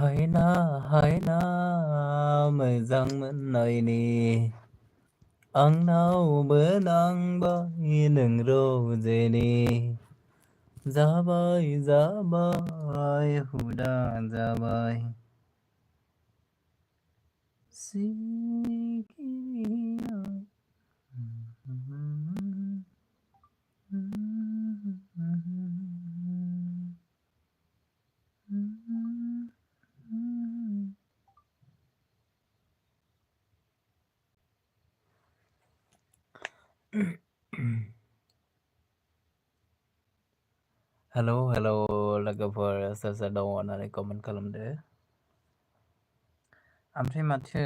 हायना मोजां मोननायनि आंनावबो नांबाय नों रजेनि जाबाय हुदा जाबाय सिखिरिया हेलौ लोगोफोर सोर सोर दङ होननानै कमेन्ट खालामदो ओमफ्राय माथो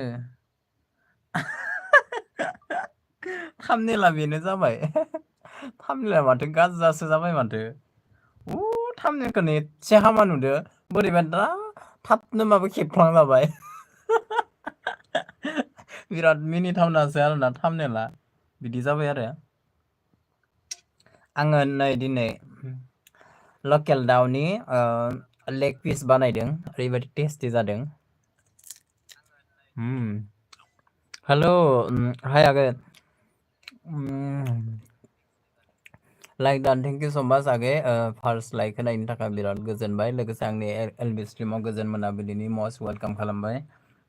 थाम्बनेइला बेनो जाबाय थाम्बनेइला माथो गाज्जासो जाबाय माथो थाम्बनेइलखौनो एसे हामा नुदो बोरैबा दा थाबनो माबा खेबफ्लांजाबाय बिराद मिनिथावनासो आरोना थाम्बनेइला बिदि जाबाय आरो आङो नै दिनै लकेल दाउनि लेग पिस बानायदों ओरैबायदि टेस्टि जादों हेलौ हाय आगै लाइक दान थेंक इउ सो माच आगै फार्स्ट लाइक होनायनि थाखाय बिराद गोजोनबाय लोगोसे आंनि एलबि स्ट्रिमाव गोजोन मोनाबिलिनि मस्ट वेलकाम खालामबाय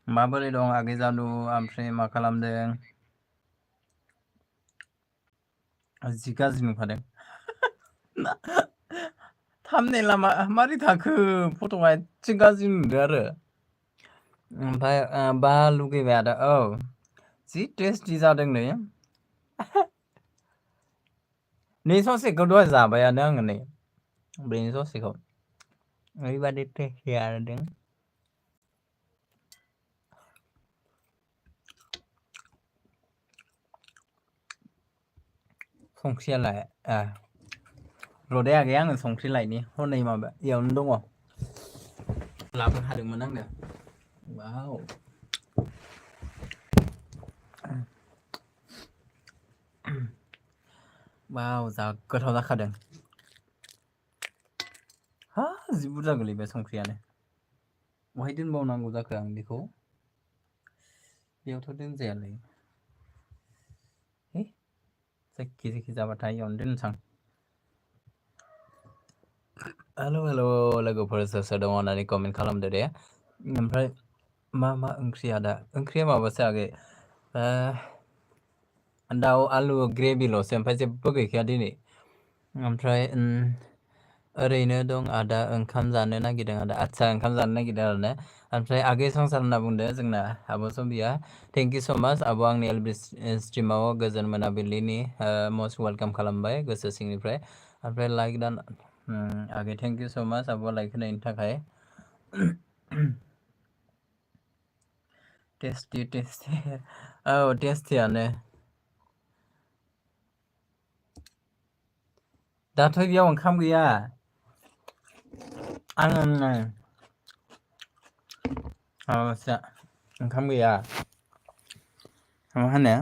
माबोरै दं आगै जानु ओमफ्राय मा खालामदों जि गाज्रि नुखादों थाम्बनेइला मारै थाखो फट'आ एसे गाज्रि नुदों आरो ओमफ्राय बा लुगैबाय आदा औ जि टेस्टि जादों नै ससेखौ दहाय जाबायानो आङो नै बेनि ससेखौ ओरैबादि टेस्टि जादों संख्रियालाय रदै आगै आङो संख्रि लायनि हनै माबा इयावनो दङ लाबोखादोंमोन आंनो वाव वाव जा गोथाव जाखादों हा जि बुरजा गोलैबाय संख्रियानो बहाय दोनबावनांगौ जाखो आं बेखौ बेयावथ' दोनजायालै जेखि जाबाथाय इयावनो दोनसां हेलौ लोगोफोर सोर सोर दङ होननानै कमेन्ट खालामदो दे ओमफ्राय मा ओंख्रि आदा ओंख्रिया माबासो आगै दाउ आलु ग्रेभिल'सो ओमफ्राय जेबो गैखाया दिनै ओमफ्राय ओरैनो दं आदा ओंखाम जानो नागिरदों आदा आदसा ओंखाम जानो नागिरदों आरो ना ओमफ्राय आगै संसार होनना बुंदों जोंना आब' सम्बिया थेंक इउ स' माच आब' आंनि एलबि स्ट्रिमाव गोजोन मोनाबिलिनि मस्ट वेलकाम खालामबाय गोसो सिंनिफ्राय ओमफ्राय लाइक दान आगै थेंक इउ स' माच आब' लाइक होनायनि थाखाय टेस्टि औ टेस्टियानो दाथ' बेयाव ओंखाम गैया आङो माबासो ओंखाम गैया मा होनो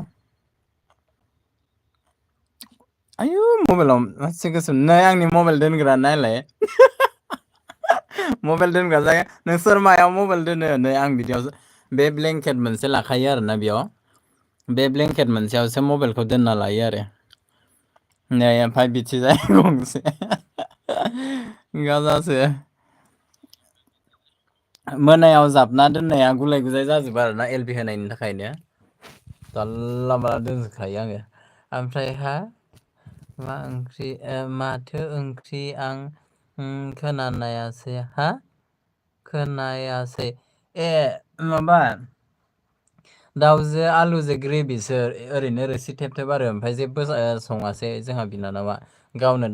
आयु मबाइलाव मासे गोसोम नै आंनि मबाइल दोनग्रा नायलाय मबाइल दोनग्रा जाया नोंसोर मायाव मबाइल दोनो नै आं बिदियाव बे ब्लेंकेट मोनसे लाखायो आरोना बेयाव बे ब्लेंकेट मोनसेयावसो मबाइलखौ दोनना लायो आरो नै ओमफ्राय बिथिजाय गंसे गाजासो मोनायाव जाबना दोननाया गुलाय गुजाय जाजोबो आरोना एलबि होनायनि थाखायनो जानला माला दोनजोबखायो आङो ओमफ्राय मा ओंख्रि माथो ओंख्रि आं खोनायासै माबा दाउजो आलुजो ग्रेभिसो ओरैनो रोसि थेब थेब आरो ओमफ्राय जेबो सङासै जोंहा बिनानावा गावनो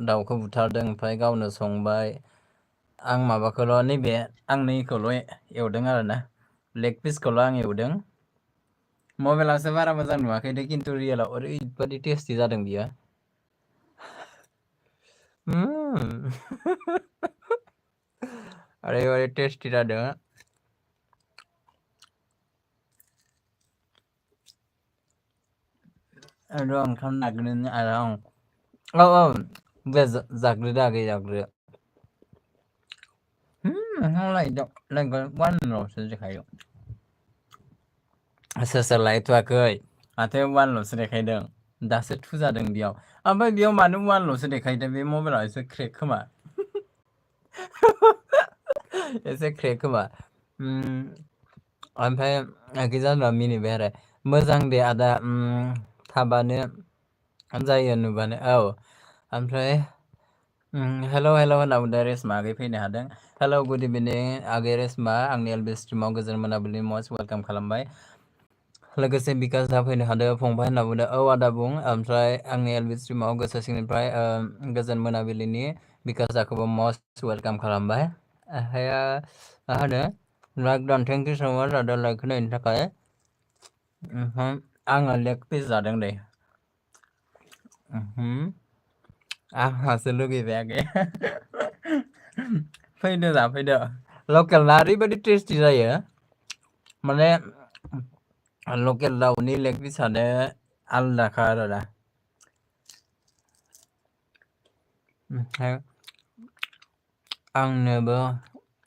दाउखौ बुथारदों ओमफ्राय गावनो संबाय आं माबाखौल' नैबे आं नैखौल' एवदों आरोना लेग पिसखौल' आं एवदों मबाइलासो बारा मोजां नुवाखै दे खिन्थु रियेलाव ओरैबादि टेस्टि जादों बियो ओरैबादि टेस्टि जादों ओंखाम नागिरनो आरो औ दे जाग्रोदो आगै जाग्रो लाइक वानल'सो देखायदों सोर लायथ'वाखै माथो वानल'सो देखायदों दासो टु जादों बेयाव ओमफ्राय बेयाव मानो वानल'सो देखायदों बे मबाइला एसे क्रेक खोमा एसे क्रेक खोमा ओमफ्राय गोजानबा मिनिबाय आरो मोजां दे आदा थाबानो जायो नुबानो औ ओमफ्राय हेल' होनना बुंदों रेसमा आगै फैनो हादों हेल' गुड इभिनिं आगै रेसमा आंनि एलबि स्ट्रिमाव गोजोन मोनाबिलि मस्ट वेलकाम खालामबाय लोगोसे बिकास दा फैनो हादों फंबाय होनना बुंदों औ आदा बुं ओमफ्राय आंनि एलबि स्ट्रिमाव गोसो सिंनिफ्राय गोजोन मोनाबिलिनि बिकास दाखौबो मस्ट वेलकाम खालामबाय ओमफ्राय मा होनो लाइक डान थेंक इउ स' माच आदा लाइक होनायनि थाखाय आङो लेग पिस जादों दे आंहासो लुगैबाय आगै फैदो जाफैदो लकेलना ओरैबायदि टेस्टि जायो माने लकेल दाउनि लेग पिसानो आलदाखा आरो ना ओमफ्राय आंनोबो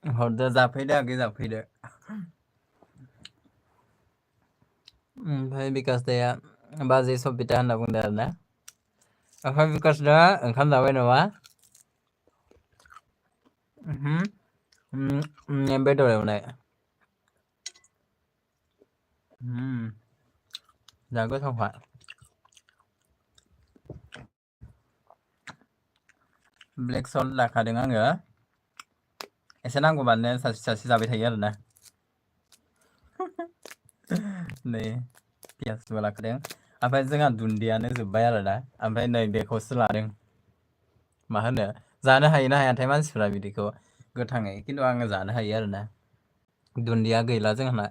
हरदो जाफैदो आगै जाफैदो ओमफ्राय बिकास दाया बाजै सबिता होनना बुंदों आरो ना ओमफ्राय बिकास दा ओंखाम जाबाय नामा बेदर एवनाय जा गोथावखा ब्लेक सल्ट लाखादों आङो एसे नांगौबानो सासे सासे जाबाय थायो आरोना नै पियासबो लाखादों ओमफ्राय जोंहा दुन्दियानो जोब्बाय आरोना ओमफ्राय नै बेखौसो लादों मा होनो जानो हायो ना हायाथाय मानसिफ्रा बिदिखौ गोथाङै खिन्थु आङो जानो हायो आरोना दुन्दिया गैला जोंहाना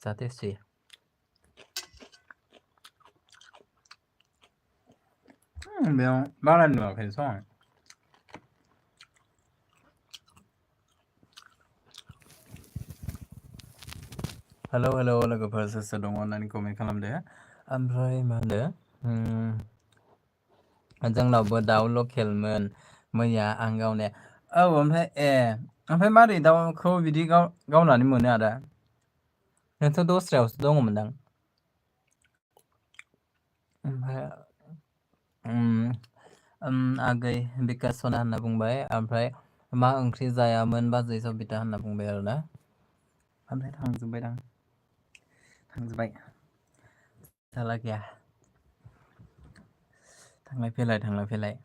जाथोसै बेयाव बारा नुवाखै सं हेलौ लोगोफोर सोर सोर दङ होननानै कमेन्ट खालामदो ओमफ्राय मा होनो जोंनावबो दाउ लकेलमोन मैया आं गावनाया औ ओमफ्राय मारै दाउखौ बिदि गावनानै मोनो आदा नोंथ' दस्रायावसो दङमोनदां ओमफ्राय आगै बिकास सना होनना बुंबाय ओमफ्राय मा ओंख्रि जायामोन बाजै सबिता होनना बुंबाय आरोना ओमफ्राय थांजोब्बाय जाला गैया थांलाय फैलाय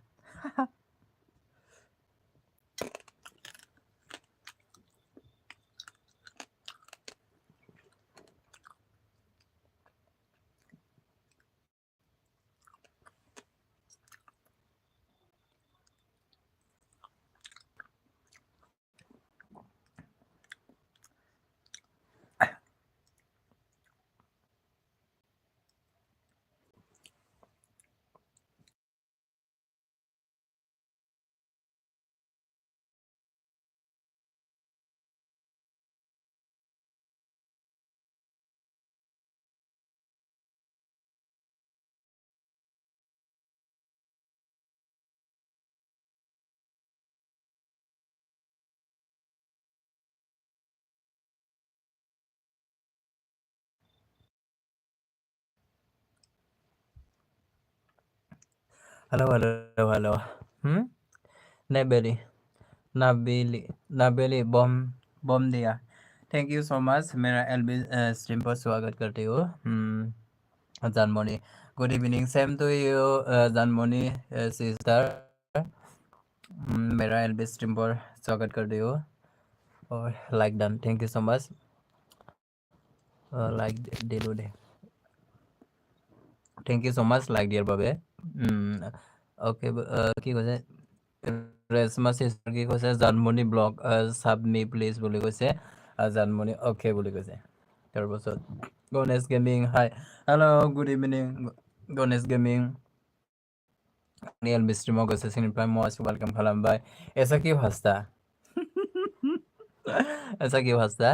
हेलो नाबेली बम दिया थैंक यू सो मच मेरा एलबी स्ट्रीम पर स्वागत करते हो Janmoni good evening same to you Janmoni sister मेरा एलबी स्ट्रीम पर स्वागत करते हो और like done thank you so much like दिलो दे thank you so much like dear babe okay কি কৈছে ৰেশমা সিস্টাৰ কি কৈছে জানমণি ব্লগ চাব মি প্লিজ বুলি কৈছে জানমণি অ'কে বুলি কৈছে তাৰপাছত Ganesh gaming hi hello' good evening Ganesh gaming নিয়েল মিস্ট্রিমো গোছে সিনিफ्राय मस्ट वेलकाम खालामबाय ऐसा क्यों हंसता ऐसा क्यों हंसता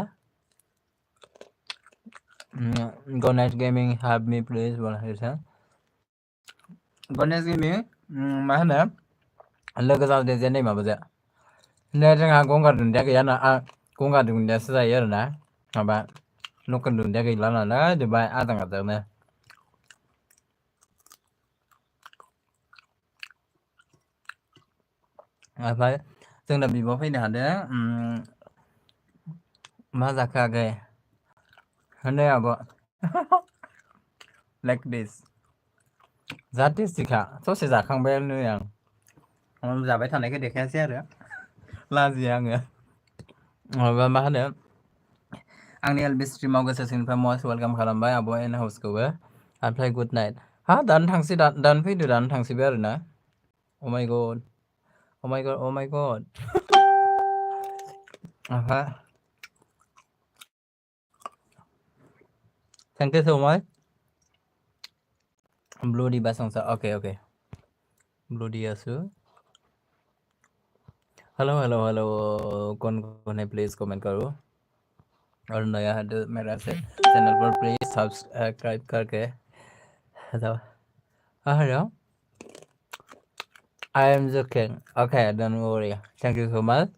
Ganesh gaming have me please बोला गणेश गेमिं मा होनो लोगो जादों जे नै माबाजों जोंहा गंगार दुन्दिया गैया ना गंगार दुन्दियासो जायो आरोना माबा लकेल दुन्दिया गैला नालाय जोब्बाय आजां गाजांनो ओमफ्राय जोंना बिब' फैनो हादों मा जाखो आगै होनै आब' लाइक दिस जा टेस्टिखा ससे जाखांबायानो आं जाबाय थानायखौ देखायासै आरो लाजियो आङो माबा मा होनो आंनि एलबि स्ट्रिमाव गोसो सिंनिफ्राय मस्ट वेलकाम खालामबाय आब' एन हाउसखौबो ओमफ्राय गुड नाइट हा दानो थांसै दानो फैदो दानो थांसैबो आरोना अ माय गड अ माय गड अ माय गड ओमफ्राय थेंक इउ सो माच ब्लडी बासंसा ओके ओके ब्लडी आसु हेलो हेलो हेलो कौन है प्लीज कमेंट करो और नया है तो मेरा से चैनल पर प्लीज सब्सक्राइब करके hello hello I am joking okay don't worry thank you so much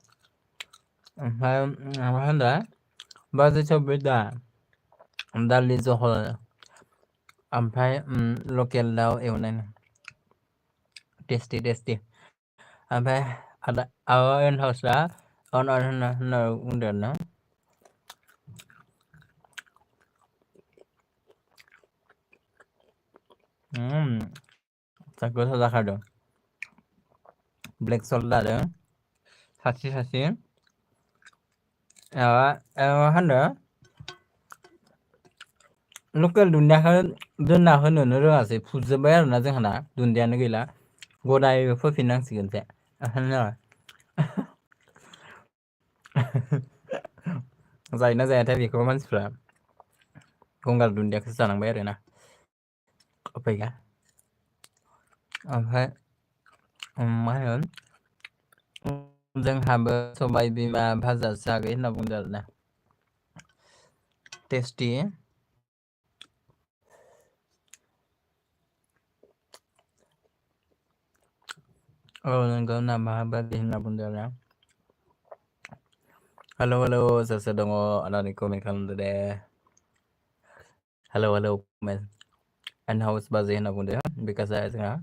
ओमफ्राय मा होनदों बाजै सबदा दालि जहल ओमफ्राय लकेल दाउ एवनाय टेस्टि टेस्टि ओमफ्राय आबा एन हाउसआ अनार होनना बुंदों आरोना जा गोथाव जाखादों ब्लेक सल्ट लादों सासे मा होनो लकेल दुन्दियाखौ दोनना होनोनो रोङासै फुजोब्बाय आरोना जोंहाना दुन्दियानो गैला गदायबो फोफिननांसिगोनसो जायोना जायाथाय बेखौ मानसिफ्रा गंगार दुन्दियाखौसो जानांबाय आरोना उफाय गैया ओमफ्राय मा होनो जोंहाबो सबाय बिमा भाजासो जागोन होनना बुंदों आरोना टेस्टि औ नंगौ नामा बादि होनना बुंदों आरोना हेल' हेल' सोर दङ होननानै कमेन्ट खालामदो दे हेल' हेल' एन्ड हाउस बाजै होनना बुंदो बिकास जोंहा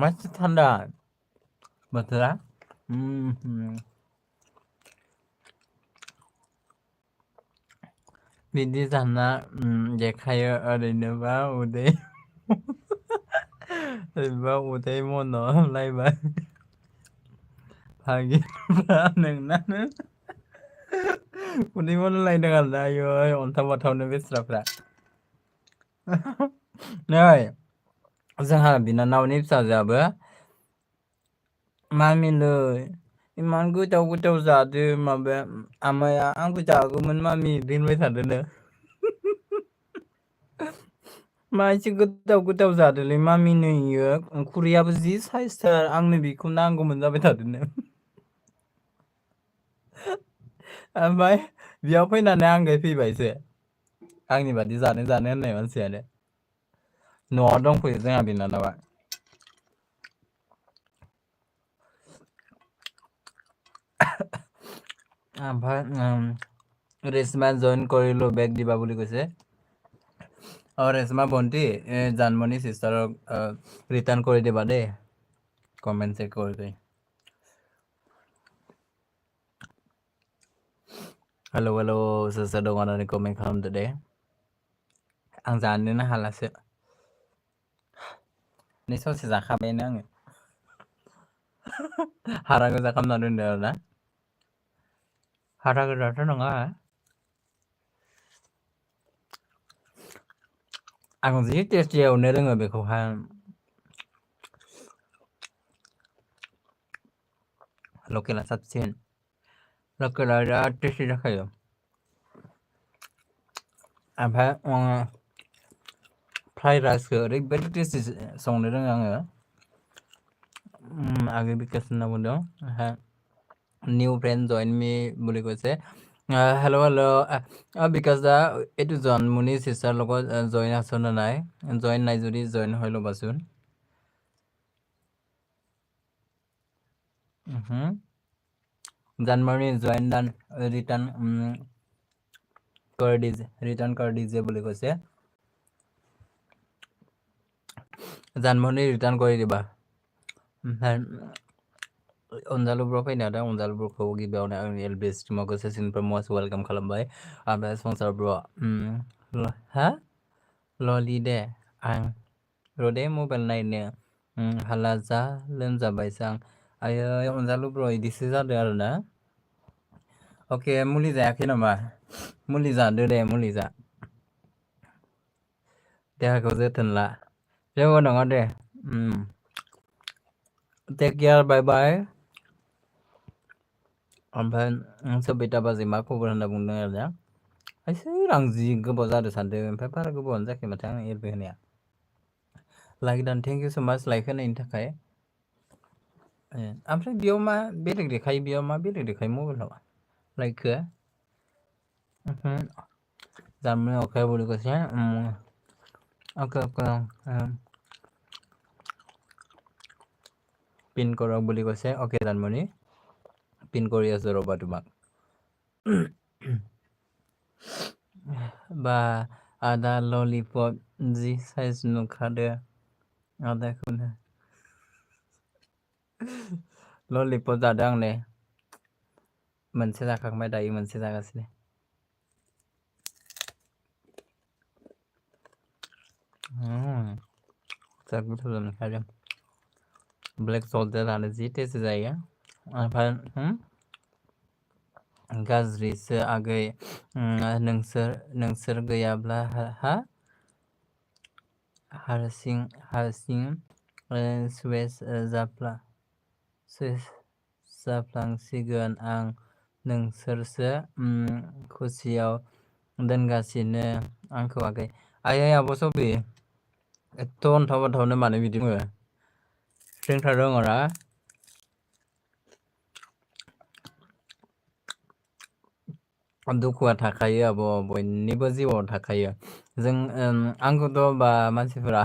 मासे थान्दा बोथोरा बिदि जाना देखायो ओरैनोबा उदै ओरैनोबा उदै मन'लायबाय फागिफ्रा नोंनानो उदै मन'लायदों आरोना आयै अन्थाव बाथावनो बेस्राफ्रा नै जोंहा बिनानावनि फिसाजोआबो मामिलै इमान गोथाव गोथाव जादो माबाया आमाया आंबो जागौमोन मामि होनबाय थादोनो मा एसे गोथाव गोथाव जादोलै मामिनो इयो खुरैयाबो जि साइसथार आंनो बेखौ नांगौमोन जाबाय थादोनो ओमफ्राय बेयाव फैनानै आंगाय फैबायसो आंनि बादि जानो होननाय मानसियानो न'आव दंफैयो जोंहा बिनानावा ओमफ्राय ৰেশমা জইন কৰিলোঁ বেগ দিবা বুলি কৈছে ৰেশমা ভণ্টি জানমণি চিষ্টাৰক ৰিটাৰ্ণ কৰি দিবা দেই কমেণ্ট চেক কৰি हेल' हेल' सोर दङ होननानै कमेन्ट खालामदो दे आं जानोनो हालासो नै ससे जाखाबायानो आङो हारा गोजा खालामना दोनदो आरोना हारा गोजाथ' नङा आं जि टेस्टि एवनो रोङो बेखौहाय लकेला साबसिन लकेला बिराद टेस्टि जाखायो ओमफ्राय फ्राइड राइसखौ ओरैबायदि टेस्टि संनो रोङो आङो आगे बिकास होनना बुंदों নিউ ফ্রেন্ড জয়েন মি বুলি কৈছে Hello, hello. Because the এইটো জন্মনি চিষ্টাৰ লগত জইন আছো নে নাই জইন নাই যদি জইন হৈ ল'বাচোন জানমণি জইন ডান ৰিটাৰ্ণ কৰি দিছে বুলি কৈছে জানমণি ৰিটাৰ্ণ কৰি দিবা ओमफ्राय अनजालुब्र फैनायाव दा अनजालुब्रखौ गिबियावनो आंनि एलबि स्ट्रिमाव गोसो सिननिफ्राय मस्ट वेलकाम खालामबाय ओमफ्राय स्पन्सर ब्र हा ललि दे आं रदे मबाइल नायनो हाला जा लोमजाबायसो आं आयै अनजालुब्र इदिसो जादों आरोना अके मुलि जायाखै नामा मुलि जादो दे मुलि जा देहाखौ जोथोन ला जेबो नङा they take care bye bye ओमफ्राय सबिता बाजै मा खबर होनना बुंदों आरोना सोर आं जि गोबाव जादों सानदों ओमफ्राय बारा गोबावानो जायाखै माथो आं एलबि होनाया लाइक दान थेंक इउ सो माच लाइक होनायनि थाखाय ओमफ्राय बेयाव मा बेलेग देखायो बेयाव मा बेलेग देखायो मबाइलाव लाइकखो जानमोन अखाया बोरै কৈছে अके अके পিন কৰক বুলি কৈছে অকে জানমণি পিন কৰি আছো ৰ'বা তোমাক বা आदा ललिपप जि साइज नुखादो आदाखौनो ललिपप जादों आं नै मोनसे जाखांबाय दायो मोनसे जागासिनो जा गोथाव जाखादों ब्लेक सल्टजों जानो जि टेस्ट जायो ओमफ्राय गाज्रिसो आगै नोंसोर गैयाब्ला हा हारसिं सुवेस जाफ्लांसिगोन आं नोंसोरसो खुसियाव दोनगासिनो आंखौ आगै आयै आब' सबि एथ' अन्थाव बाथावनो मानो बिदि बुङो रोंथार रोङरा दुखुआ थाखायो आब' बयनिबो जिउआव थाखायो जों आंखौथ' बा मानसिफोरा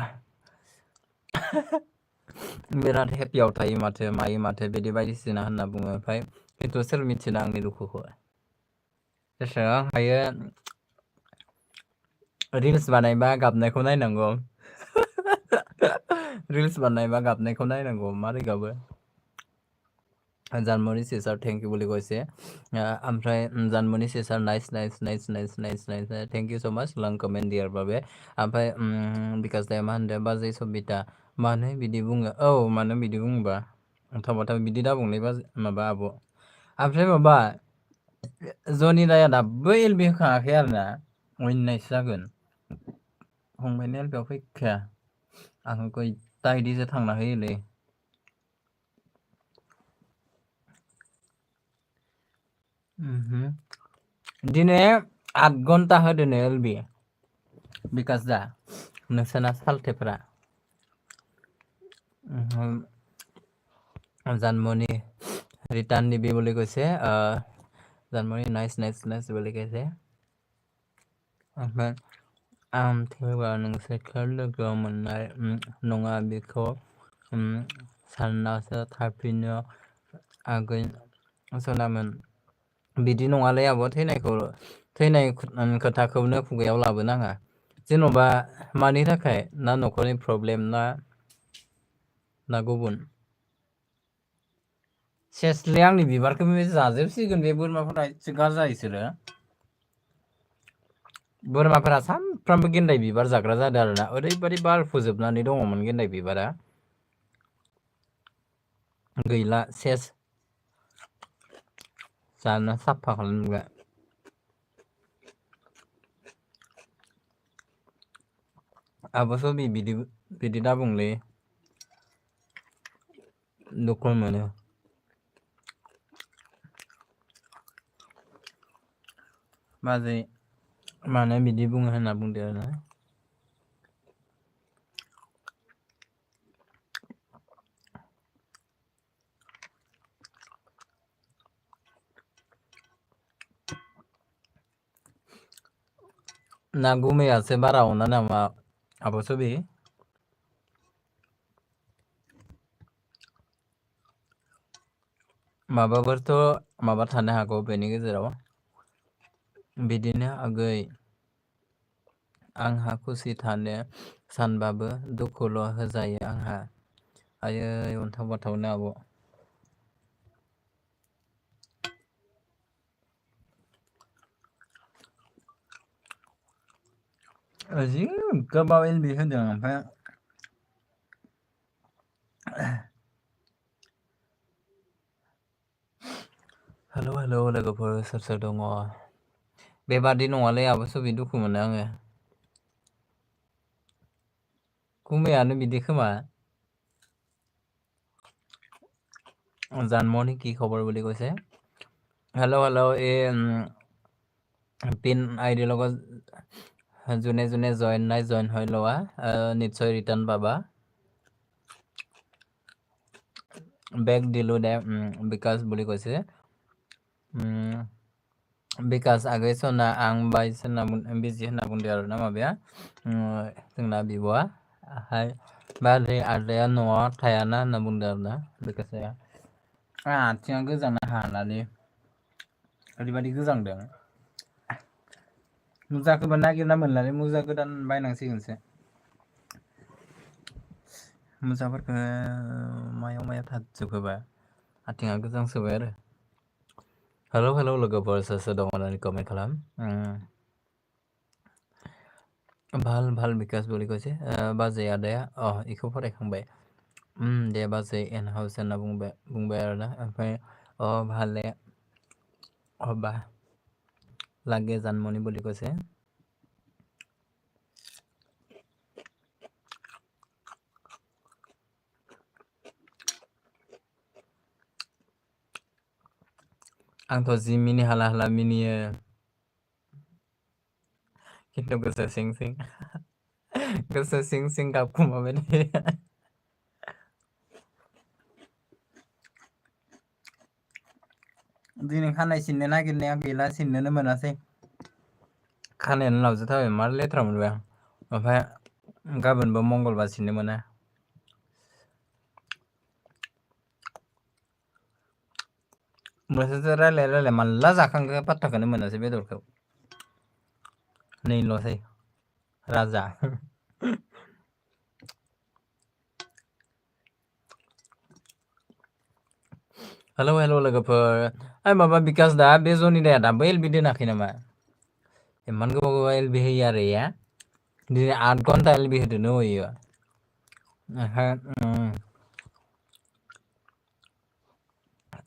बिराद हेपियाव थायो माथो मायो माथो बिदि बायदिसिना होनना बुङो ओमफ्राय खिन्थु सोर मिथिना आंनि दुखुखौ जेसेबां हायो रिल्स बानायबा गाबनायखौ नायनांगौ रिल्स बानायबा गाबनायखौ नायनांगौ मारै गाबो जानमनि सिस्टार थेंक इउ বুলি কৈছে ओमफ्राय जानमनि सिस्टार नाइस थेंक इउ स' माच लং कमेन्ट दियार বাবে ओमफ्राय बिकास दाया मा होनदों बाजै सबिता मानो बिदि बुङो औ मानो बिदि बुङोबा थाबाथाय बिदि दाबुंलै माबा आब' ओमफ्राय माबा जनि दाया दाबो एलबि होखाङाखै आरोना अयनायसो जागोन फंबायनि एलबियाव फैखाया आं गैता इदिसो थांना होयोलै दिनै 8 घन्टा होदोनो एलबि बिकास दा नोंसोरना सालथेफ्रा জানমণি ৰিটাৰ্ণ দিবি বুলি কৈছে জানমণি নাইচ বুলি কৈছে ओमफ्राय आं थेवबो नोंसोरखौ लोगो मोननाय नङा बेखौ साननासो थाफिनो आगै सनामोन बिदि नङालै आब' थैनाय खोथाखौनो खुगायाव लाबोनाङा जेन'बा मानि थाखाय ना न'खरनि प्रब्लेम ना गुबुन सेसलै आंनि बिबारखौ जाजोबसिगोन बे बोरमाफोरा एसे गारजा इसोरो बोरमाफोरा सानफ्रामबो गेन्दाय बिबार जाग्रा जादों आरोना ओरैबायदि बार फोजोबनानै दङमोन गेन्दाय बिबारा गैला सेस जाना साफा खालामबाय आब' सबि बिदि दाबुंलै दुखु मोनो बाजै मानो बिदि बुङो होनना बुंदो आरो ना गुमैयासो बारा अना नामा आब' सबि? माबाफोरथ' माबा थानो हागौ बेनि गेजेराव। बिदिनो आगै आंहा खुसि थानो सानबाबो दुखुल' होजायो आंहा। आयै अन्थाव बाथावनो आब'। जि गोबाव एलबि होदों ओमफ्राय हेलौ हेलौ लोगोफोर सोर सोर दङ? बेबादि नङालै आब' सबि दुखु मोनो आङो। गुमैयानो बिदि खोमा। জানমণি কি খবৰ বুলি কৈছে? হেল্ল' হেল্ল' এই পিন আইডিৰ লগত যোনে যোনে জইন নাই জইন হৈ লোৱা নিশ্চয় ৰিটাৰ্ণ পাবা। বেগ দিলো দে বিকাশ বুলি কৈছে। बिकास आगै सना आं बाइस होनना बिजि होनना बुंदो आरो ना माबाया जोंना बिब'आ बाजै आदाया न'आव थायाना होनना बुंदो आरो ना बिकासआ। आथिङा गोजांनो हालालै ओरैबायदि गोजांदों। मुजाखौबो नागिरना मोनलालै मुजा गोदान बायनांसिगोनसो। मुजाफोरखौ मायाव थाजोबखोबा आथिङा गोजांसोबाय आरो। हेलौ हेलौ लोगोफोर सोर सोर दङ होननानै कमेन्ट खालाम। भाल भाल बिकास বুলি কৈছে बाजै आदाया इखौ फरायखांबाय। दे बाजै एन हाउस होनना बुंबाय आरोना ओमफ्राय भाले अबा লাগে জানমণি বুলি কৈছে। आंथ' जि मिनि हाला हाला मिनियो खिन्थु गोसो सिं सिं गोसो सिं सिं गाबखुमाबाय थायो। दिनै खानाय सिननो नागिरनाया गैला सिननोनो मोनासै। खानायानो लावजोबथारबाय मार लेथ्रा मोनबाय आं ओमफ्राय गाबोनबो मंगलबार सिननो मोना। नोंसोरजों रायलाय रायलाय माला जाखांखो पात्ताखौनो मोनासै बेदरखौ। नैल'सै राजा। हेलौ हेलौ लोगोफोर माबा बिकास दा बे जनिदाया दाबो एलबि दोनाखै नामा? इमान गोबाव गोबाव एलबि होयो आरो इयो दिनै 8 घन्टा एलबि होदोनो इयो।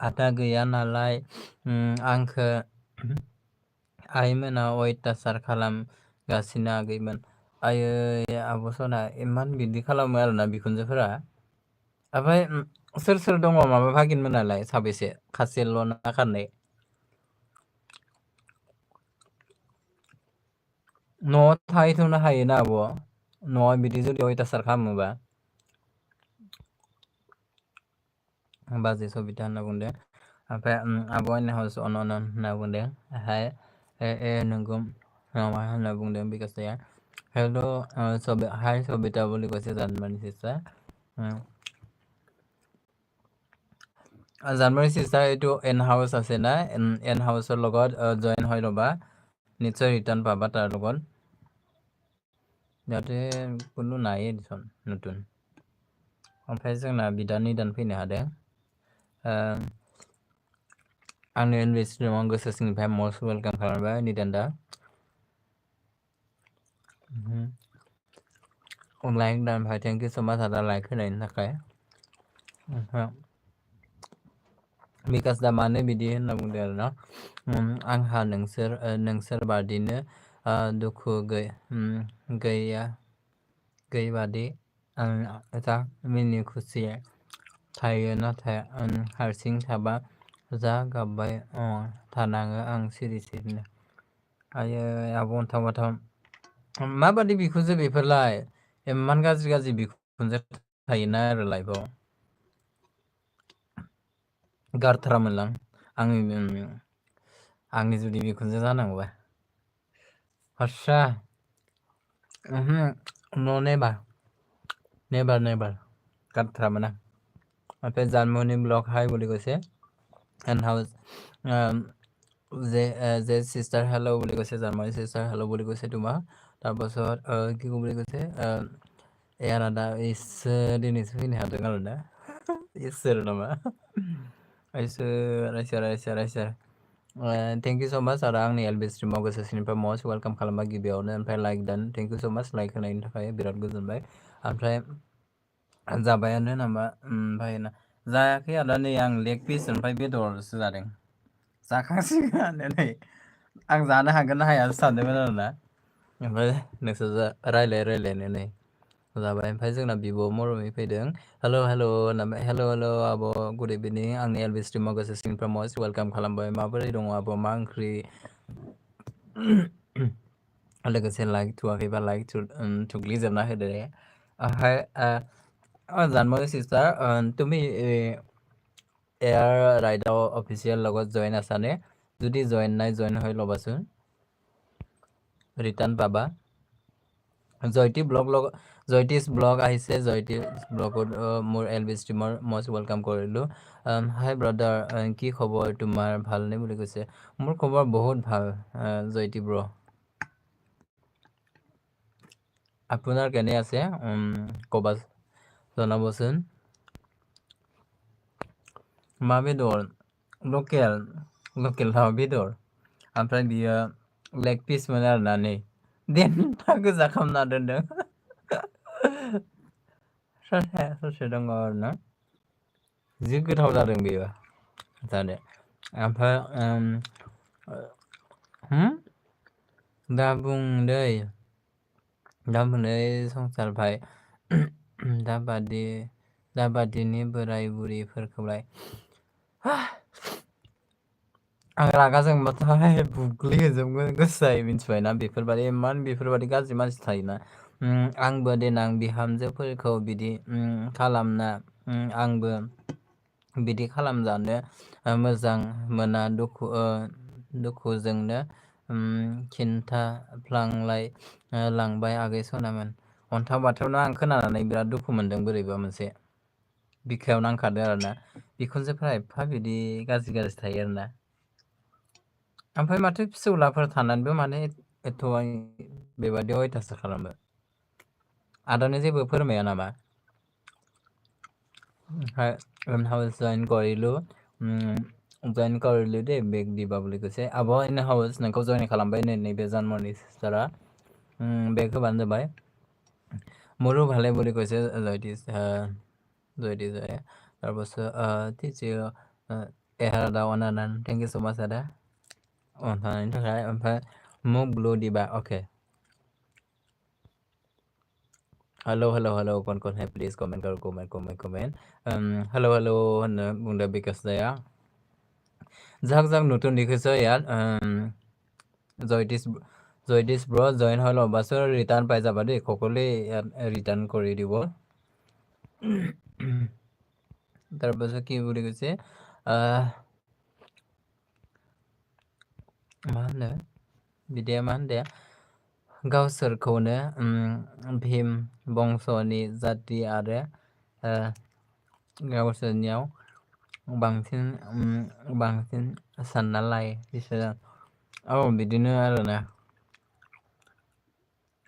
आदा गैया नालाय आंखो आइमोना अयथासार खालामगासिनो आगैमोन। आयै आब' सना इमान बिदि खालामो आरोना बिखुनजोफोरा। ओमफ्राय सोर सोर दङ माबा भागिन मोनालाय साबेसे खासेल' ना खानै? न'आव थाहैथ'नो हायोना आब' न'आव बिदि जुदि अयथासार खालामोबा। बाजै सबिता होनना बुंदों ओमफ्राय आब' आइना हाउस अन होनना बुंदों हाय नोंगौ माबा होनना बुंदों बिकास दाया। हेल' हाय सबिता বুলি কৈছে জানমণি চিষ্টাৰ। জানমণি চিষ্টাৰ এইটো এন হাউচ আছে না এন হাউচৰ লগত জইন হৈ ল'বা। নিশ্চয় ৰিটাৰ্ণ পাবা তাৰ লগত। ইয়াতে কোনো নাইয়ে দেখোन नতুन। ओमफ्राय जोंना बिदा निदान फैनो हादों। आंनि इनभेस्टियाव गोसो सिंनिफ्राय मस्ट वेलकाम खालामबाय निदान दा। लाइक दानबाय थेंक इउ स माच आदा लाइक होनायनि थाखाय। बिकास दा मानो बिदि होनना बुंदों आरो ना आंहा नोंसोर बादिनो दुखु गैयिबादि जा मिनि खुसि थायो नाथाय हारसिं थाबा जा गाबबाय थानाङो आं सिरि सिरिनो। आयै आब' अन्थाव बाथाव माबादि बिखुनजो बेफोरलाय इमान गाज्रि गाज्रि बिखुनजो थायोना आरो लाइफआव। गारथारामोनलां आंनि जुदि बिखुनजो जानांगौबा हस्सा। No, never. Never. কাটथारामोन आं। ओमफ्राय जानमुनि ब्लग हाय বুলি কৈছে। And how যে sister hello বুলি কৈছে, জানমণি sister hello বুলি কৈছে তোমাক। তাৰপাছত কি ক'ব বুলি কৈছে, এয়াৰ আদা দিনैसो फैनो हादों आरोना। इसोर नामा? इसोर। थेंक इउ स' माच आरो आंनि एलबि स्ट्रिमाव गोसोसिनिफ्राय मस्ट वेलकाम खालामबाय गिबियावनो। ओमफ्राय लाइक दान। थेंक इउ स' माच लाइक होनायनि थाखाय बिराद गोजोनबाय। ओमफ्राय जाबायानो नामा? ओमफ्राय जायाखै आदा नै आं लेग पिस ओमफ्राय बेदरसो जादों। जाखांसिगोनानो नै। आं जानो हागोन ना हाया सानदोंमोन आरोना। ओमफ्राय नोंसोर रायलायनो नै जाबाय। ओमफ्राय जोंना बिब' मरमि फैदों। हेल' होनबाय। हेल' आब' गुड इभिनिं। आंनि एलबि स्ट्रिमाव गोसो सिंनिफ्राय मस्ट वेलकाम खालामबाय। माबोरै दङ आब'? मा ओंख्रि? लोगोसे लाइक थुवाखैबा लाइक थुग्लिजोबना होदो दे। ओमफ्राय জানমণি sister তুমি এয়াৰ ৰাইডাৰ অফিচিয়েল লগত জইন আছানে? যদি জইন নাই জইন হৈ ল'বাচোন, ৰিটাৰ্ণ পাবা। জয়তিছ ব্লগ আহিছে। জয়তিছ ব্লগত মোৰ এলবি ষ্ট্ৰীমৰ মষ্ট ৱেলকাম কৰিলোঁ। হাই ব্ৰাদাৰ, কি খবৰ তোমাৰ? ভালনে বুলি কৈছে। মোৰ খবৰ বহুত ভাল জয়তি ব্ৰ। আপোনাৰ কেনে আছে ক'বা, জনাবচোন। मा बेदर? लकेल दाउ बेदर। ओमफ्राय बियो लेग पिसमोन आरोना नै देन्था गोजा खालामना दोनदों। ससे दङ आरोना। जि गोथाव जादों बेयो जानो। ओमफ्राय दा बुंदै संसार भाइ दाबादिनि बोराय बुरिफोरखौलाय आं रागा जोंबाथाय बुग्लिहोजोबनो गोसो जायो मिथिबायना। बेफोरबादि गाज्रि मानसि थायोना। आंबो देनां बिहामजोफोरखौ बिदि आंबो बिदि खालामजानो मोजां मोना। दुखुजोंनो खिन्थाफ्लांलाय लांबाय आगै सनामोन। अन्थाव बाथावनो आं खोनानानै बिराद दुखु मोनदों। बोरैबा मोनसे बिखायाव नांखादो आरोना। बिखुनजोफ्रा एफा बिदि गाज्रि थायो आरोना। ओमफ्राय माथो फिसौलाफोर थानानैबो माने एथ' बेबादि अयथासार खालामो। आदानो जेबो फोरमाया नामा? জইন কৰিলোঁ দেই বেগ দিবা বুলি কৈছে। আব' इन हाउस नोंखौ जइन खालामबाय नैबे জানমণি सिस्टारा। बेग होबानो जाबाय। মোৰো ভালে বুলি কৈছে জয়তিছ। তাৰপাছত টিচিও এহাৰ আদা অনানান। थेंक इउ स' माच आदा थानायनि थाखाय। ओमफ्राय মোক ब्लु दिबा। अके हेल' कौन है प्लिज कमेंट करो। कमेंट हेल' होननो बुंदो बिकास दाया। যাক নতুন দেখিছ ইয়াত জয়তিছ ব্ৰ জইন হৈ ল'বাচোন, ৰিটাৰ্ণ পাই যাবা দেই। সকলোৱে ইয়াত ৰিটাৰ্ণ কৰি দিব। তাৰপাছত কি বুলি কৈছে, मा होनो बिदाया मा होनदों, गावसोरखौनो भीम बंशनि जाति आरो गावसोरनियाव बांसिन सानना लायो बिसोरो। औ बिदिनो आरोना।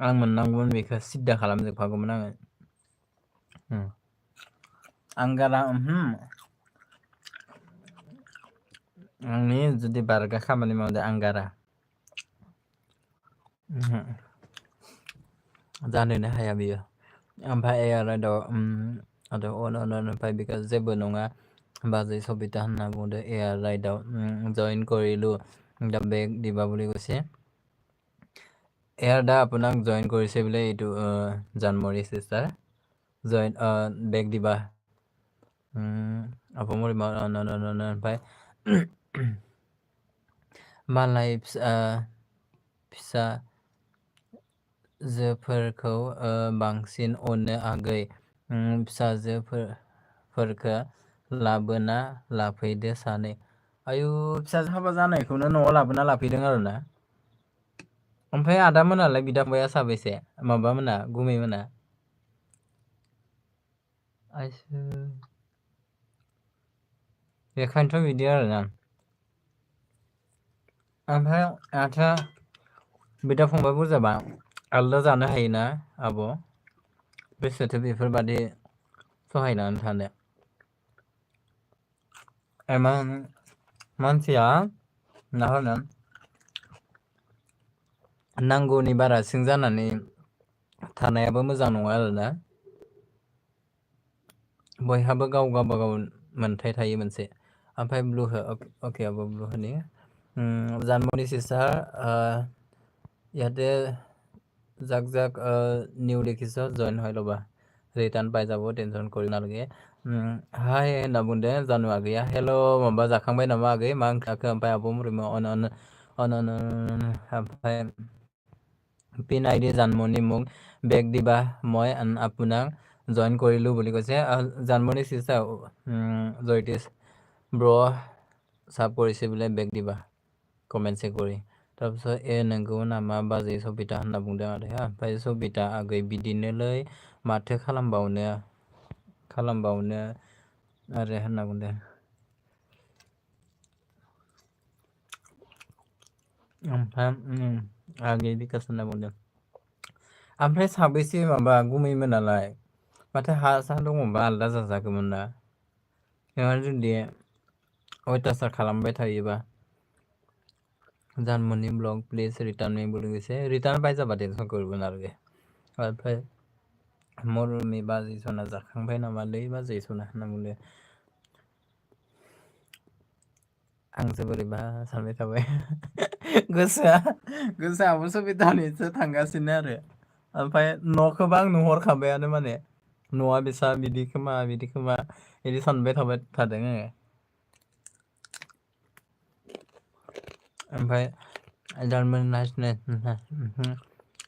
आं मोननांगौमोन बेखौ सिद्दा खालामजोबखागौमोन आङो। आंगारा आंनि जुदि बारगा खामानि मावदो आंगारा जानोनो हाया बियो। ओमफ्राय ओमफ्राय बिखौ जेबो नङा बाजै सबिता होनना बुंदो। एयार राइडआव জইন কৰিলোঁ দা বেগ দিবা বুলি কৈছে। এয়াৰ দা আপোনাক জইন কৰিছে বোলে এইটো জানমণি চিষ্টাৰ। জইন বেগ দিবা। ओमफ्राय मालाय फिसाजोफोरखौ बांसिन अनो आगै। फिसाजोफोरखौ लाबोना लाफैदो सानै। आयु फिसाजो हाबा जानायखौनो न'आव लाबोना लाफैदों आरोना। ओमफ्राय आदा मोनालाय बिदा फंबाया साबैसे माबा मोना गुमै मोना आइसो बेखायनोथ' बिदि आरोना ओमफ्राय आथा बिदा फंबाय बुरजाबा आलदा जानो हायोना आब' बेसेथो बेफोरबादि सहायनानै थानो एमान मानसिया मा होनो नांगौनि बारासिन जानानै थानायाबो मोजां नङा आरोना बयहाबो गाव गावबागाव मोनथाय थायो मोनसे ओमफ्राय ब्लु हो अके आब' ब्लु होनि জানমণি চিষ্টাৰ ইয়াতে যাক নিউ দেখিছ জইন হৈ ল'বা रिटार्न पाइ যাব टेनसन करि नालगे हाय होनना बुंदों जानु आगैया हेल' माबा जाखांबाय नामा आगै मा ओंखारखो ओमफ्राय आब' मुरिमा अन ओमफ्राय পিন আইডি জানমণি মোক বেগ দিবা মই আপোনাক জইন কৰিলোঁ বুলি কৈছে জানমণি চিষ্টাৰ জয়টিছ ব্ৰ চাব কৰিছে বোলে বেগ দিবা कमेन्टसे करि তাৰপিছত नोंगौ नामा बाजै सबिता होनना बुंदों आरो ओमफ्राय सबिता आगै बिदिनोलै माथो खालामबावनो आरो होनना बुंदों ओमफ्राय आगै बिकास होनना बुंदों ओमफ्राय साबैसे माबा गुमैमोन नालाय माथो हा सा दङबा आलादा जाजागौमोन ना नोंहा जुदि अयथासार खालामबाय थायोबा Janmoni blog please return me বুলি কৈছে ৰিটাৰ্ণ পাই যাবা টেনশ্যন কৰিব নালাগে ओमफ्राय मरमि बाजै सना जाखांबाय नामालै बाजै सना होनना बुंदों आंसो बोरैबा सानबाय थाबाय गोसोआबो सबितानिसो थांगासिनो आरो ओमफ्राय न'खौबा आं नुहरखाबायानो माने न'आ बिसा बिदि खोमा बिदि सानबाय थाबाय थादों आङो ओमफ्राय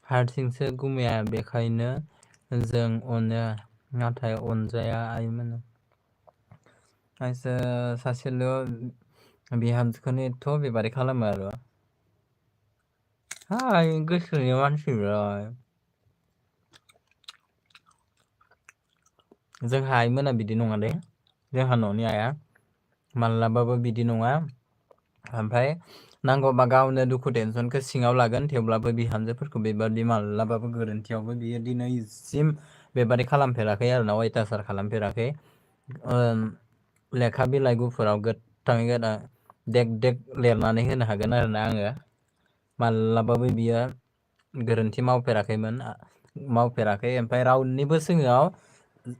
हारसिंसो गुमैया बेखायनो जों अनो नाथाय अनजाया आइमोन सासेल' बिहामजोखौनो एथ' बेबादि खालामो आरो हाय गोसोनि मानसिलाय जोंहा आइमोना बिदि नङा दे जोंहा न'नि आइया मालाबाबो बिदि नङा ओमफ्राय नांगौबा गावनो दुखु टेनसनखौ सिङाव लागोन थेवब्लाबो बिहामजोफोरखौ बेबादि मालाबाबो गोरोन्थियावबो बियो दिनैसिम बेबादि खालामफेराखै आरो ना अयथासार खालामफेराखै लेखा बिलाइ गुफुराव गोथाङै देग देग लिरनानै होनो हागोन आरोना आङो मालाबाबो बियो गोरोन्थि मावफेराखै ओमफ्राय रावनिबो सिगाङाव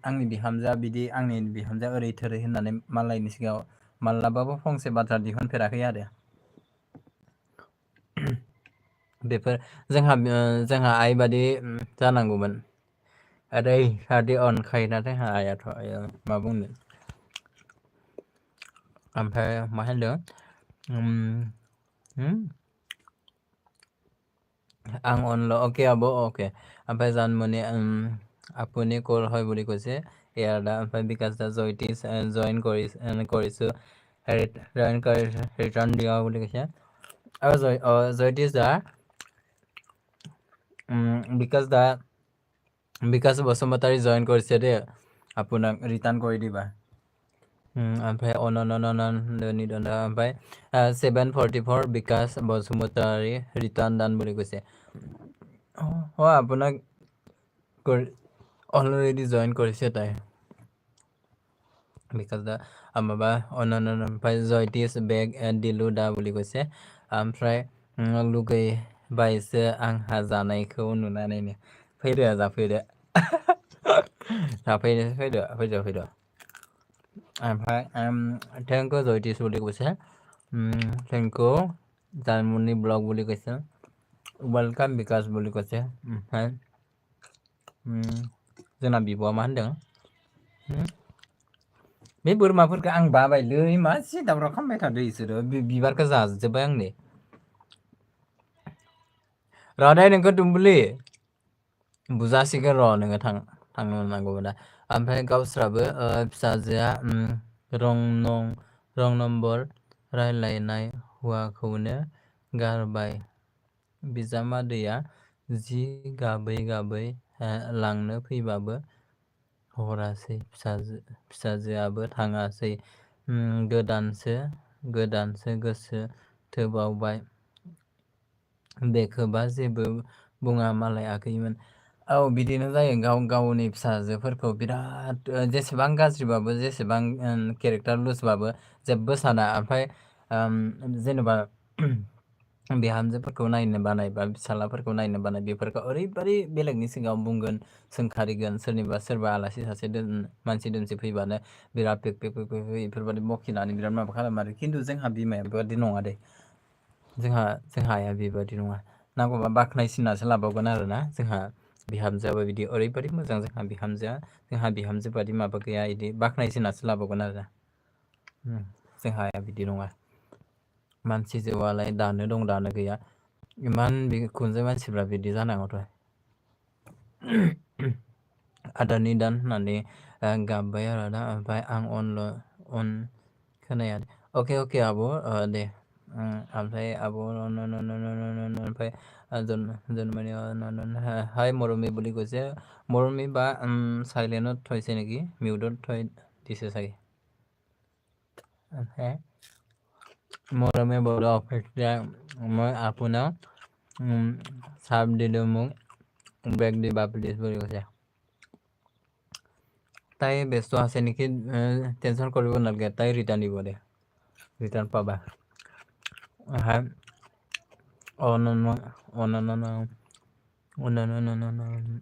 आंनि बिहामजोआ ओरै थोरै होननानै मालायनि सिगाङाव मालाबाबो फंसे बाथ्रा दिहुनफेराखै आरो बेफोर जोंहा आइ बादि जानांगौमोन ओरैबादि अनखायोना जोंहा आइयाथ' मा बुंनो ओमफ्राय मा होनदों आं অনল অ'কে আব অ'কে ओमफ्राय জানমণি আপুনি ক'ৰ হয় বুলি কৈছে ইয়াৰ দা ओमफ्राय বিকাশ দা জইন কৰিছোঁ ৰিটাৰ্ণ দিয়া বুলি কৈছে আৰু জয়তীশ দা বিকাশ বসুমতাৰী জইন কৰিছে দেই আপোনাক ৰিটাৰ্ণ কৰি দিবা ओमफ्राय निदन ओमफ्राय 744 বিকাশ বসুমতাৰী ৰিটাৰ্ণ দান বুলি কৈছে আপোনাক অলৰেডি জইন কৰিছে তাই বিকাশ দা माबा ओमफ्राय जयतीश बेग दिलु दा বুলি কৈছে ओमफ्राय लुगैबायसो आंहा जानायखौ नुनानैनो फैदो जाफैदो फैदो ओमफ्राय थेंक इउ जयतीश বুলি কৈছে थेंक इउ জানমণি ব্লগ বুলি কৈছে वेलकाम বিকাশ বুলি কৈছে ओमफ्राय जोंना बिब'आ मा होनदों बे बोरमाफोरखौ आं बाबायलै मा जि दावराव खालामबाय थादो इसोरो बिबारखौ जाजोब्बाय आंनि रानाय नोंखौ दुम्बुलि बुजासिगोन र' नोङो थांनो मोननांगौबो दा ओमफ्राय गावस्राबो फिसाजोआ रं नम्बर रायलायनाय हौवाखौनो गारबाय बिजामादैया जि गाबै गाबै लांनो फैबाबो हरासै फिसाजोआबो थाङासै गोदानसो गोसो थोबावबाय बेखौबा जेबो बुङा मालाय आगैमोन। औ बिदिनो जायो गावनि फिसाजोफोरखौ बिराद जेसेबां गाज्रिबाबो जेसेबां केरेक्टार लुजबाबो जेबो साना ओमफ्राय जेनेबा बिहामजोफोरखौ नायनो बानाय बा फिसालाफोरखौ नायनो बानाय बेफोरखौ ओरैबायदि बेलेगनि सिगाङाव बुंगोन सोंखारिगोन सोरबा आलासि सासे मानसि दोनसि फैबानो बिराद पेक पेक पेक पेक बेफोरबायदि बखिनानै बिराद माबा खालामो आरो खिन्थु जोंहा बिमाया बेबादि नङा दे जोंहा आइया बेबादि नङा नांगौबा बाख्नायसिननासो लाबावगोन आरोना जोंहा बिहामजोआबो बिदि ओरैबायदि मोजां जोंहा बिहामजो बादि माबा गैया बिदि बाख्नायसिननासो लाबावगोन आरो जोंहा आइया बिदि नङा मानसि जिउआलाय दानो दं दानो गैया इमान बिखुनजो मानसिफ्रा बिदि जानांगौथ' आदारनि दान होननानै गाबबाय आरो ना ओमफ्राय आं अन खोनाया अके आब' दे ओमफ्राय आब' ओमफ्राय হাই মৰমী বুলি কৈছে মৰমী বা চাইলেণ্টত থৈছে নেকি মিউটত থৈ দিছে চাগে মৰমী বড়ো অফিচিয়া মই আপোনাক চাপ দিলোঁ মোক বেগ দিবা প্লিজ বুলি কৈছে তাই ব্যস্ত আছে নেকি টেনশ্যন কৰিব নালাগে তাই ৰিটাৰ্ণ দিব দে ৰিটাৰ্ণ পাবা हाय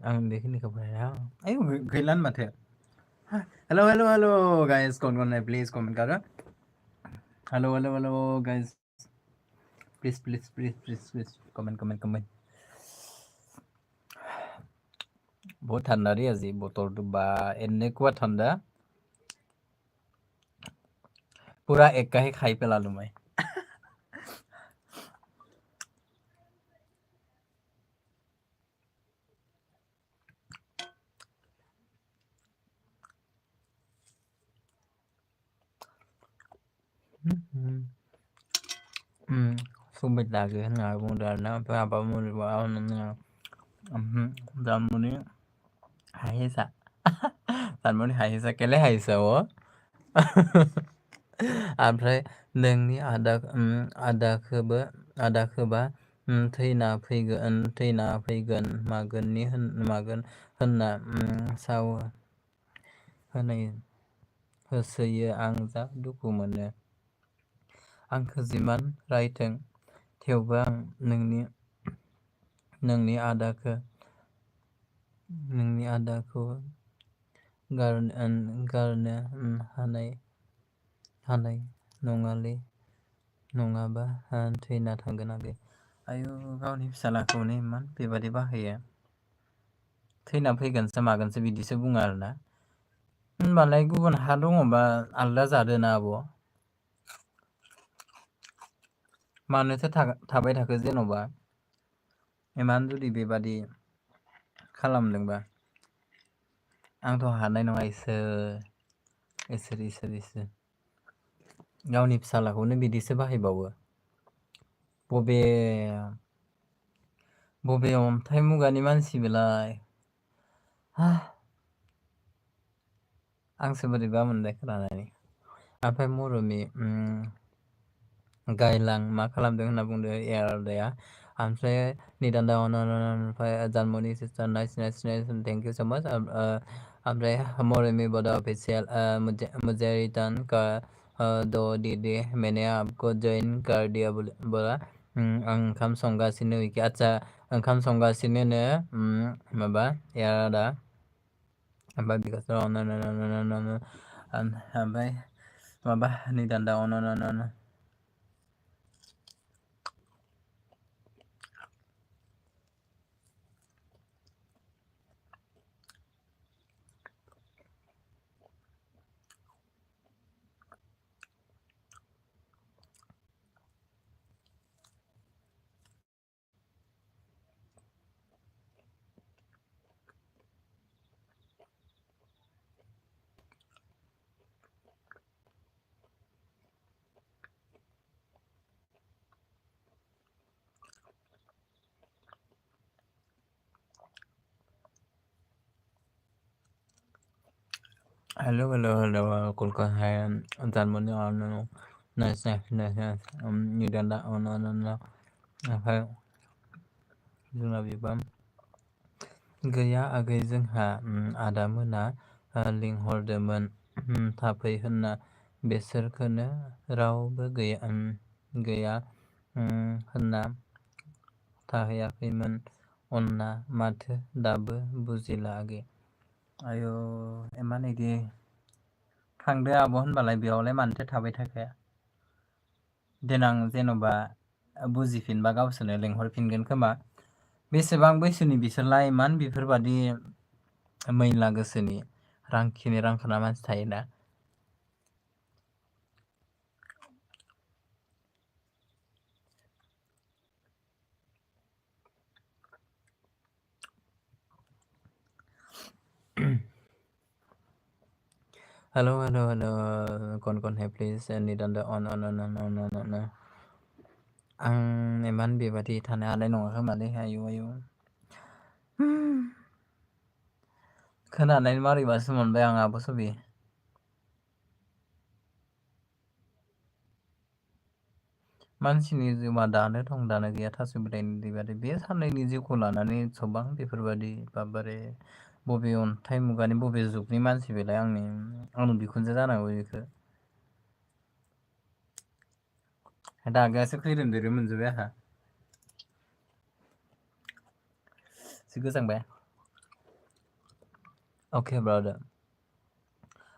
आं बेखिनिखौ बाया आय गैलानो माथो हेलो गाइस कौन प्लीज कमेंट करो हेलो गाइस प्लीज कमेंट बहुत ठंडा रे আজি বতৰটো বা এনেকুৱা ঠাণ্ডা পুৰা একাহি খাই পেলালো মই सुबिद লাগে होनना बुंदों आरोना ओमफ्राय जामुनि हायैसा जामुनि हायैसा केले हायैसा ओमफ्राय नोंनि आदाखोबा थैना फैगोन मागोन होनना साव होसोयो आं जा दुखु मोनो आंखौ जिमान रायथों थेवबो आं नोंनि आदाखौ गारनो हानाय नङालै नङाबा थैना थांगोन आगै आयु गावनि फिसालाखौनो इमान बेबादि बाहायो थैना फैगोनसो मागोनसो बिदिसो बुङो आरोना होनबालाय गुबुन हा दङबा आलदा जादो ना आब' मानोथो थाबाय थाखो जेन'बा इमान जुदि बेबादि खालामदोंबा आंथ' हानाय नङा इसोर गावनि फिसालाखौनो बिदिसो बाहायबावो बबे अन्थाइ मुगानि मानसि बेलाय आंसो बोरैबा मोनबाय खोनानानै ओमफ्राय मरमि गायलां मा खालामदों होनना बुंदों आदाया ओमफ्राय निदान्दा ओमफ्राय जानमनि सिस्टार नाइस थेंक इउ स माच ओमफ्राय मरमि बड़ा ऑफिशियल मुझे रिटर्न कर दो दीदी मैंने आपको ज्वाइन कर दिया बोला आं ओंखाम संगासिनो आदसा ओंखाम संगासिनोनो माबा आदा ओमफ्राय बिकस ओमफ्राय माबा निदान्दा Hello, hello, hello. Con có hai dàn muốn on no. Nice, nice, nice, nice. Như đang đã on. Phải जोंना बेबा गैया आगै जोंहा आदामोना लिंहरदोंमोन थाफै होनना बिसोरखौनो रावबो गैया होनना थाहैयाखैमोन अन्ना माथो दाबो बुजिला आगै आयौ इमान इदि थांदो आब' होनबालाय बेयावलाय मानोथो थाबाय थाखाया देनां जेन'बा बुजिफिनबा गावसोरनो लेंहरफिनगोन खोमा बेसेबां बैसोनि बिसोरलाय इमान बेफोरबादि मैला गोसोनि रांखिनि रांखाना मानसि थायोना Hello, hello, hello. Kon hey please need on the on. आं इमान बेबादि थानो हानाय नङा खोमालै आयु खोनानानै मारैबासो मोनबाय आं आब' सबि मानसिनि जिउआ दानो दं दानो गैया थास' बिलाइनि दैबादि बे साननैनि जिउखौ लानानै गोबां बेफोरबादि बाबारे बबे अन्थाइ मुगानि बबे जुगनि मानसि बेलाय आंनि बिखुनजो जानांगौ बेखौ दागायासो खैरोम दैरोम मोनजोब्बाय आंहा एसे गोजांबाय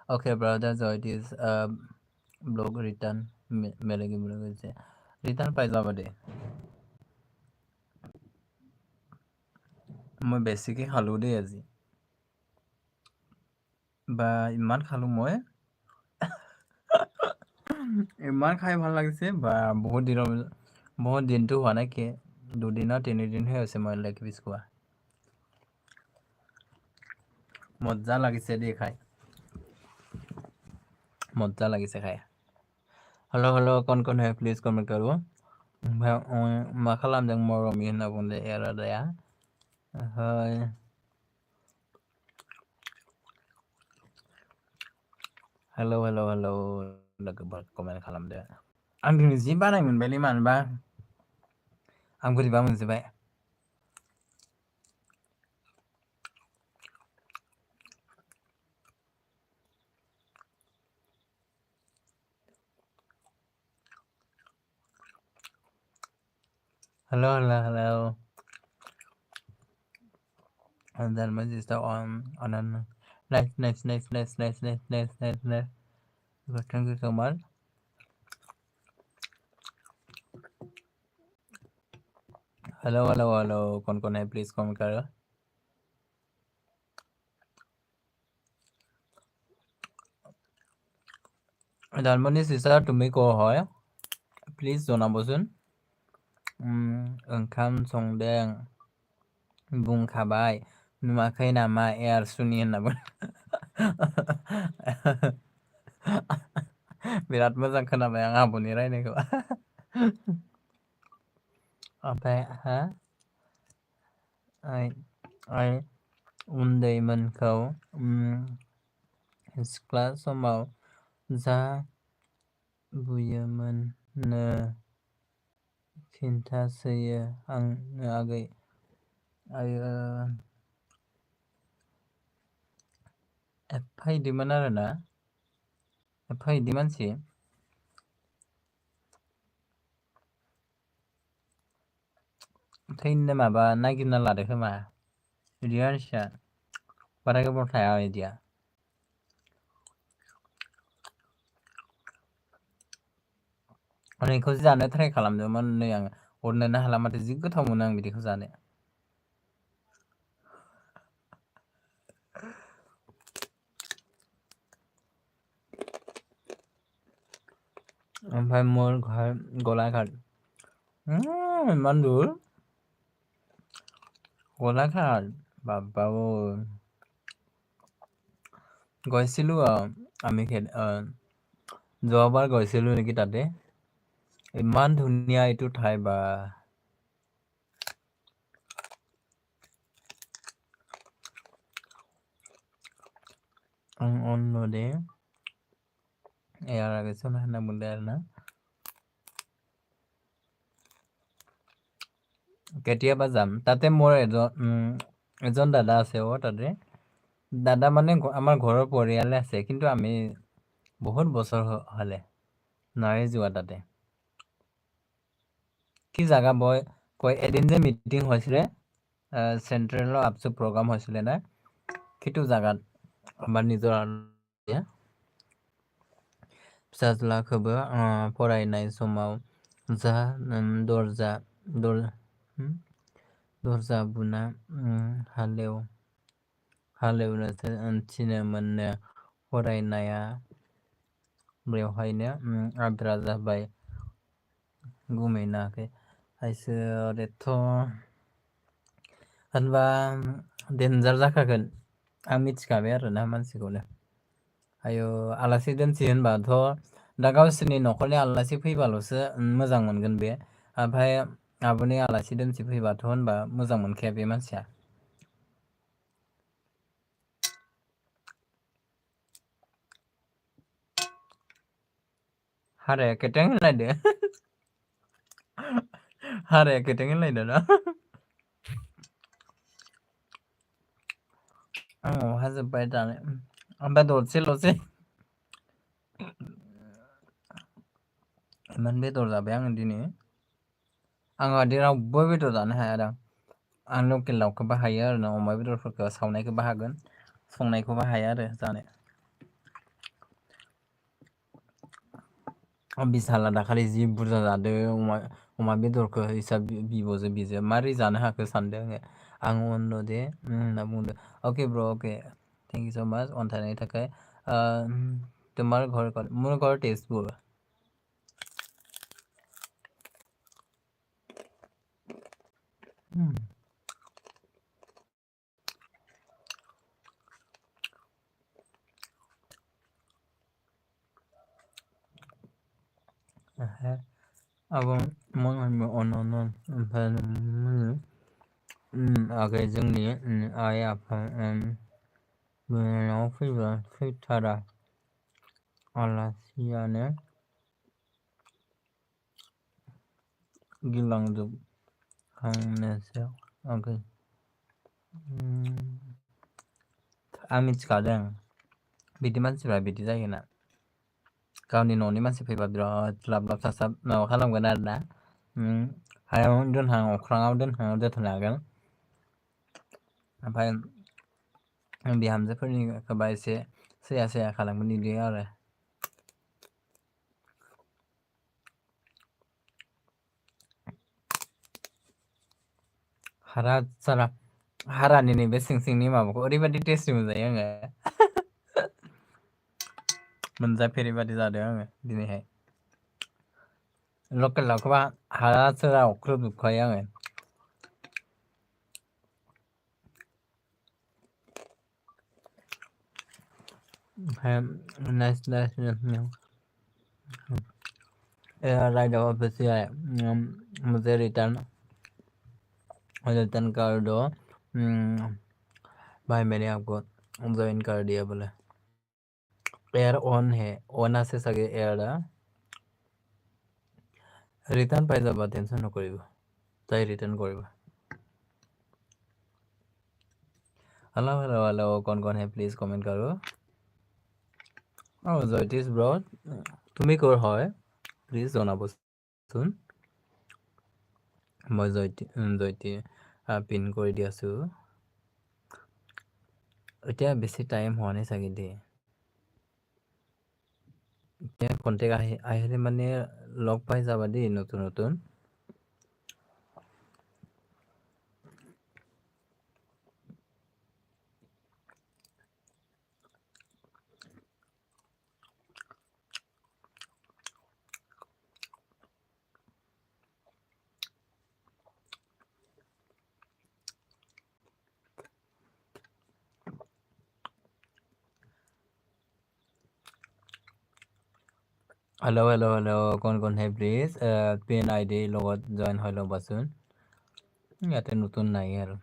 Okay, brother. So it is blog return मेलेगी ब्लॉग से return पाइजा बदे মই বেছিকে খালো দেই আজি বা ইমান খালো মই ইমান খাই ভাল লাগিছে বা বহুত দিনটো হোৱা নাই কি দুদিনৰ তিনিদিনহে হৈছে মই লেগ পিচ খোৱা মজা লাগিছে দেই খাই मजा লাগিছে খাই हेलो कौन है प्लीज कमेंट करो मा खालामदों मरमि होनना बुंदों एरादाया हेलो लोगोफोर कमेन्ट खालामदो आं दिनै जि बानाय मोनबायलै मानोबा आं बोरैबा मोनजोबबाय hello and then my sister on nice thank you so much hello कौन है प्लीज कमेंट करो दानमनि सिस्टार তুমি ক হয় प्लिज जनाबोसोन ओंखाम संदों बुंखाबाय नुवाखै नामा एयार सुनि होनना बिराद मोजां खोनाबाय आं आब'नि रायनायखौ ओमफ्राय आइ उन्दैमोनखौ सिख्ला समाव जा बुयोमोननो खिन्थासोयो आंनो आगै आयो एफा इदिमोन आरोना एफा इदि मानसि थैनो माबा नागिरना लादो खोमा बिदि मानसिया बारा गोबाव थाया बिदिया बेखौ जानो ट्राइ खालामदोंमोन नै आं अरनोनो हाला माथो जि गोथाव मोनो आं बिदिखौ जानो ओमफ्राय मोर घर গোলাঘাট ইমান দূৰ গোলাঘাট বাবা গৈছিলো আমি যোৱাবাৰ গৈছিলো নেকি তাতে ইমান ধুনীয়া এইটো ঠাই বা অন্যদে এর আগে শোনা না বললে আর না কেতিয়াবা যাম তাতে মোৰ এজন দাদা আছে তাতে দাদা মানে আমাৰ ঘৰৰ পৰিয়ালে আছে কিন্তু আমি বহুত বছৰ হ'লে নাই যোৱা তাতে কি জাগা বয় কয় এদিন যে মিটিং হৈছিলে চেন্ট্ৰেলৰ আপচু প্ৰগ্ৰাম হৈছিলে না সেইটো জাগাত আমাৰ নিজৰ फिसाज्लाखौबो फरायनाय समाव जा दरजा बुना हालेवनो थिनो मोननो फरायनाया बेवहायनो आद्रा जाबाय गुमैनाखै आइसोरेथ' होनबा डेन्जार जाखागोन आं मिथिखाबाय आरोना मानसिखौनो आयो आलासि दोनसि होनबाथ' दा गावसोरनि न'खरनि आलासि फैबाल'सो मोजां मोनगोन बे ओमफ्राय आब'नि आलासि दोनसि फैबाथ' होनबा मोजां मोनखाया बे मानसिया हाराया केटें होनलायदो हाराया केटें होनलायदो ना आं अहाजोब्बाय दानो ओमफ्राय दरसेल'सै इमान बेदर जाबाय आङो दिनै आङो दि रावबो बेदर जानो हाया दां आं लकेल दाउखौबो हायो आरो ना अमा बेदरफोरखौ सावनायखौबो हागोन संनायखौबो हाया आरो जानो बिसाला दाखालि जि बुरजा जादों अमा बेदरखौ हिसाब बिब'जों बिजों मारै जानो हाखो सानदों आङो अन्न दे होनना बुंदों अके ब्र अके थेंक इउ स' माच अनथायनायनि थाखाय তোমাৰ ঘৰ ক'ত মোৰ ঘৰ তেজপুৰ अब ओमफ्राय आगै जोंनि आइ आफा न'आव फैबा फैथारा आलासियानो गिलांजोबखांनोसै आगै आं मिथिखादों बिदि मानसिफ्रा बिदि जायोना गावनि न'नि मानसि फैबा बिराद लाब लाब सासाब माबा खालामगोन आरो ना हायाव दोनहां अख्राङाव दोनहां जोथोन लागोन ओमफ्राय बिहामजोफोरनिखौबा एसे सैया सैया खालामगोन बिदि आरो हारानि नैबे सिंनि माबाखौ ओरैबायदि टेस्टि मोनजायो आङो मोनजाफेरै बादि जादों आङो दिनैहाय लकेल दाउखौबा हारा सोरा अख्रुबजोबखायो आङो राइड ऑफिशियल मुझे रिटर्न कर दो भाई मैंने आपको ज्वाइन कर दिया बोले एयर ऑन है ऑन আছে চাগে এয়ারটা রিটার্ন পাই যাবা টেনশন নকৰিবা তাই ৰিটাৰ্ণ কৰিবা हेलो हेलो हेलो कौन है प्लीज कमेंट करो জয়তীশ ব্ৰ তুমি ক'ৰ হয় প্লিজ জনাবচোন মই জয়তী পিন কৰি দি আছো এতিয়া বেছি টাইম হোৱা নাই চাগে দেই এতিয়া কণ্টেক্ট আহিলে মানে লগ পাই যাবা দেই নতুন নতুন हेलो हेलो हेलो कौन है प्लीज पिन आईडी লগত জয়েন হৈ ল'বাচোন ইয়াতে নতুন নাই আৰু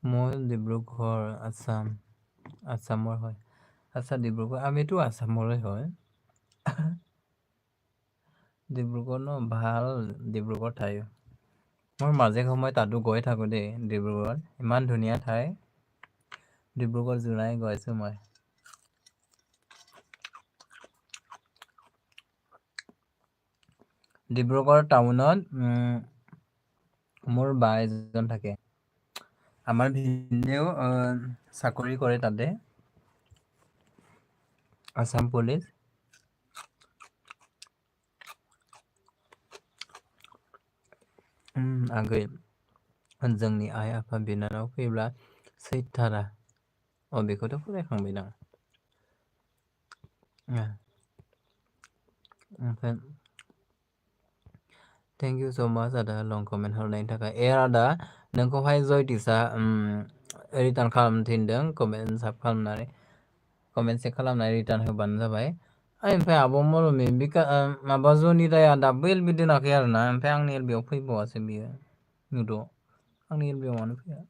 মই ডিব্ৰুগড় আছামৰ হয় আচ্ছা ডিব্ৰুগড় আমিতো আছামৰে হয়। ডিব্ৰুগড় ন ভাল ডিব্ৰুগড় ঠাই। মই মাজে সময়ে তাতো গৈ থাকোঁ দেই ডিব্ৰুগড়ত। ইমান ধুনীয়া ঠাই। ডিব্ৰুগড় জোনাই গৈ আছোঁ মই। ডিব্ৰুগড় টাউনত মোৰ বা এজন থাকে। আমাৰ ভিনদেউ চাকৰি কৰে তাতে। आसाम पुलिस। आगै जोंनि आइ आफा बिनानाव फैब्ला सैथारा बेखौथ' फरायखांबाय दां। ओमफ्राय थेंक इउ स' माच आदा लं कमेन्ट हरनायनि थाखाय। आदा नोंखौहाय जयतिसा रिटार्न खालामनो थिनदों कमेन्ट साब खालामनानै कमेन्ट सेक खालामनानै रिटार्न होबानो जाबाय। ओमफ्राय आब' मरमि माबा जनिदाया दाबो एलबि दोनाखै आरोना। ओमफ्राय आंनि एलबियाव फैबावासो बियो नुद' आंनि एलबियाव मानो फैया।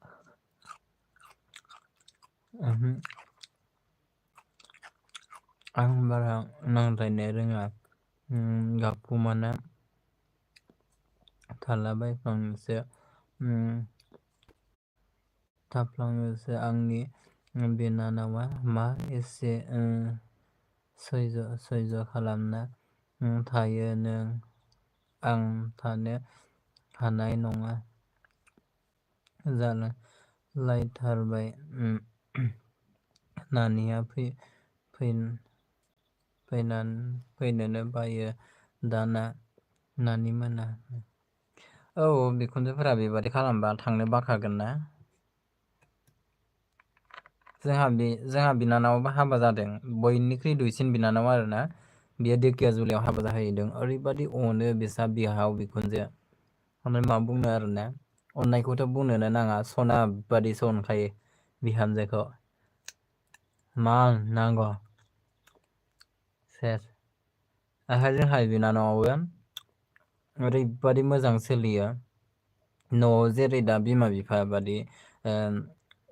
आं बारा नांद्रायनो रोङा गाबखुमाना थालाबायफ्लांनोसो थाफ्लाङोसो आंनि बिनानावा मा एसे सैज' खालामना थायो नों आं थानो हानाय नङा जालायथारबाय। नानिया फैनोनो बायो दाना नानि मोना। औ बिखुनजोफोरा बेबादि खालामबा थांनो बाखागोन ना। जोंहा बिनानावाबो हाबा जादों बयनिख्रुइ दुइसिन बिनानाव आरोना। बियो धेकियाजुलियाव हाबा जाहैदों। ओरैबादि अनो बिसा बिहाव बिखुनजो ओमफ्राय मा बुंनो आरोना। अननायखौथ' बुंनोनो नाङा सना बादिसो अनखायो बिहामजोखौ। मा नांगौ सेस। जोंहा बिनानावाबो ओरैबादि मोजां सोलियो। न'आव जेरै दा बिमा बिफा बादि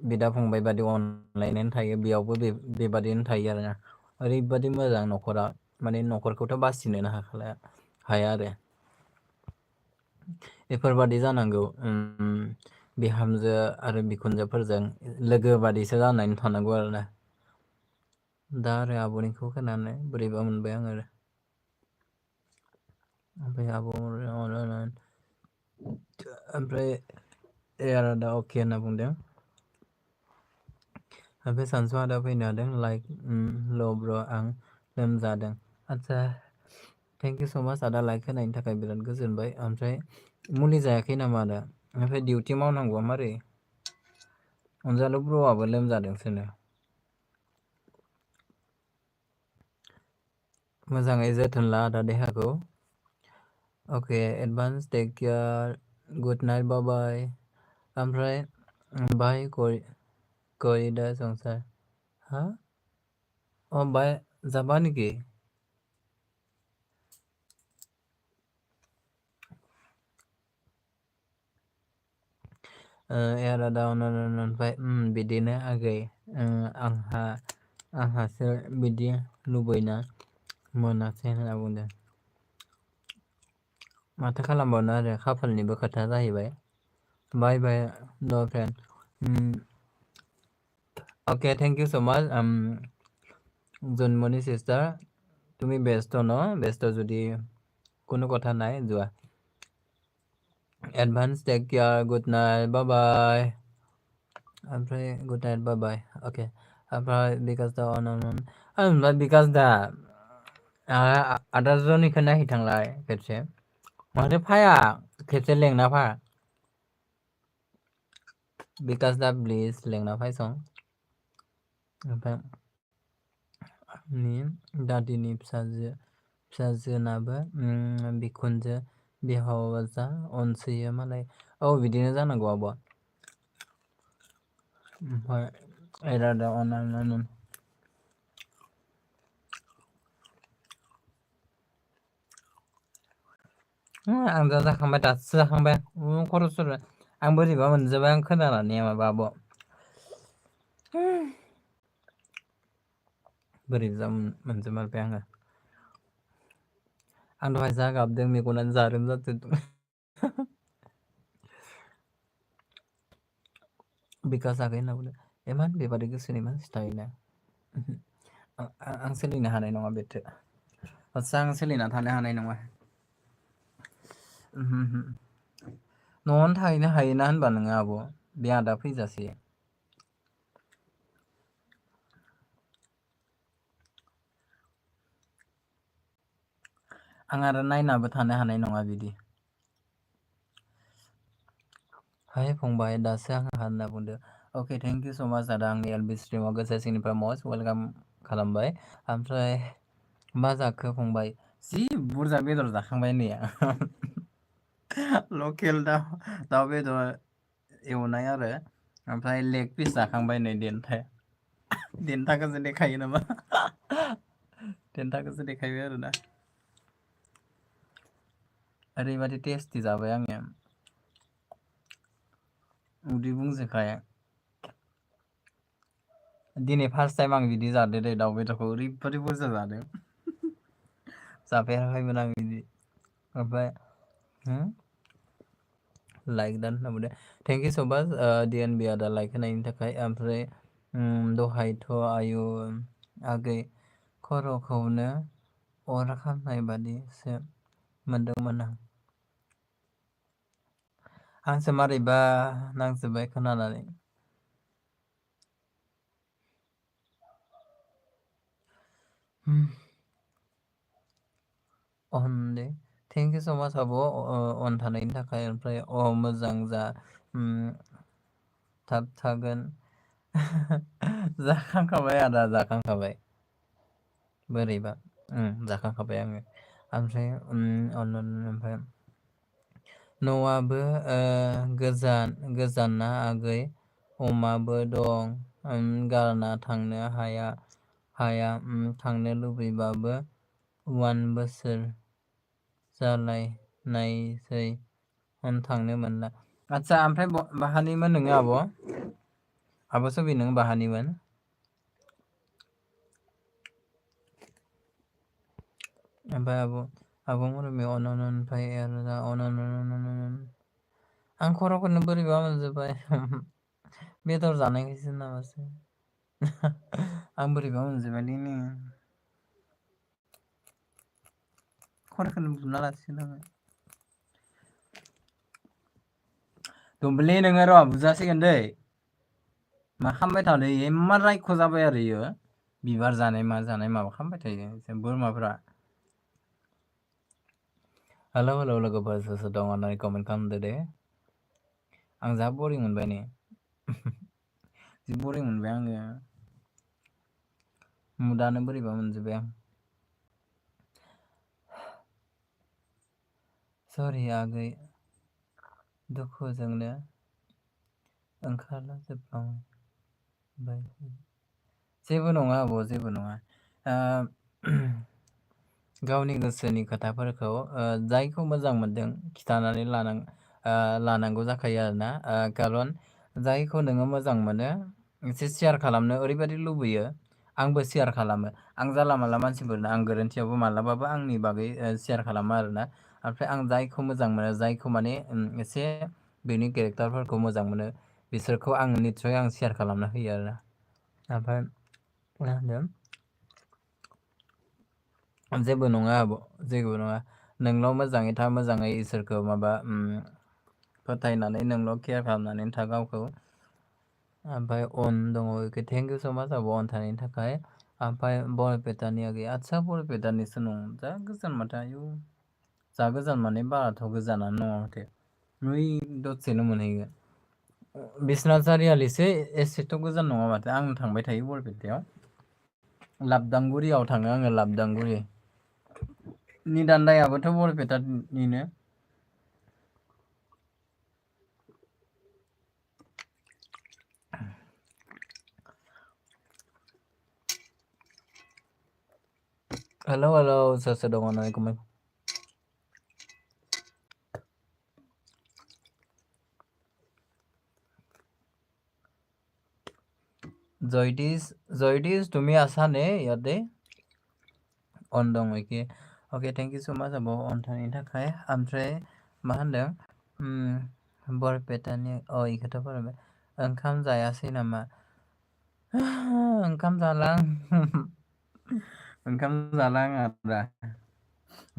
बिदा फंबाय बादि अनलायनानै थायो बेयावबो बेबादिनो थायो आरोना। ओरैबादि मोजां न'खरा माने न'खरखौथ' बासिनोनो हाया आरो। बेफोरबादि जानांगौ बिहामजो आरो बिखुनजोफोरजों लोगो बादिसो जानानै थानांगौ आरोना। दा आरो आब'निखौ खोनानानै बोरैबा मोनबाय आङो आरो। ओमफ्राय ओमफ्राय आदा अके होनना बुंदों। ओमफ्राय सानसु आदा फैनो हादों लाइक ल' ब्र' आं लोमजादों। आदसा थेंक इउ स' माच आदा लाइक होनायनि थाखाय बिराद गोजोनबाय। ओमफ्राय मुलि जायाखै नामा आदा? ओमफ्राय डिउटि मावनांगौआ मारै? अनजालु ब्र'आबो लोमजादोंसोनो। मोजाङै जोथोन ला आदा देहाखौ। Okay advance take care good night bye bye. ओमफ्राय बाय गरिदा संसार हा बाय जाबा नेকি? आदा ओमफ्राय बिदिनो आगै आंहासो बिदि लुबैना मोनासै होनना बुंदों। माथो खालामबावनो आरो खाफालनिबो खोथा जाहैबाय। बाय by the friend. Okay thank you स' माच জন্মনি সিস্টার তুমি ব্যস্ত ন ব্যস্ত যদি কোনো কথা নাই যোৱা। Advance take care good night bye bye. ओमफ्राय गुड नाइट बाय बाय अके। ओमफ्राय बिकास दा ओमफ्राय बिकास दा आदा जनिखौ नायहैथांलाय खेबसे माथो फाया खेबसे लेंना फा बिकास दा प्लिज लेंना फायसं। ओमफ्राय दादिनि फिसाजोनाबो बिखुनजो बिहावा जा अनसोयो मालाय। औ बिदिनो जानांगौ आब'। ओमफ्राय आदा अननानै आं दा जाखांबाय दासो जाखांबाय खर' सर' आं बोरैबा मोनजोबाय आं खोनानानै माबा आब'। बोरैबा मोनजोबमारबाय आङो। आं दहाय जा गाबदों मेगनानो जारोम जाजोबदों। बिकास आगै होनना बुंदों इमान बेबादि गोसोनि मानसि थायोना। आं सोलिनो हानाय नङा बेथो। आदसा आं सोलिना थानो हानाय नङा। न'आवनो थाहैनो हायोना होनबा नोङो आब' बे आदा फैजासे। आं आरो नायनाबो थानो हानाय नङा बिदि। हाय फंबाय दासो आंहा होनना बुंदो। अके थेंक इउ स' माच आदा आंनि एलबि स्ट्रिमाव गोसो सिंनिफ्राय मस्ट वेलकाम खालामबाय। ओमफ्राय मा जाखो फंबाय? जि बुरजा बेदर जाखांबाय नै आं। लकेल दाउ बेदर एवनाय आरो ओमफ्राय लेग पिस जाखांबाय नै देन्थाखौसो देखायो नामा? देन्थाखौसो देखायबाय आरोना। ओरैबादि टेस्टि जाबाय आङो। उदै बुंजोखाय दिनै फार्स्ट टाइम आं बिदि जादो दै दाउ बेदरखौ ओरैबादि बुरजा जादों। जाफेराखैमोन आं बिदि ओमफ्राय लाइक दान होनना बुंदों थेंक इउ स' माच डि एन बि आदा लाइक होनायनि थाखाय ओमफ्राय दहायथ' आयु आगै खर'खौनो अर खामनाय बादिसो मोनदोंमोन आं। आंसो मारैबा नांजोब्बाय खोनानानै। अन दे थेंक इउ स' माच आब' अन थानायनि थाखाय ओमफ्राय मोजां जा थाब थागोन जाखांखाबाय आदा जाखांखाबाय। बोरैबा जाखांखाबाय आङो ओमफ्राय ओमफ्राय न'आबो गोजान ना आगै? अमाबो दं गारना थांनो हाया थांनो लुबैबाबो 1 बोसोर जालायनायसै थांनो मोनला। आदसा ओमफ्राय बाहानिमोन नोङो आब'? आब' सफि नों बाहानिमोन? ओमफ्राय आब' आं खर'खौनो बोरैबा मोनजोब्बाय बेदर जानायखायसो नामासो। आं बोरैबा मोनजोब्बायलै नै। खर'खौनो बुना लासिगोन आङो। दुब्लि नोङो र' बुजासिगोन दै। मा खालामबाय थादो इमान रायख' जाबाय आरो इयो। बिबार जानाय मा जानाय माबा खालामबाय थायो बोरमाफ्रा। हेलौ लोगोफोर सोर सोर दं अन्नानै कमेन्ट खालामदो दे। आं जा बरिं मोनबाय नै जि बरिं मोनबाय आङो। मुदानो बोरैबा मोनजोब्बाय आं। सरि आगै दुखुजोंनो ओंखारला जोबलांबाय। जेबो नङा आब' जेबो नङा। गावनि गोसोनि खोथाफोरखौ जायखौ मोजां मोनदों खिन्थानानै लानांगौ जाखायो आरोना खारन जायखौ नोङो मोजां मोनो एसे सेयार खालामनो ओरैबायदि लुबैयो। आंबो सेयार खालामो आं जाला माला मानसिफोरनो आं गोरोन्थियावबो मालाबाबो आंनि बागै सेयार खालामा आरोना। ओमफ्राय आं जायखौ मोजां मोनो जायखौ माने एसे बेनि केरेक्टारफोरखौ मोजां मोनो बिसोरखौ आं निस्सय आं सेयार खालामना होयो आरो। ओमफ्राय मा होनदों? जेबो नङा आब' जेबो नङा नोंल' मोजाङै था मोजाङै इसोरखौ माबा फोथायनानै नोंल' केयार खालामनानै था गावखौ। ओमफ्राय अन दङ थेंक इउ स' माच आब' अन थानायनि थाखाय। ओमफ्राय बरपेटानि आगै आदसा बरपेटानिसो नों जा गोजान माथो आयु। जा गोजान माने बाराथ' गोजानानो नङा माथो नै दसेनो मोनहैगोन। बिसनाथ सारिआलिसो एसेथ' गोजान नङा माथो आं थांबाय थायो बरपेटायाव। लाबदांगुरियाव थाङो आङो लाबदांगुरि। निदान दायाबोथ' बरपेटानिनो। हेलौ सोर सोर दङ अन्नानै कमेन्ट জয়দিছ তুমি আছানে ইয়াতে? अन दं एके अके थेंक इउ स' माच आब' अन थानायनि थाखाय ओमफ्राय मा होनदों बरपेटानि इखोथ' फरायबाय ओंखाम जायासै नामा? ओंखाम जाला ओंखाम जाला आदा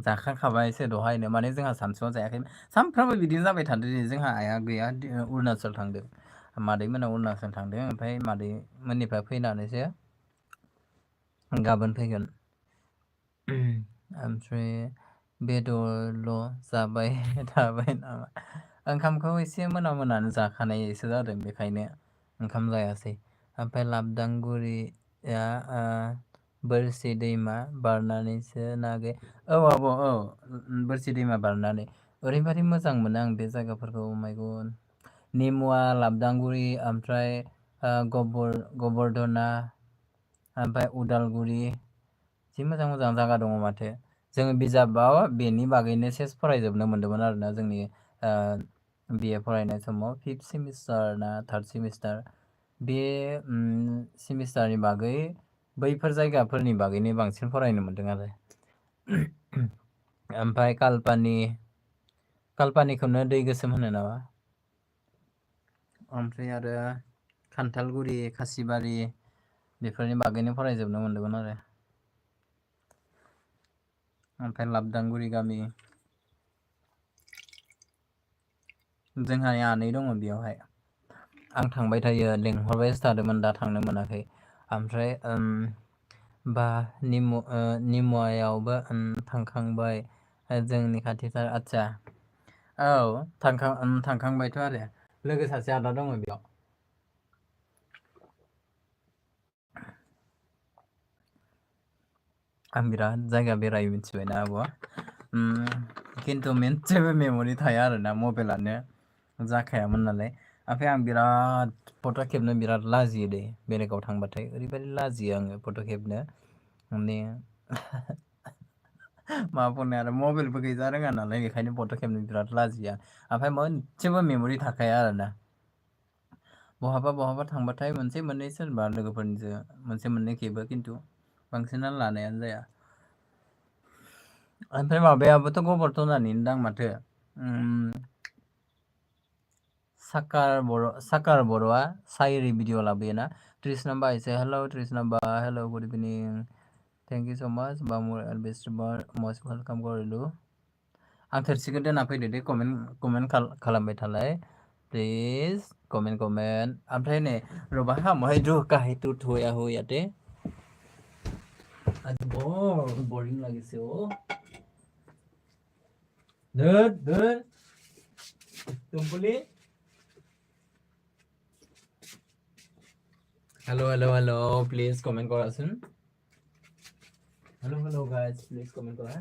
जाखांखाबायसो दहायनो माने जोंहा सानसुआव जायाखै सानफ्रामबो बिदिनो जाबाय थादों दिनै जोंहा आइया गैया अरुणाचल थांदों मादै मोना अरुणाचल थांदों ओमफ्राय मादै मोननिफ्राय फैनानैसो गाबोन फैगोन ओमफ्राय बेदरल' जाबाय थाबाय नामा ओंखामखौ एसे मोनानो जाखानायसो जादों बेखायनो ओंखाम जायासै ओमफ्राय लाबदांगुरिया बोरसि दैमा बारनानैसो नागे औ आब' औ बोरसि दैमा बारनानै ओरैबायदि मोजां मोनो आं बे जायगाफोरखौ मैगन निमुवा लाबदांगुरि ओमफ्राय गबर्धना ओमफ्राय उदालगुरि जि मोजां मोजां जायगा दङ माथो जोङो बिजाबाव बेनि बागैनो सेस फरायजोबनो मोन्दोंमोन आरोना जोंनि बिए फरायनाय समाव 5th सेमिस्टार ना 3rd सेमिस्टार बे सेमिस्टारनि बागै बैफोर जायगाफोरनि बागैनो बांसिन फरायनो मोन्दों आरो ओमफ्राय काल्पानिखौनो दै गोसोम होनो नामा ओमफ्राय आरो खान्थालगुरि खासिबारि बेफोरनि बागैनो फरायजोबनो मोन्दोंमोन आरो ओमफ्राय लाबदांगुरि गामि जोंहा आनै दङ बेयावहाय आं थांबाय थायो लिंहरबायसो थादोंमोन दा थांनो मोनाखै ओमफ्राय बा निमुवायावबो थांखांबाय जोंनि खाथिथार आदसा औ थांखांबायथ' आरो लोगो सासे आदा दङ बेयाव आं बिराद जायगा बेरायो मिथिबायना आब'आ खिन्थु मोनसेबो मेम'रि थाया आरोना मबाइलानो जाखायामोन नालाय ओमफ्राय आं बिराद फट' खेबनो बिराद लाजियो दे बेलेगाव थांबाथाय ओरैबायदि लाजियो आङो फट' खेबनो माने मा बुंनो आरो मबाइलबो गैजा रोङा नालाय बेखायनो फट' खेबनो बिराद लाजिया ओमफ्राय मोनसेबो मेम'रि थाखाया आरोना बहाबा थांबाथाय मोनसे मोननै सोरबा लोगोफोरनिजों मोनसे मोननै खेबो खिन्थु बांसिनानो लानायानो जाया ओमफ्राय माबायाबोथ' गबर्धनानिनो दां माथो साकार बर'आ साइरि भिडिअ लाबोयोना ट्रिसनाम्बा एसे हेल' ट्रिसनाम्बा हेल' गुड इभिनिं थेंक इउ स' माच मस्ट वेलकाम गरिलु आं थोरसिखौ दोनना फैदो दे कमेन्ट खालामबाय थालाय प्लिज कमेन्ट ओमफ्राय नै र'बा हामोहाय काहे तू ठोया हो याते आज बहुत बोरिंग লাগিছে ও ধর তুমপুলি हेलो प्लीज कमेंट करासुन हेलो गाइस प्लीज कमेंट करा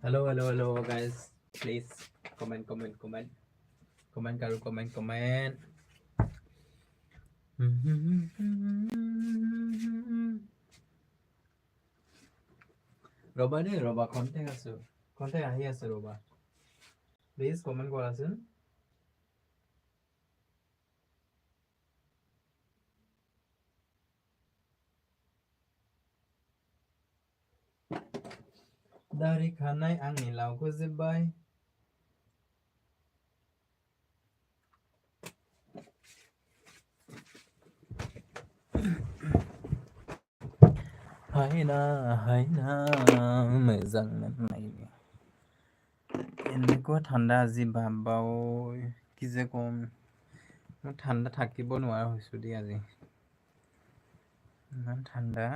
हेलो गाइस प्लीज कमेंट करो कमेंट र'बा कन्टेक्ट आহি আছে र'बा प्लीज कमेंट करासुन दारि खानाय आंनि लावखौ जोब्बाय हायना मोजां मोननाय এনেকুৱা ঠাণ্ডা আজি বাবাও কি যে কম মই ঠাণ্ডা থাকিব নোৱাৰা হৈছোঁ দেই আজি ইমান ঠাণ্ডা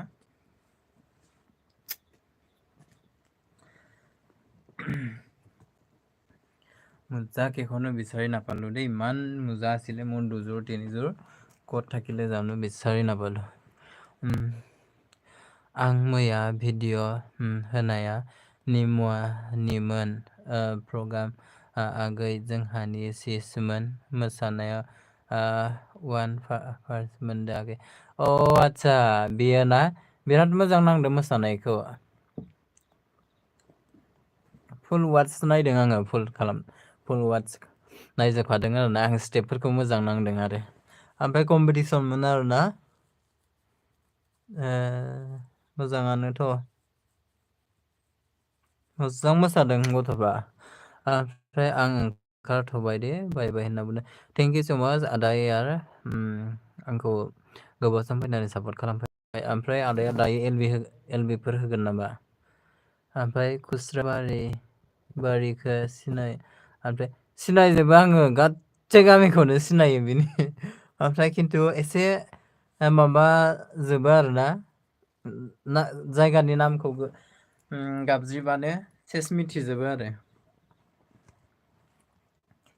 মোজা কেইখনো বিচাৰি নাপালোঁ দেই ইমান মোজা আছিলে মোৰ 2যোৰ 3যোৰ ক'ত থাকিলে জানো বিচাৰি नापालो आं मैया भिडिअ' होनाया निमुवानिमोन प्रग्राम आगै जोंहानि सिसमोन मोसानाया फार्स्ट मोनदाङाखै। आदसा बेयो ना बिराद मोजां नांदों मोसानायखौ। फुल वाट्स नायदों आङो फुल वाट्स नायजोबखादों आरोना आं स्टेपफोरखौ मोजां नांदों आरो ओमफ्राय कम्पिटिसनमोन आरोना मोजाङानोथ' मोजां मोसादों गथ'फ्रा ओमफ्राय आं ओंखारथ'बाय दे बाय बाय होनना बुंदों थेंक इउ स' माच आदाय आरो आंखौ गोबाव सम फैनानै सापर्ट खालामफैबाय ओमफ्राय आदाया दायो एलबिफोर होगोन नामा ओमफ्राय बारिखौ ओमफ्राय सिनायजोबो आङो गासै गामिखौनो सिनायो बिनि ओमफ्राय खिन्थु एसे माबाजोबो आरोना जायगानि नामखौ गाबज्रिबानो सेस मिथिजोबो आरो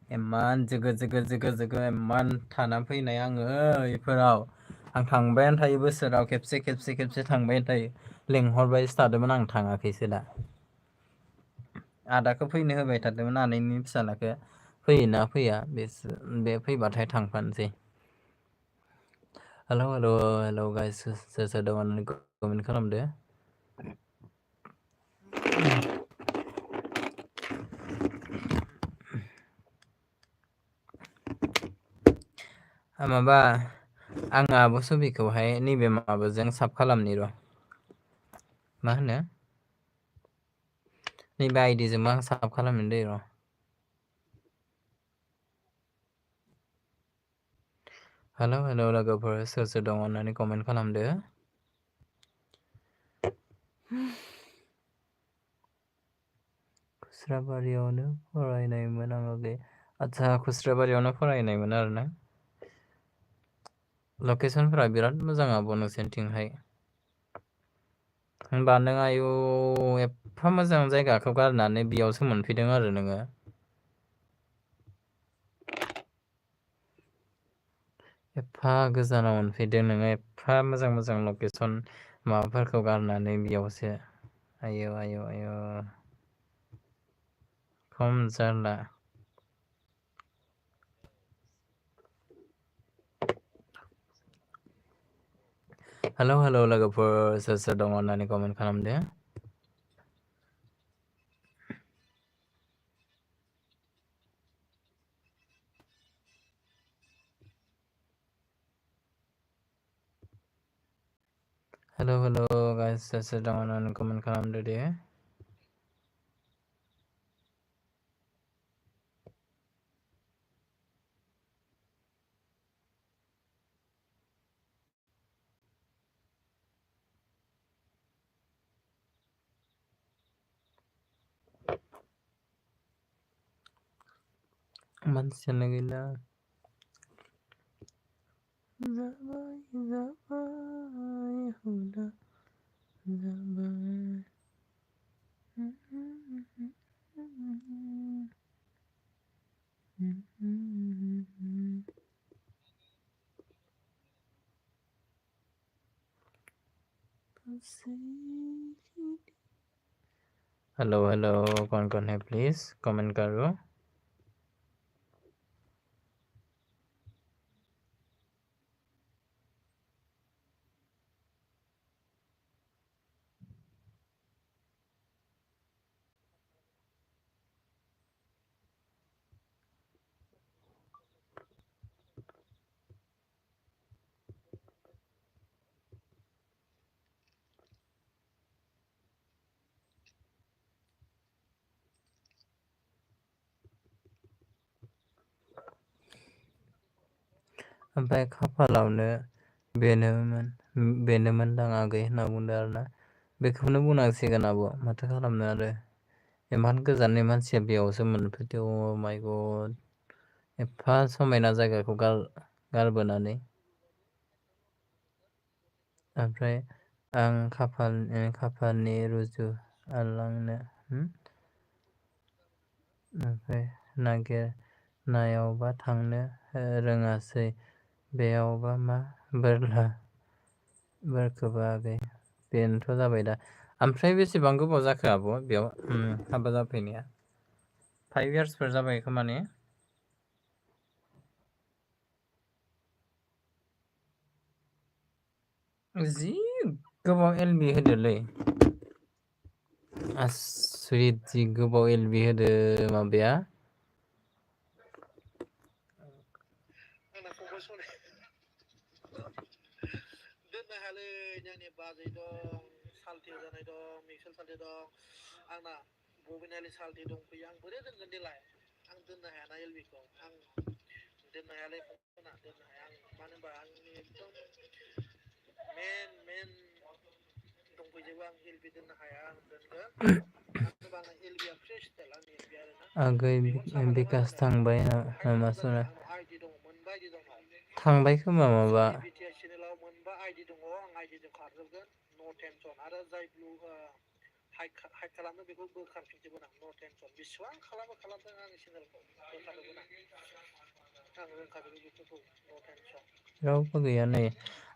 इमान जोगो इमान थाना फैनाय आङो बेफोराव आं थांबायानो थायो बोसोराव खेबसे थांबायानो थायो लेंहरबायसो थादोंमोन आं थाङाखैसो दा आदाखौ फैनो होबाय थादोंमोन आनैनि फिसाज्लाखौ फैयोना फैया बे फैबाथाय थांफानोसै हेलौ गाइस सोर सोर दं होननानै कमेन्ट खालामदो माबा आङो आब' सबिखौहाय नैबे माबाजों साब खालामनि र' मा होनो नैबे आइडिजोंबो आं साब खालामनो दै र' हेलौ लोगोफोर सोर सोर दङ होननानै कमेन्ट खालामदो खुस्राबारियावनो फरायनायमोन आङो आदसा खुस्राबारियावनो फरायनायमोन आरोना लकेसनफोरा बिराद मोजां आब' नोंसोरनिथिंहाय होनबा नों आयु एफा मोजां जायगाखौ गारनानै बेयावसो मोनफैदों आरो नोङो एफा गोजानाव मोनफैदों नोङो एफा मोजां लकेसन माबाफोरखौ गारनानै बेयावसो आयौ खम जारला हेलौ लोगोफोर सोर सोर दङ होननानै कमेन्ट खालामदो हेलौ गाइस सोर सोर दङ होननानै कमेन्ट खालामदो दे मानसियानो गैला जाबाय हुदा जाबाय हेलौ कौन है प्लीज कमेंट करो ओमफ्राय खाफालावनो बेनोमोनदां आगै होनना बुंदों आरोना बेखौनो बुंनांसिगोन आब' माथो खालामनो आरो इमान गोजाननि मानसिया बेयावसो मोनफैदो माय गड एफा समायना जायगाखौ गारबोनानै ओमफ्राय आं खाफालनि रुजुआलांनो ओमफ्राय नागिरनायावबा थांनो रोङासै बेयावबा मा बोरखोबा आगै बेनोथ' जाबाय दा ओमफ्राय बेसेबां गोबाव जाखो आब' बेयाव हाबा जाफैनाया 5 इयार्सफोर जाबाय खोमा ने जि गोबाव एलबि होदोलै आसरित जि गोबाव एलबि होदो माबाया दोननो हायालै जोंनि बाजै दं साल्थि जानाय दं मिक्सेल साल्थि दं आंना बबिनालि साल्थि दंफैयो आं बोरै दोनगोन देलाय आं दोननो हायाना एलबिखौ आं दोननो हायालै फंबायमोना दोननो हाया आं मानो होनबा आंनि एकदम मेन दंफैजोबो आं एलबि दोननो हाया आं दोनगोन मानो होनबा आंना एलबिया फ्रेस स्टाइल आंनि एलबि आरोना आगै बिकास थांबाय नामा सना आंनाव आइडि दङ मोनबा आइडि दङ थांबाय खोमा माबा बिटिआर चेनेलाव मोनबा आइडि दङ आं आइडिजों खारजोबगोन न' टेनसन आरो जाय ब्लु हाइड खालामो बेखौ बोखारफिनजोबगोन आं न' टेनसन बेसेबां खालामदों आंनि चेनेलखौ बोखारजोबगोन आं रोंखाजोबो बेफोरखौ न' टेनसन रावबो गैया नै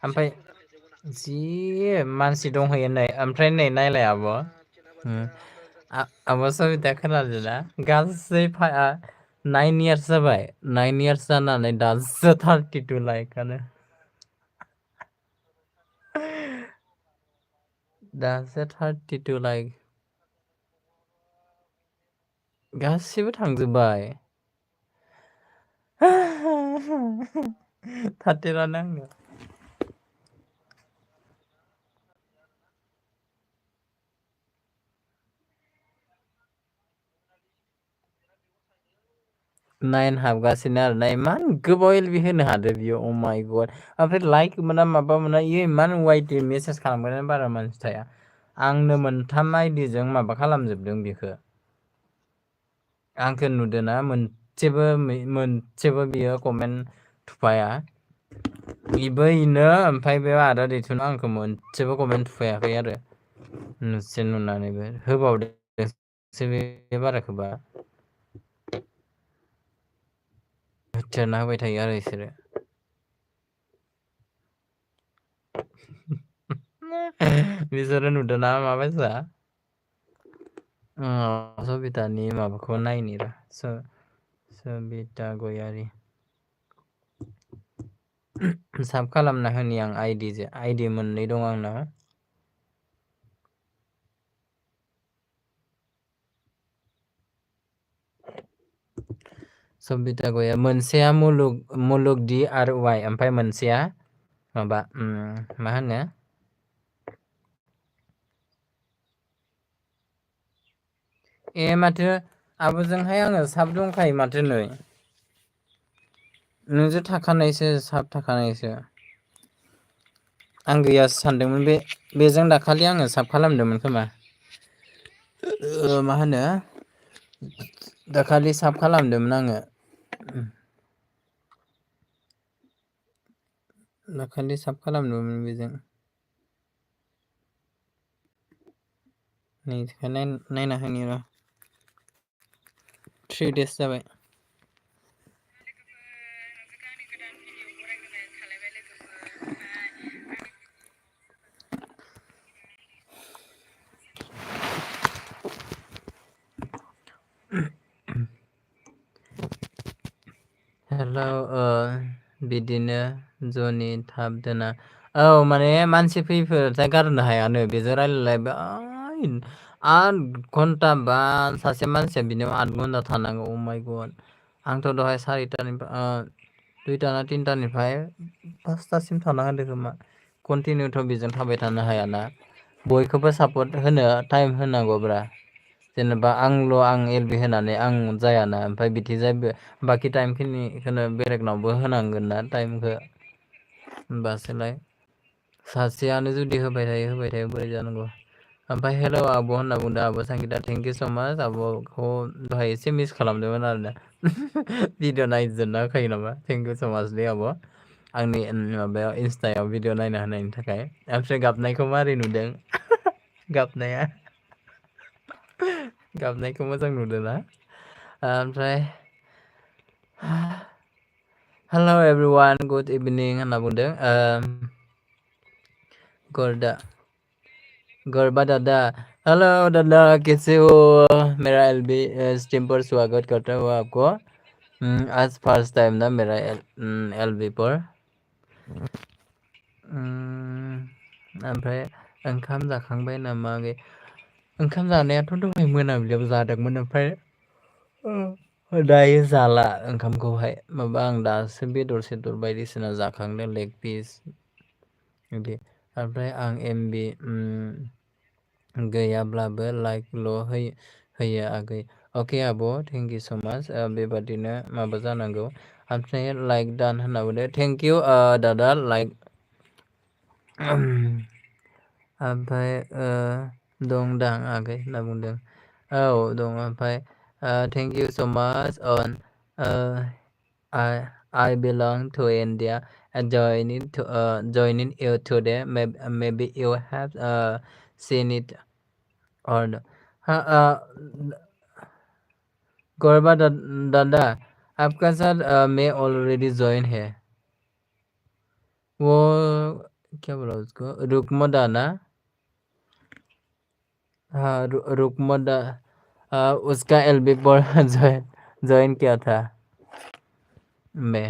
ओमफ्राय जि मानसि दंहैयो नै ओमफ्राय नै नायलाय आब' आब' सबिता खोनादों ना गासै 9 इयार्स जाबाय 9 इयार्स जानानै दासो 32 लाइकआनो दासो 32 लाइक गासिबो थांजोब्बाय थाथेरानो आंनो नाइन हाबगासिनो आरोना इमान गोबाव एलबि होनो हादो बियो अ माइ गड ओमफ्राय लाइक मोना माबा मोना इयो इमान वाइटि मेसेज खालामग्रायानो बारा मानसि थाया आंनो 3 आइडिजों माबा खालामजोबदों बेखौ आंखौ नुदोना मोनसेबो बियो कमेन्ट थुफाया इबो इनो ओमफ्राय बे आदा दैथुना आंखौ मोनसेबो कमेन्ट थुफायाखै आरो नुसे नुनानैबो होबावदोंसो बे बाराखौबा होथेरना होबाय थायो आरो इसोरो बिसोरो नुदोंना माबायसा सबितानि माबाखौ नायनि र' सबिता गयारि साब खालामना होनि आं आइडि मोननै दं आंना सबिता गया मोनसेया मुलुग दि आर वाइ ओमफ्राय मोनसेया माबा मा होनो ए माथो आब'जोंहाय आङो साब दंखायो माथो नै नोंजों थाखानायसो साब थाखानायसो आं गैयासो सानदोंमोन बेजों दाखालि आङो साब खालामदोंमोन खोमा मा होनो दाखालि साब खालामदोंमोन आङो दाखालि साब खालामदोंमोन बेजों नै नायना होनि र' 3 देस जाबाय हेल' बिदिनो जनि थाब दोना औ माने मानसि फैफोरथाय गारनो हायानो बेजों रायलायलायबाय 8 घन्टा बा सासे मानसिया बिनियाव 8 घन्टा थानांगौ अ माइ गड आंथ' दहाय 2टा ना 3टानिफ्राय 5टासिम थाना होदो खोमा कन्टिनिउथ' बेजों थाबाय थानो हायाना बयखौबो सापर्ट होनो टाइम होनांगौब्रा जेनेबा आं एलबि होनानै आं जायाना ओमफ्राय बिथिंजाय बाखि टाइमखिनिखौनो बेलेगनावबो होनांगोन ना टाइमखौ होमबासोलाय सासेयानो जुदि होबाय थायो बोरै जानांगौ ओमफ्राय हेल' आब' होनना बुंदों आब' सांगिता थेंकिउ स' माच आब'खौ दहाय एसे मिस खालामदोंमोन आरोना भिडिअ नायजोबना होखायो नामा थेंकिउ स' माचलै आब' आंनि माबायाव इन्स्टायाव भिडिअ नायना होनायनि थाखाय ओमफ्राय गाबनायखौ मारै नुदों गाबनायखौ मोजां नुदों ना ओमफ्राय हेल' एभ्रिवान गुड इभिनिं होनना बुंदों गरबा दादा हेलो दादा कैसे हो मेरा एलबी स्ट्रीम पर स्वागत करता हूँ आपको आज फर्स्ट टाइम ना मेरा एलबी पर ओमफ्राय ओंखाम जाखांबाय नामा आगै? ओंखाम जानायाथ' दहाय मोनाबिलियाव जादोंमोन ओमफ्राय दायो जाला ओंखामखौहाय माबा आं दासो बेदर सेदर बायदिसिना जाखांदों लेग पिस बिदि ओमफ्राय आं एमबि गैयाब्लाबो लाइकल' होयो आगै। अके आब' थेंक इउ स' माच बेबादिनो माबा जानांगौ ओमफ्राय लाइक दान होनना बुंदो थेंक इउ दादा लाइक ओमफ्राय दंदां आगै होनना बुंदों औ दं ओमफ्राय थेंक इउ स' माच अन I belong to India and joining you today. Maybe you have seen it or no. गौरबा दादा आपका साथ मैं ऑलरेडी ज्वाइन है वो क्या बोला उसको रुकमदा ना हाँ रुकमदा उसका एलबी पर ज्वाइन किया था मैं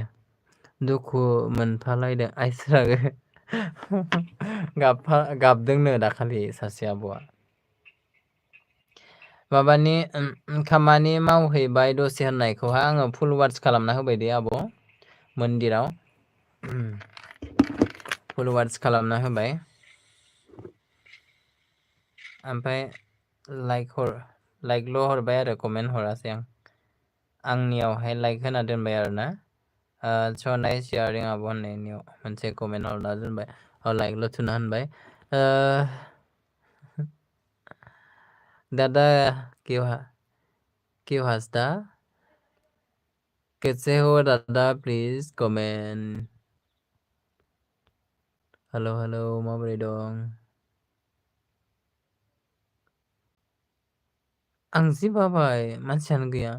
दुखु मोनफालायदों आइसरागो गाबदोंनो दाखालि सासे आब'आ माबानि खामानि मावहैबाय दसे होननायखौहाय आङो फुल वार्डस खालामना होबाय दे आब' मन्दिराव फुल वार्डस खालामना होबाय ओमफ्राय लाइकल' हरबाय आरो कमेन्ट हरासै आंनियावहाय लाइक होना दोनबाय आरो ना स' नाइस शेयारिं आब' होननायनियाव मोनसे कमेन्ट हरना दोनबाय लाइकल' थुना होनबाय दादा क्यों हंसता कैसे हो दादा प्लिज कमेन्ट हेलौ माबोरै दं आं जि बाबाय मानसियानो गैया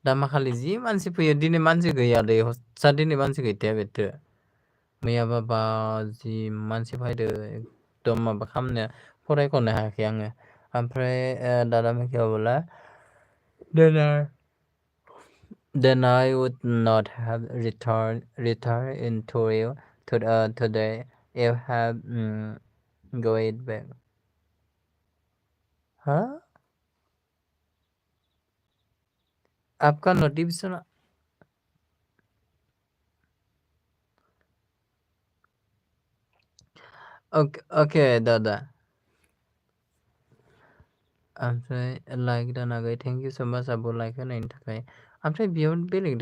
दा माखालि जि मानसि फैयो दिनै मानसि गैया दै हस्सा दिनै मानसि गैथाया बेथो मैया बाबा जि मानसि फैदो एकदम माबा खालामनो फरायख'नो हायाखै आङो ओमफ्राय दादा मिथिया बोला then I would not have returned into you today if have go it back huh आपका नोटिफिकेशन ओके दादा ओमफ्राय लाइक दानागै थेंक इउ स' माच आब' लाइक होनायनि थाखाय ओमफ्राय बेयाव बेलेग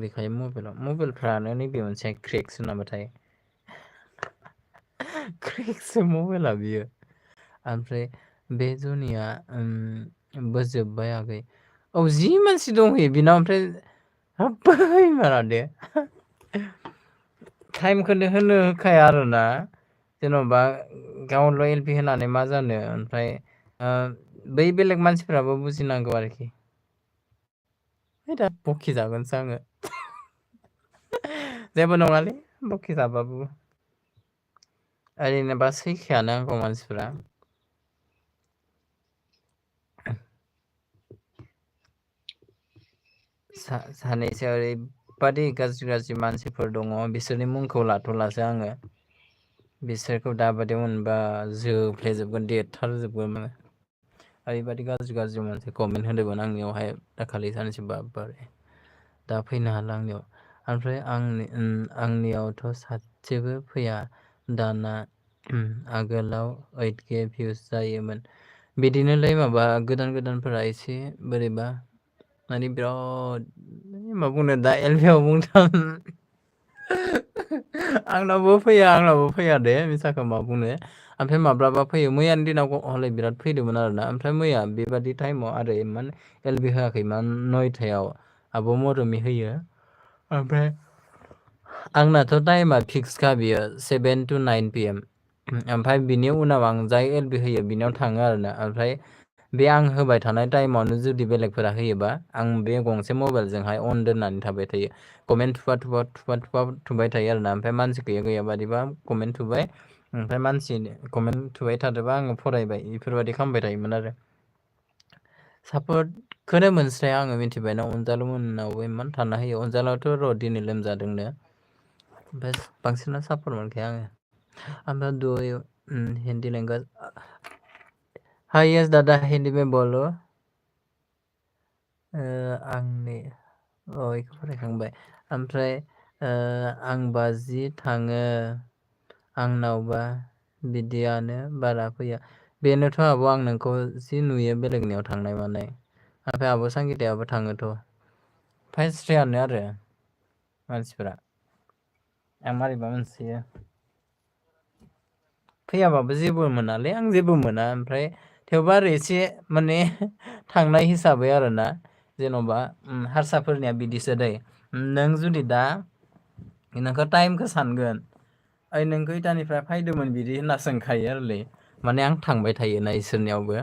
देखायो मबाइलफ्रानो नैबे मोनसे क्रेकसो नामाथाय क्रेकसो मबाइला बियो ओमफ्राय बे जुनिया बोजोब्बाय आगै औ जि मानसि दंहैयो बिनाव ओमफ्राय हाब्बै मारादे टाइमखौनो होनो होखाया आरोना जेन'बा गावल' एलपि होनानै मा जानो ओमफ्राय बै बेलेग मानसिफ्राबो बुजिनांगौ आरोखि दा बखि जागोनसो आङो जेबो नङालै बखि जाबाबो ओरैनोबा सैखायानो आंखौ मानसिफ्रा सानैसो ओरैबादि गाज्रि मानसिफोर दङ बिसोरनि मुंखौ लाथ'लासो आङो बिसोरखौ दाबादि मोनबा जोफ्लेजोबगोन देथारजोबगोन ओरैबादि गाज्रि मोनसे कमेन्ट होदोंमोन आंनियावहाय दाखालि सानसे बारे दा फैनो हाला आंनियाव ओमफ्राय आंनियावथ' सासेबो फैया दाना आगोलाव 8K भिउस जायोमोन बिदिनोलै माबा गोदानफोरा एसे बोरैबा माने बिराद मा बुंनो दा एलपिआव बुंथां आंनावबो फैया दे मिसाखौ मा बुंनो ओमफ्राय माब्लाबा फैयो मैयानि दिनाव हले बिराद फैदोंमोन आरोना ओमफ्राय मैया बेबादि टाइमाव आरो इमान एलबि होआखैमोन 9थायाव आब' मरमि होयो ओमफ्राय आंनाथ' टाइमा फिक्सखा बियो 7 to 9 PM ओमफ्राय बिनि उनाव आं जाय एलबि होयो बिनियाव थाङो आरोना ओमफ्राय बे आं होबाय थानाय टाइमावनो जुदि बेलेगफोरा होयोबा आं बे गंसे मबाइलजोंहाय अन दोननानै थाबाय थायो कमेन्ट थुबाय थायो आरोना ओमफ्राय मानसि गैयाबादिबा कमेन्ट थुबाय ओमफ्राय मानसि कमेन्ट थुबाय थादोंबा आङो फरायबाय बेफोरबायदि खालामबाय थायोमोन आरो सापर्टखौनो मोनस्राया आङो मिथिबायना अनजालु मोननावबो इमान थाना होयो अनजालुआथ' दिनै लोमजादोंनो ओमफ्राय बांसिनानो सापर्ट मोनखाया आङो I'm not doing Hindi language. Hi, yes, दादा हिंदी में बोलो. आंनि इखौ फरायखांबाय. ओमफ्राय आं बाजि थाङो आंनावबा बिदियानो बारा फैया. बेनोथ' आब' आं नोंखौ जि नुयो बेलेगनियाव थांनाय मानाय. ओमफ्राय आब' संगितायाबो थाङोथ'. फायस्रायानो आरो मानसिफोरा. आं मारैबा मोनसोयो. फैयाबाबो जेबो मोनालै आं जेबो मोना. ओमफ्राय थेवबो आरो एसे माने थांनाय हिसाबै आरोना. जेन'बा हारसाफोरनिया बिदिसो दै. नों जुदि दा नोंखौ टाइमखौ सानगोन. ओइ नों खैथानिफ्राय फायदोंमोन बिदि होनना सोंखायो आरोलै। माने आं थांबाय थायोना इसोरनियावबो.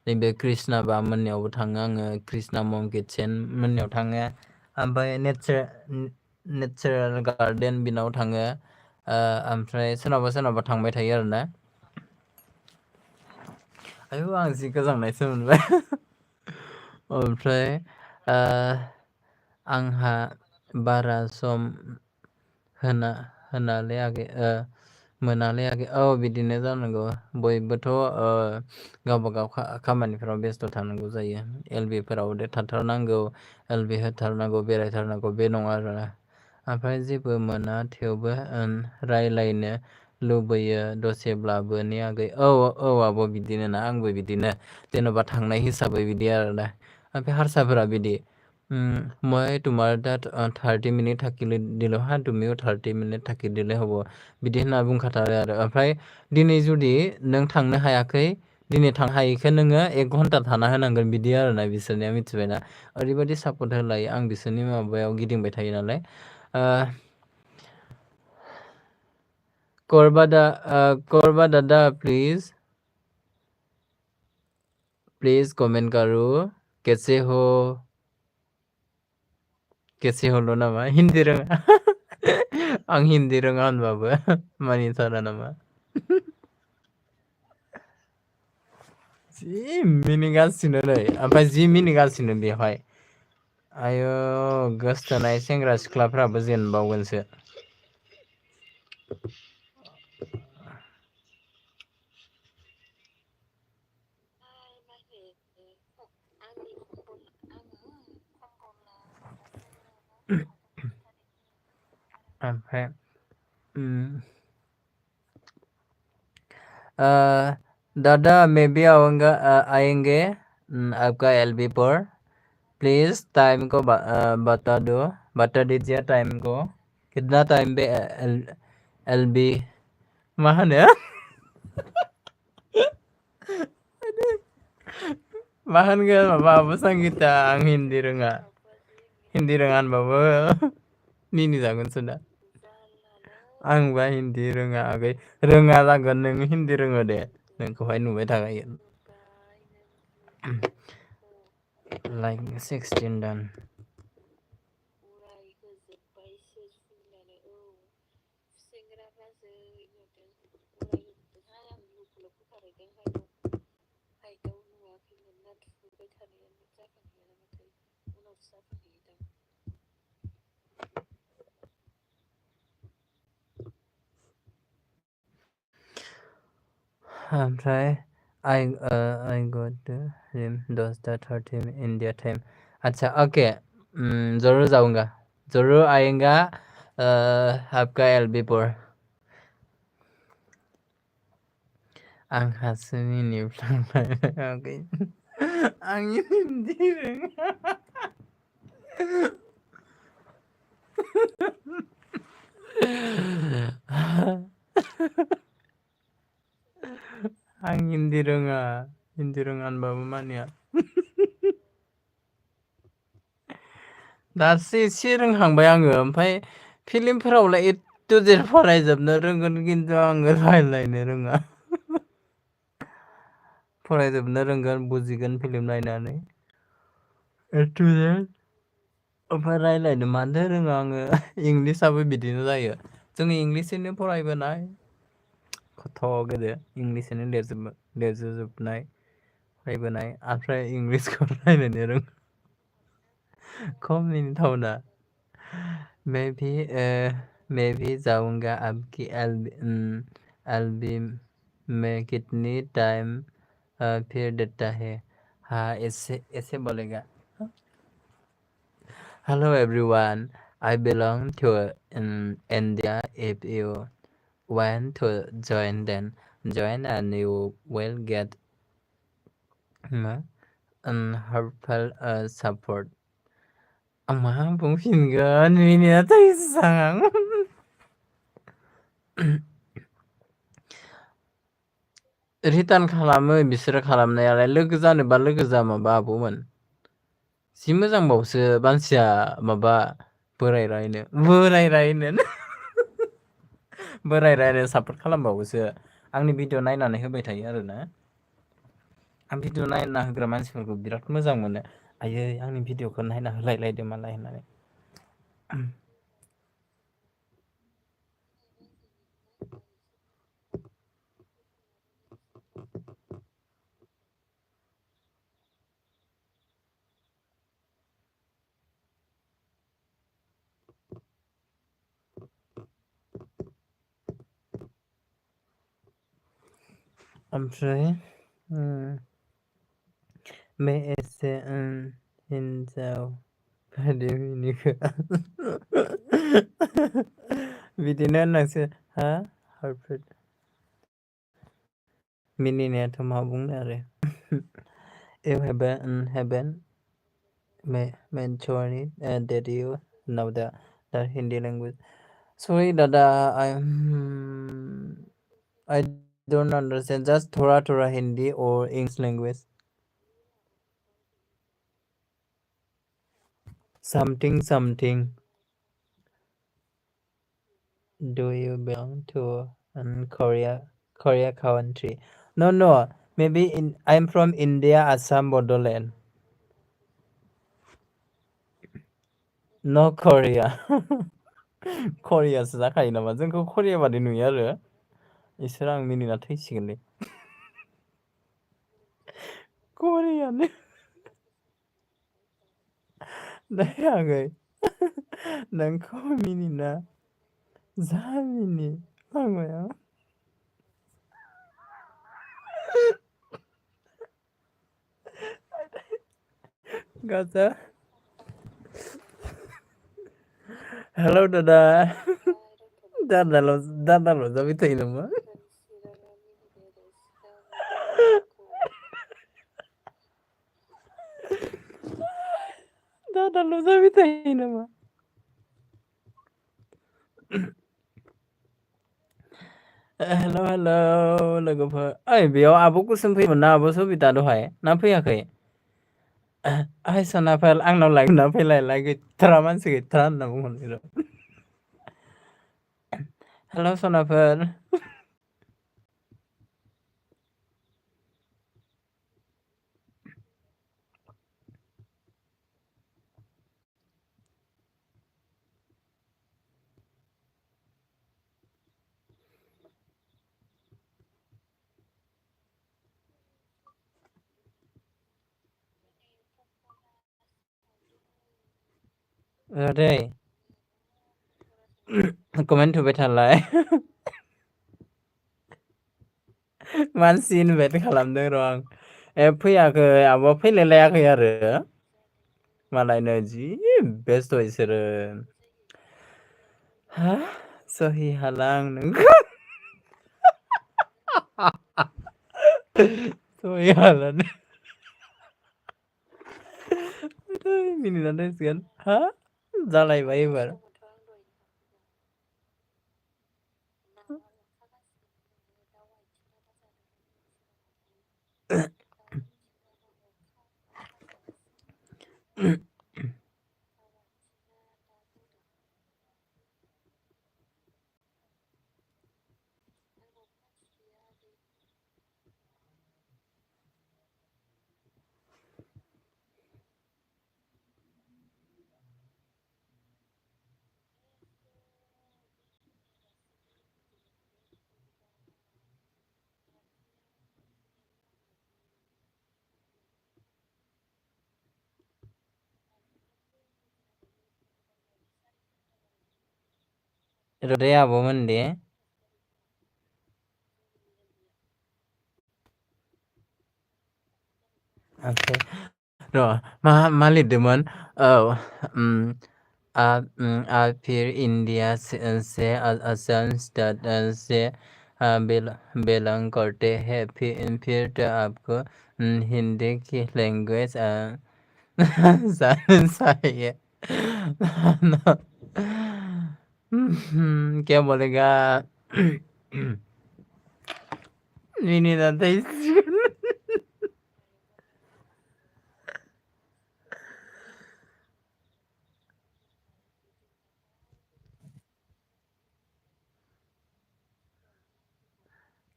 नैबे कृष्णा बा मोननियावबो थाङो आङो। कृष्णा मम किटचेन मोननियाव थाङो। ओमफ्राय नेचारेल गार्डेन बिनाव थाङो। ओमफ्राय सोरनावबा सोरनावबा थांबाय थायो आरोना। आयौ आं जि गोजांनायसो मोनबाय। ओमफ्राय आंहा बारा सम होनालै आगै मोनालै आगै बिदिनो जानांगौ बयबोथ' गावबागाव खामानिफोराव बेस्थ' थानांगौ जायो। एलबि फोराव थाथारनांगौ एलबि होथारनांगौ बेरायथारनांगौ बे नङा आरोना। ओमफ्राय जेबो मोना थेवबो रायलायनो लुबैयो दसेब्लाबो ने आगै आब' बिदिनो ना आंबो बिदिनो जेन'बा थांनाय हिसाबै बिदि आरोना। ओमफ्राय हारसाफोरा बिदि मैं तुम्हारे साथ 30 मिनिट दिल हाँ तुमिও 30 मिनिट दिले हब बिदि होनना बुंखाथारो आरो। ओमफ्राय दिनै जुदि नों थांनो हायाखै दिनै थांनो हायिखौ नोङो 1 घन्टा थाना होनांगोन बिदि आरोना बिसोरनिया मिथिबायना। ओरैबायदि सापर्ट होलायो आं बिसोरनि माबायाव गिदिंबाय थायो नालाय। करबा दादा प्लीज कमेंट करो कैसे हो हल' नामा हिन्दी रोङा आं हिन्दी रोङा होनबाबो मानिथारा नामा। जि मिनिगासिनो नै ओमफ्राय जि मिनिगासिनो बेवहाय आयौ गोसथोनाय सेंग्रा सिख्लाफ्राबो जेनबावगोनसो। ओमफ्राय दादा मे बी आएंगे आपका एलबी पर प्लीज टाइम को बता दीजिए टाइम को कितना टाइम पे एलबी मा होनो मा होनगोन माबा संगिता आं हिन्दी रोङा होनबाबो मिनिजागोनसो दा। आंबा हिन्दी रोङा आगै रोङा जागोन नों हिन्दी रोङो दे नोंखौहाय नुबाय थाखायो। लाइक 16 दान ओमफ्राय I got to him 10:30 India time। अच्छा ओके जरूर जाऊंगा जरूर आएगा आपका एलबी पर। आंहासो मिनिफ्लांबाय आं हिन्दी रोङा आं हिन्दी रोङा होनबाबो मानिया। दासो एसे रोंहांबाय आङो ओमफ्राय फिल्मफोरावलाय एथ' जेर फरायजोबनो रोंगोन खिन्थु आङो रायज्लायनो रोङा। फरायजोबनो रोंगोन बुजिगोन फिल्म नायनानै ओमफ्राय रायज्लायनो मानो रोङा आङो इंलिसाबो बिदिनो जायो जोङो इंलिसैनो फरायबोनाय खथ' गोदो इंलिसैनो लिरजोबनाय फरायबोनाय ओमफ्राय इंलिसखौ रायज्लायनो रोङा खम मिनिथावना मैं भी जाऊंगा आपकी एलबी में कितनी टाइम फिर देता है? हाँ, ऐसे बोलेगा। Hello everyone, I belong to India. If you want to join, then join and you will get helpful support. 엄마 봉신건 미니나 이상. Return खालामो बिसोरो खालामनायालाय लोगो जानोबा लोगो जा माबा आब'मोन। जि मोजांबावसो मानसिया माबा बोरायरायनो सापर्ट खालामबावोसो। आंनि भिडिअ नायनानै होबाय थायो आरोना। आं भिडिअ नायना होग्रा मानसिफोरखौ बिराद मोजां मोनो। आयै आंनि भिडिअखौ नायना होलायलायदो मालाय होननानै। ओमफ्राय बे एसे हिन्जाव बादि मिनिखो बिदिनो होननांसो हा हार्टफोर मिनिनायाथ' मा बुंनो आरो you haven't mentioned that you know the Hindi language. Sorry, Dada, I don't understand. Just थोड़ा Hindi or English language. Something. Do you belong to Korea country? No. Maybe I'm from India, Assam, Bodoland. No Korea. Koreaसो जाखायो नामा? जोंखौ Korea बादि नुयो आरो। इसोर आं मिनिना थैसिगोनलै। Koreaनो। नै आगै। नोंखौ मिनिना जा मिनिफ्लांबाय आं। गाजा। Hello, Dada. दादाल' जाबाय थायो नामा? दादाल' जाबाय थायो नामा? हेल' लोगोफोर। ओइ बेयाव आब' कुसुम फैयोमोन ना आब' सबिता दहाय ना फैयाखै? ओइ सनाफोर आंनाव लायना फैलायलाय गैथारा मानसि गैथारा होनना बुंहरबाय र'। हेल' सनाफोर। दे कमेन्ट होबाय थालाय। मानसि इनभाइट खालामदों र' आं। फैयाखै आब'आ फैलायलायाखै आरो। मालायनो जि बेस्थ' इसोरो। हा सहि हाला आं नोंखौ। सहि हालानो। मिनिना थैसिगोन। हा जालायबाय एबार। र'दे आब'मोन दे। ओमफ्राय मा लिरदोंमोन? औ आप फिर इंडिया से असम स्टार्ट से बिलोंग करते हैं फिर तो आपको हिंदी की लैंग्वेज चाहिए। क्या बोलेगा? मिनिनानै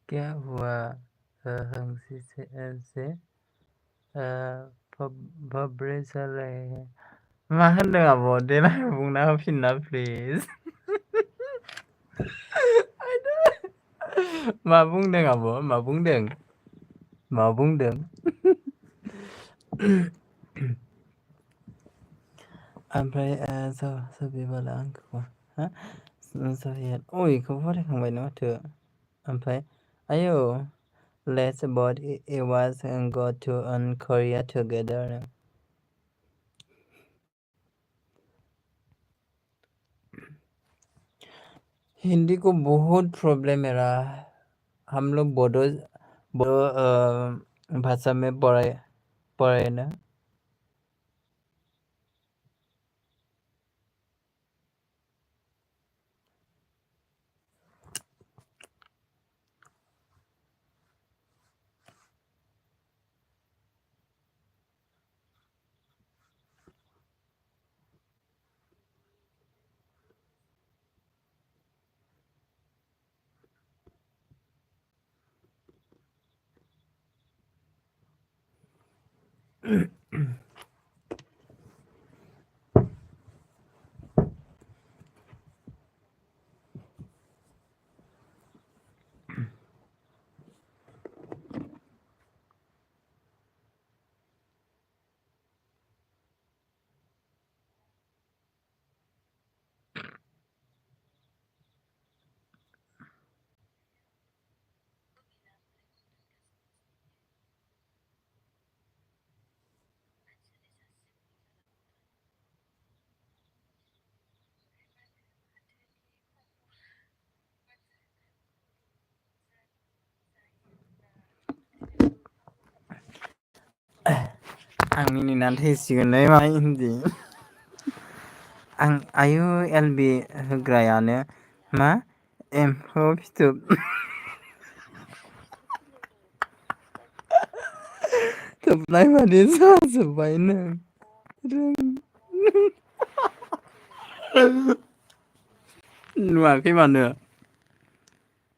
क्या हुआ हंसी से भब्रे चल रहे हैं। मा होनदों आब' देनाय बुंना होफिनना प्लिज। मा बुंदों आब'? मा बुंदों? मा बुंदों? ओमफ्राय सबिबाला आंखौ सहियान इखौ फरायखांबायनो माथो। ओमफ्राय आयौ let's both was go to Korea together। Hindi को बहुत प्रॉब्लम है रहा। हम लोग बोडो भाषा में पढ़े ना। आं मिनिनानै थैसिगोनलै मा हिन्दी। आयु एलबि होग्रायानो मा एम्फौ फिथोब थोबनाय बादि जाजोब्बाय नों। नुवाखै मानो?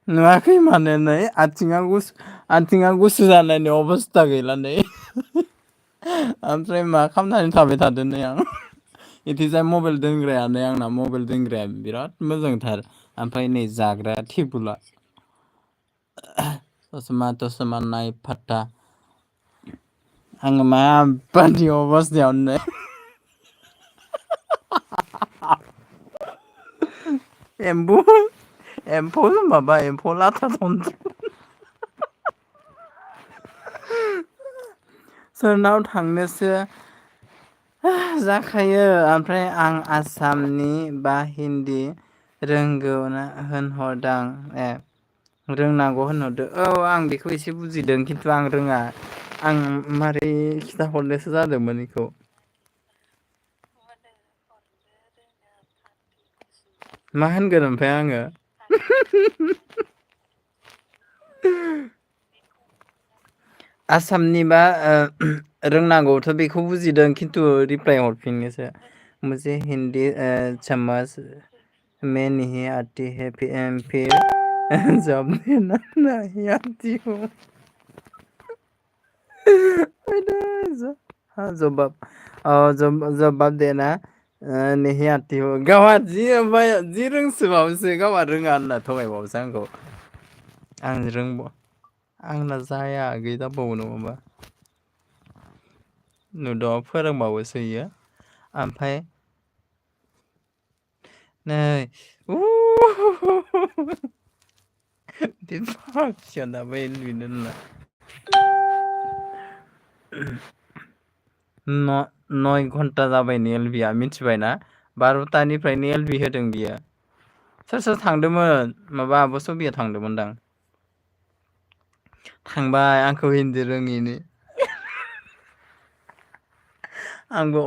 नुवाखै मानो नै आथिङा गुसु जानायनि अबस्था गैला नै। ओमफ्राय मा खालामनानै थाबाय थादो नै आं। इथिजाय मबाइल दोनग्रायानो आंना मबाइल दोनग्राया बिराद मोजांथार। ओमफ्राय नै जाग्राया टेबुला ससमा नाय फात्ता। आङो माबादि अबस्थायावनो एम्फौ माबा एम्फौ लाथा सोरनाव थांनोसो जाखायो। ओमफ्राय आं आसामनि बा हिन्दी रोंगौ ना होनहरदां रोंनांगौ होनहरदो। औ आं बेखौ एसे बुजिदों खिन्थु आं रोङा। आं मारै खिथाहरनोसो जादोंमोन बेखौ। मा होनगोन ओमफ्राय आङो? आसामनिबा रोंनांगौथ' बेखौ बुजिदों खिन्थु रिप्लाय हरफिननोसो मुझे हिंदी समझ में नहीं आती है फिर जब देना नहीं आती हूँ। जबाब देना नहीं आती हूँ। गावहा जि रोंसोबावोसो गावहा रोङा होनना थगायबावोसो आंखौ। आंना जाया गैजाबावो नङाबा। नुद' फोरोंबावोसो इयो। ओमफ्राय नै 9 घन्टा जाबाय एलबिया मिथिबायना 12टानिफ्रायनो एलबि होदों बियो सोर थांदोंमोन माबा आब' सबिया थांदोंमोनदां थांबाय आंखौ हिन्दी रोङिनि आंबो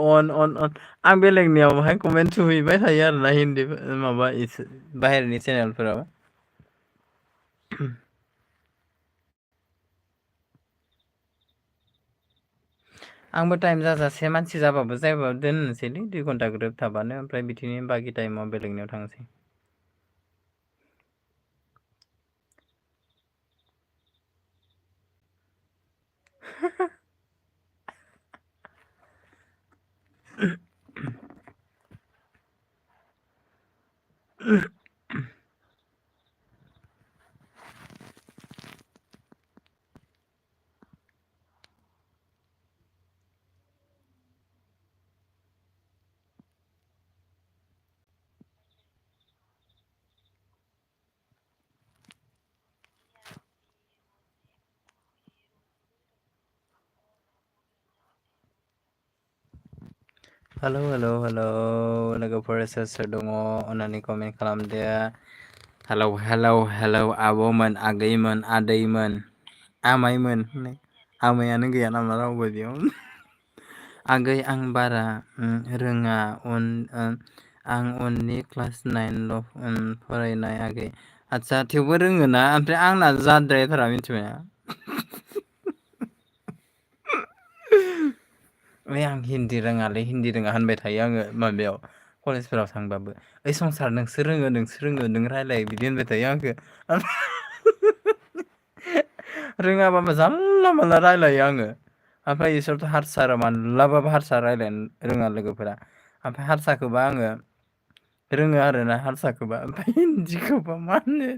आं बेलेगनियावहाय कमेन्ट सुहैबाय थायो आरोना हिन्दी माबा बाहेरनि चेनेलफोराव आंबो टाइम जाजासे मानसि जाबाबो जायाबाबो दोननोसैलै 2 घन्टा ग्रोब थाबानो ओमफ्राय बिदिनो बाखि टाइमाव बेलेगनियाव थांसै हेलौ लोगोफोर सोर दङ अननानै कमेन्ट खालामदो हेलौ आब'मोन आगैमोन आदैमोन आमाइमोन आमायानो गैया नामा रावबो बेयाव आगै आं बारा रोङा आं उननि क्लास 9ल' फरायनाय आगै आदसा थेवबो रोङोना ओमफ्राय आंना जाद्रायथारा मिथिबायना आं हिन्दी रोङालै हिन्दी रोङा होनबाय थायो आङो माबायाव कलेजफोराव थांबाबो ओइ संसार नोंसोर रोङो नों रायलाय बिदि होनबाय थायो आंखौ रोङाबाबो जानला मानला रायलायो आङो ओमफ्राय इसोरथ' हारसा माब्लाबाबो हारसा रायज्लायनो रोङा लोगोफोरा ओमफ्राय हारसाखौबा आङो रोङो आरोना हारसाखौबा ओमफ्राय हिन्दीखौबा मा होनो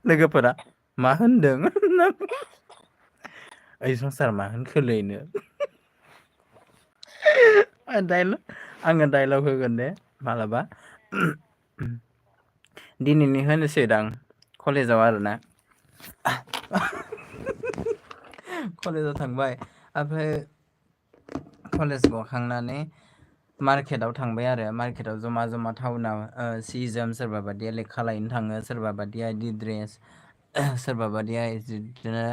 लोगोफोरा मा होनदों ओइ संसार मा होनखोलैनो आङो डाइलग होगोन दे मालाबा दिनैनि होनोसैदां कलेजाव आरोना कलेजाव थांबाय ओमफ्राय कलेज गखांनानै मार्केटाव थांबाय आरो मार्केटाव जमा टाउनाव सि जोम सोरबा बायदिया लेखा लायनो थाङो सोरबा बायदिया बिदि ड्रेस सोरबा बादिया बिदिनो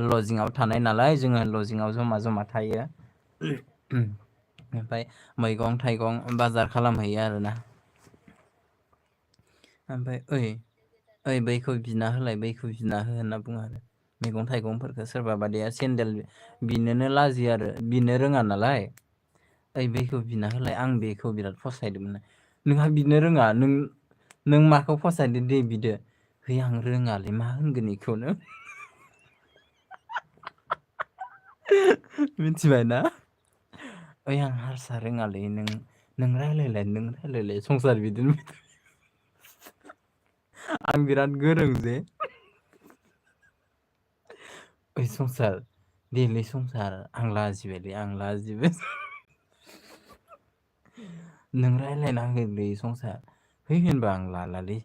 लजिंआव थानाय नालाय जोङो लजिंआव जमा थायो ओमफ्राय मैगं थाइगं बाजार खालामहैयो आरोना ओमफ्राय ओइ बैखौ बिना होलाय बैखौ बिना हो होनना बुङो आरो मैगं थाइगंफोरखौ सोरबा बादिया सेन्देल बिनोनो लाजियो आरो बिनो रोङा नालाय ओइ बेखौ बिना होलाय आं बेखौ बिराद फसायदोंमोन नोंहा बिनो रोङा नों माखौ फसायदो दे बिदो है आं रोङालै मा होनगोन बेखौनो मिथिबायना ओइ आं हारसा रोङालै नों रायलायलाय संसार बिदिनो आं बिराद गोरों जे ओइ संसार देलै संसार आं लाजिबाय नों रायज्लायना होलै संसार है होनबा आं लालालै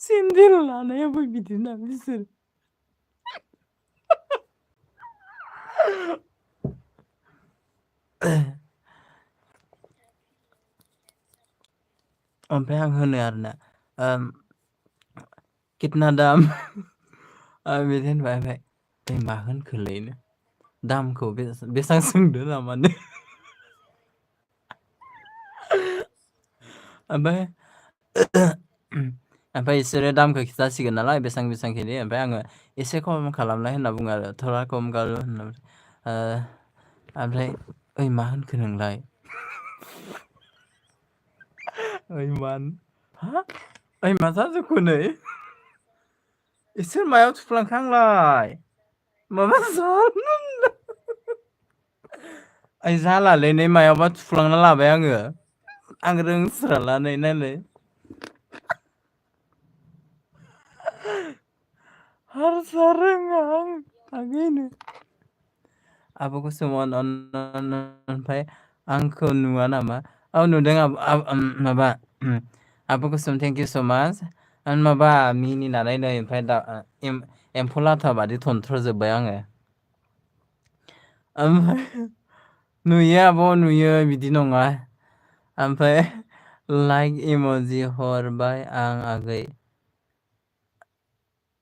सेन्देल लानायाबो बिदिना बिसोर ओमफ्राय आं होनो आरोना कितना दाम बिदि होनबाय ओमफ्राय मा होनखोलैनो दामखौ बेसेबां सोंदो नामानो ओमफ्राय बिसोरो दामखौ खिथासिगोन नालाय बेसेबां खिनि ओमफ्राय आङो एसे खम खालामनाय होनना बुङो आरो थरा खम गालु होनना ओमफ्राय ओइ मा होनखो नोंलाय ओइ मान हा ओइ मा जाजोबखो नै इसोर मायाव थुफ्लांखो आंलाय माबा ओइ जालालै नै मायावबा थुफ्लांना लाबाय आङो आं रोंस्राला नै नायलाय हारसा रोङा आं आगैनो आब'खौ सोंहर ओमफ्राय आंखौ नुवा नामा औ नुदों माबा आब' कुसुम थेंक इउ स' माच माबा मिनिनानै नै ओमफ्राय एम्फौ लाथा बादि थनथ्र'जोब्बाय आङो। ओमफ्राय नुयो आब' नुयो बिदि नङा। ओमफ्राय लाइक इम'जि हरबाय आं आगै।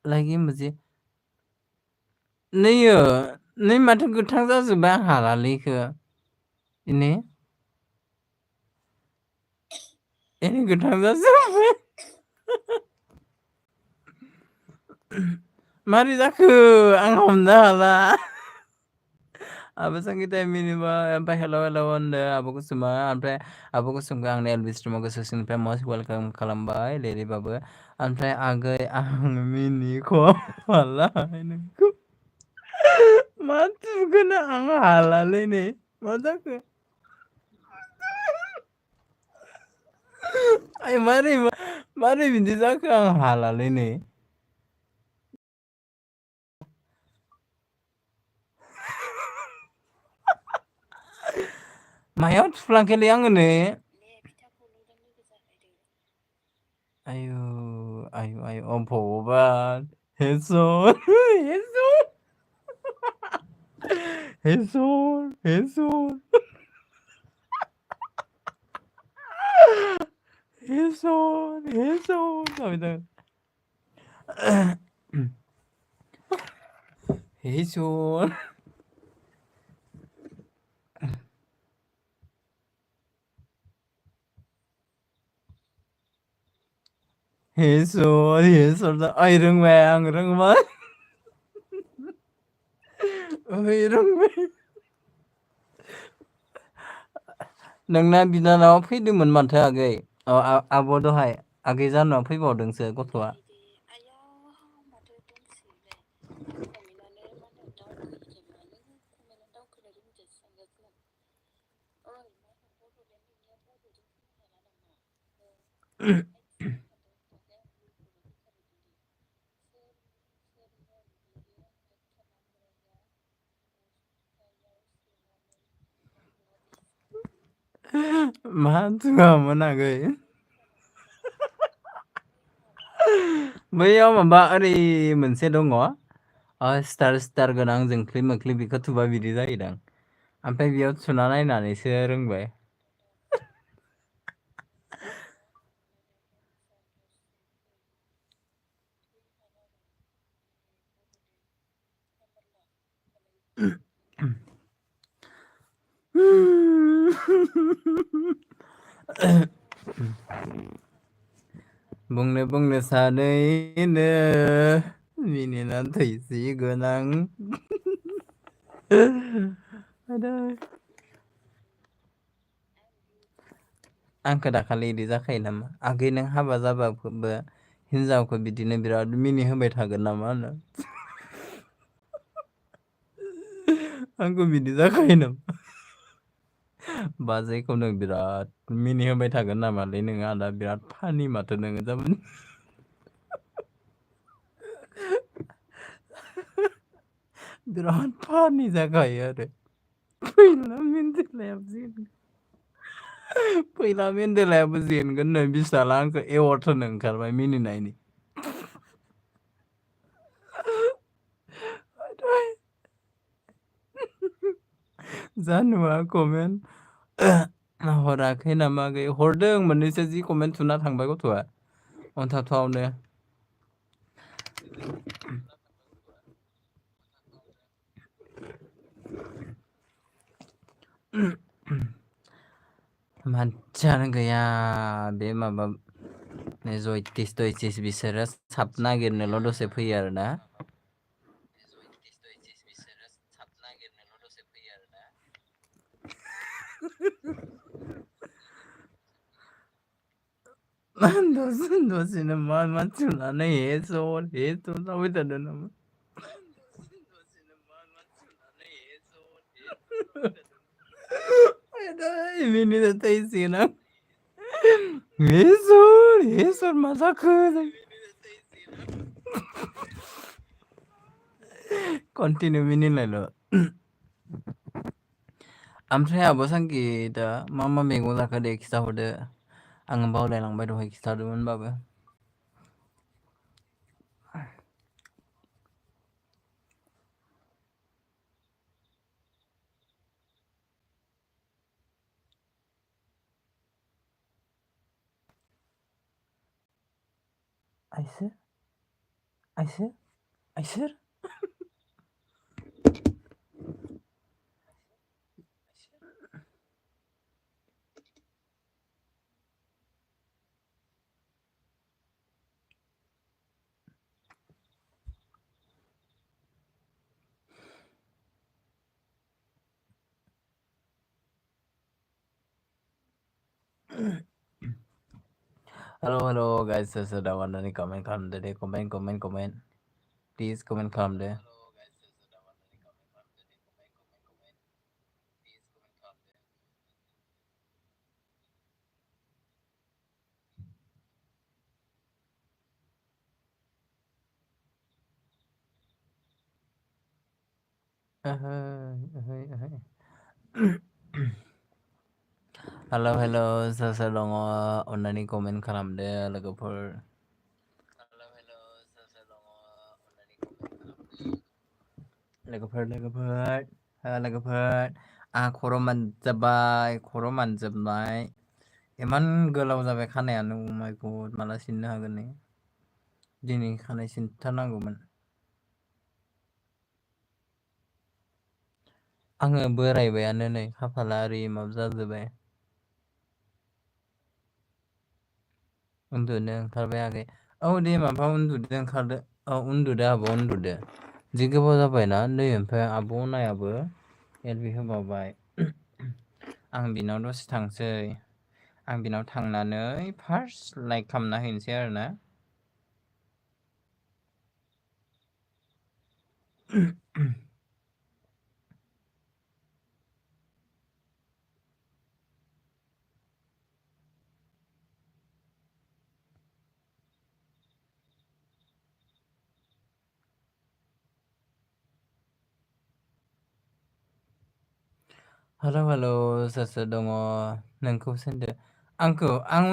लाइक इम'जि नैयो नै माथो गोथां जाजोब्बाय आं हालालै इखो। इनो इनो गोथां जाजोब्बाय। मारै जाखो आं हमनो हाला। आब' संगिता मिनिबाय ओमफ्राय हेल' हेल' होनदो आब' कुसुमा ओमफ्राय आब' कुसुमखौ आं एल.बि. स्ट्रिमाव गोसो सिंनिफ्राय मस्ट वेलकाम खालामबाय लिरिबाबो। ओमफ्राय आगै आं मिनिख' हाला नोंखौ। मा थुगोन आं हालालै नै मा जाखो? आय मारै बिदि जाखो आं हालालै नै। मायाव थुफ्लांखोलै आङो नै आयु आयु आयु अ भगबान हे इसर हे इसर हे इसर हे इसर हे इसर हे इसर जाबाय दं। हे इसर हे इसर ओइ रोंबाय आं रोंबाय। ओइ रोंबाय। नोंना बिनानावा फैदोंमोन माथो आगै आब' दहाय आगै जानुवा फैबावदोंसो गथ'आ। मा थुआमोन आगै? बैयाव माबा ओरै मोनसे दङ स्टार गोनां जोंख्लिब मोख्लिब बेखौ थुबा बिदि जायोदां। ओमफ्राय बेयाव थुना नायनानैसो रोंबाय। बुंनो सानैनो मिनिना थैसिगोन आं। आंखो दाखालि इदि जाखायो नामा आगै नों हाबा जाबाबो हिनजावखौ बिदिनो बिराद मिनि होबाय थागोन नामा होनो। आंखौ बिदि जाखायो नामा? बाजैखौनो बिराद मिनिहोबाय थागोन नामालै नोङो आदा बिराद फानि माथो नोङो जाबाय। बिराद फानि जाखायो आरो। फैला मेन्देलायाबो जेनगोननो बिसाला आंखौ एवार्ड होनो ओंखारबाय मिनिनायनि। जानुवा कमेन्ट हराखै नामा आगै हरदों मोननैसो जि कमेन्ट थुना थांबाय गथ'आ अनथावथावनो। मानसियानो गैया बे माबा जयतिस थयतिस बिसोरो साब नागिरनोल' दसे फैयो आरोना। दसेनो मा थुनानै हे स' जाबाय थादो नामा? मिनिना थैसिगोन आं। हे इसर मा जाखो? कन्टिनिउ मिनिनायल'। ओमफ्राय आब' सांगिता मा मैगं जाखो दे खिथाहरदो। आङो बावलायलांबाय दहाय खिथादोंमोनबाबो। आइसो आइसो आइसोर हेल' गाइस सोर सोर दाव अन्नानै कमेन्ट खालामदो दे कमेन्ट प्लिज कमेन्ट खालामदो हेल' सोर सोर दङ अन्नानै कमेन्ट खालामदो लोगोफोर लोगोफोर आंहा खर' मानजोबबाय इमान गोलाव जाबाय खानायानो अ माय गड माला सिननो हागोन नै दिनै खानाय सिनथारनांगौमोन आङो बोरायबायानो नै खाफाला ओरै माबा जाजोब्बाय उन्दुनो ओंखारबाय आगै औ दे माबा उन्दुदो ओंखारदो औ उन्दुदो आब' उन्दुदो जि गोबाव जाबायना नै ओमफ्राय आब' अनायाबो एलबि होबावबाय आं बिनाव दसे थांसै आं बिनाव थांनानै फार्स्ट लाइक खालामना हैनोसै आरोना हेल' सोर सोर दङ नोंखौसो होनदो आंखौ आं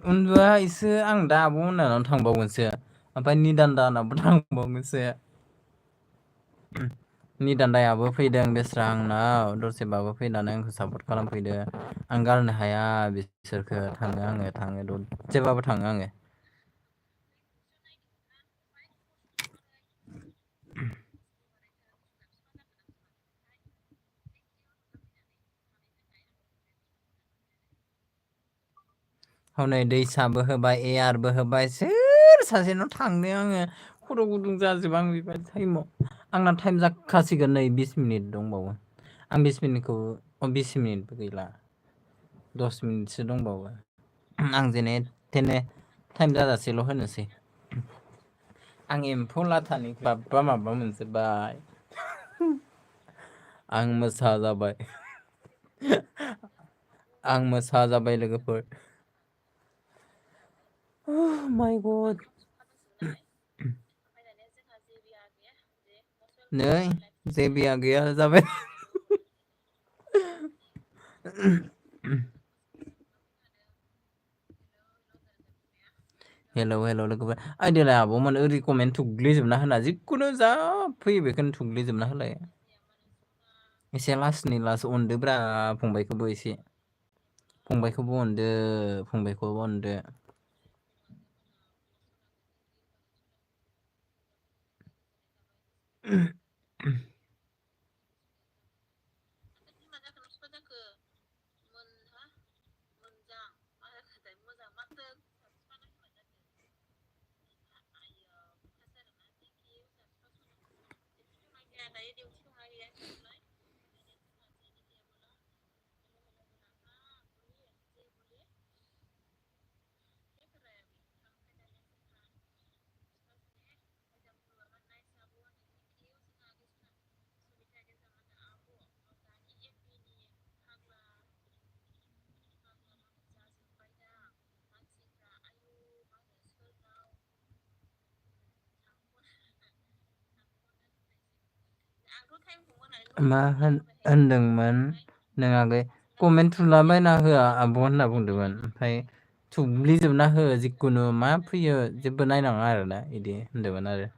उन्दुआ इसो आं दा आब' मोननाव थांबावगोनसो ओमफ्राय निदान दानावबो थांबावनोसो निदान्दायाबो फैदों बेस्रा आंनाव दसेबाबो फैनानै आंखौ सापर्ट खालामफैदो आं गारनो हाया बिसोरखो थाङो दसेबाबो थाङो आङो हनै दैसाबो होबाय एयारबो होबाय सोर सासेनाव थांनो आङो खर' गुदुं जाजोबो आं बेबायदि टाइमाव आंना टाइम जाखासिगोन नै 20 मिनिट दंबावो आं 20 मिनिटखौ 20 मिनिटबो गैला 10 मिनिटसो दंबावो आं जेने थेने टाइम जाजासेल' होनोसै आं एम्फौ लाथानि माबा मोनजोबबाय आं मोसा जाबाय आं मोसा जाबाय लोगोफोर माय गड नै जेबिया गैया जाबाय हेल' लोगोफोर ओइ देलाय आब'मोन ओरै कमेन्ट थुग्लिजोबना होना जिखुनु जा फैयो बेखौनो थुग्लिजोबना होलाय एसे लासैनो अनदोब्रा फंबायखौबो एसे फंबायखौबो अनदो मा होनदोंमोन नों आगै कमेन्ट थुलाबायना होआ आब' होनना बुंदोंमोन ओमफ्राय थुब्लिजोबना हो जिखुनु मा फैयो जेबो नायनाङा आरोना बिदि होनदोंमोन आरो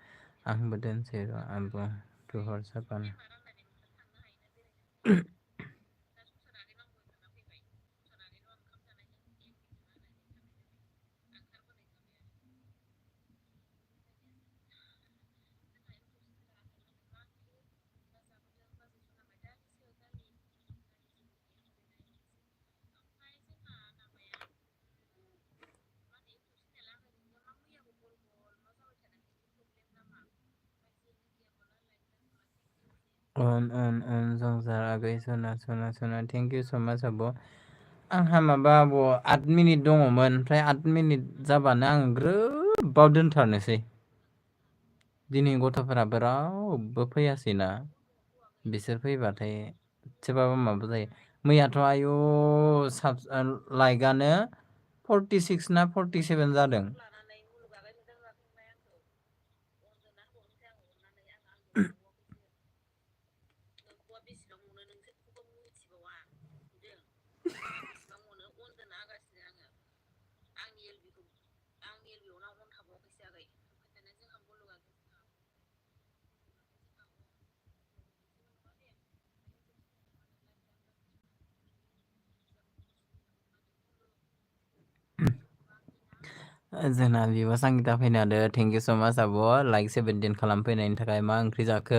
आंबो दोनसै र' आंबो बिहरजाबानो संसार आगै सना थेंक इउ स माच आब'। आंहा माबा आब' 8 मिनिट दङमोन ओमफ्राय 8 मिनिट जाबानो आं ग्रोबाव दोनथारनोसै। दिनै गथ'फोराबो रावबो फैयासैना। बिसोर फैबाथाय एसेबाबो माबा जायो। मैयाथ' आयु लाइकआनो 46 ना 47 जादों। जोंना बिब' सांगिता फैनो हादो थेंक इउ स माच आब' लाइक 17 खालामफैनायनि थाखाय मा ओंख्रि जाखो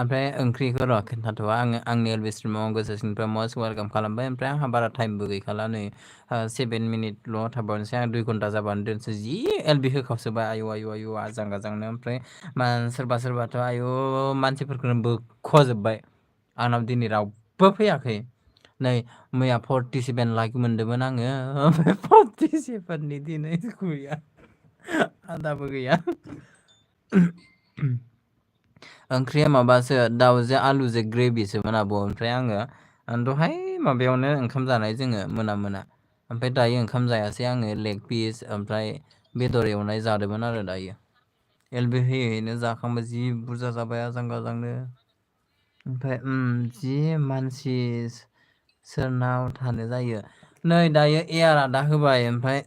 ओमफ्राय ओंख्रिखौ र' खोन्थाथ'वा आङो आंनि एलबि स्ट्रिमाव गोसोसिनिफ्राय मस्ट वेलकाम खालामबाय ओमफ्राय आंहा बारा टाइमबो गैखाला नै 7 मिनिटल' थाबावनोसै आं 2 घन्टा जाबानो दोनसै जि एलबि होखावसोबाय आयु आजां गाजांनो ओमफ्राय सोरबा सोरबाथ' आयु मानसिफोरखौनो बोखजोब्बाय आंनाव दिनै रावबो फैयाखै नै मैया 47 लाइक मोनदोंमोन आङो ओमफ्राय 47नि दिनै गैया आदाबो गैया। ओंख्रिया माबासो दाउजो आलुजो ग्रेभिसोमोन आब' ओमफ्राय आङो दहाय माबायावनो ओंखाम जानाय जोङो मोना ओमफ्राय दायो ओंखाम जायासै आङो लेग पिस ओमफ्राय बेदर एवनाय जादोंमोन आरो दायो एलबि होयैनो जाखांबाय जि बुरजा जाबाय आजां गाजांनो ओमफ्राय जि मानसि सोरनाव थानो जायो नै दायो एयार दा होबाय ओमफ्राय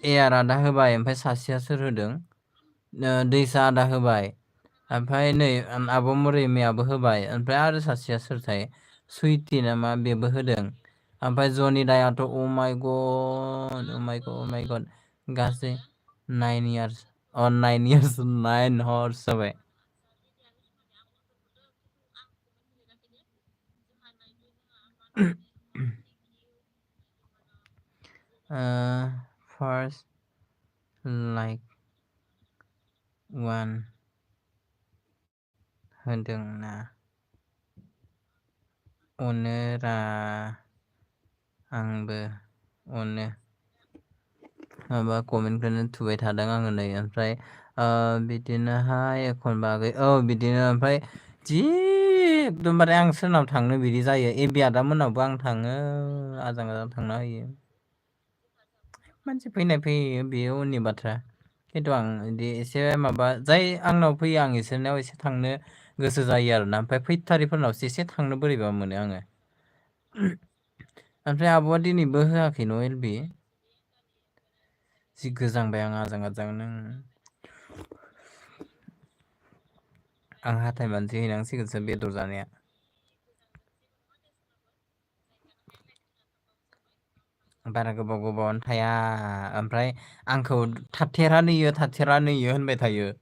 एयार आदा होबाय ओमफ्राय सासेया सोर होदों दैसा आदा होबाय ओमफ्राय नै आब' मुरिमायाबो होबाय ओमफ्राय आरो सासेया सोरथाय सुइटि नामा बेबो होदों ओमफ्राय जनि दायाथ' अमाइगड गासै 9 इयार्स 9 हर्स जाबाय फार्स्ट लाइक 1 होदोंना अनोरा आंबो अनो माबा कमेन्टखौनो थुबाय थादों आङो नै ओमफ्राय बिदिनोहाय एखनबा बिदिनो ओमफ्राय जि एकदमबारे आं सोरनाव थांनो बिदि जायो एबि आदा मोननावबो आं थाङो आजां गाजां थांना होयो मानसि फैयो बेयो उननि बाथ्रा खिन्थु आं बिदि एसे माबा जाय आंनाव फैयो आं इसोरनाव एसे थांनो गोसो जायो आरोना ओमफ्राय फैथारिफोरनावसो एसे थांनो बोरैबा मोनो आङो ओमफ्राय आब'आ दिनैबो होआखै न' एलबि जि गोजांबाय आं आजां गाजांनो आं हाथाय मानसि हैनांसिगोनसो बेदर जानाया बारा गोबावनो थाया ओमफ्राय आंखौ थाथेरा नैयो होनबाय थायो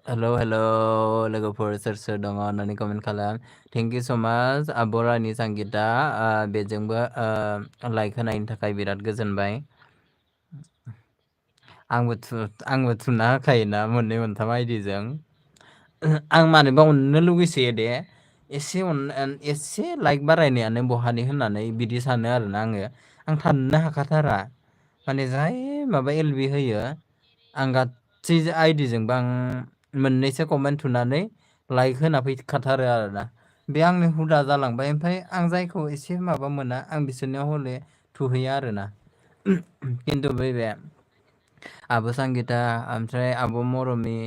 हेल' लोगोफोर सोर दङ होननानै कमेन्ट खालाम थेंक इउ स माच आब' रानि सांगिता बेजोंबो लाइक होनायनि थाखाय बिराद गोजोनबाय आंबो थुना होखायोना मोननै मोनथाम आइदिजों आं मानोबा अननो लुगैसोयो दे एसे लाइक बारायनायानो बहानि होननानै बिदि सानो आरोना आं थानोनो हाखाथारा माने जाय माबा एलबि होयो आं गासै आइडिजोंबो आं मोननैसो कमेन्ट थुनानै लाइक होना फैखाथारो आरोना बे आंनि हुदा जालांबाय ओमफ्राय आं जायखौ एसे माबा मोना आं बिसोरनियाव हले थुहैया आरोना खिन्थु बे आब' सांगिता ओमफ्राय आब' मरमि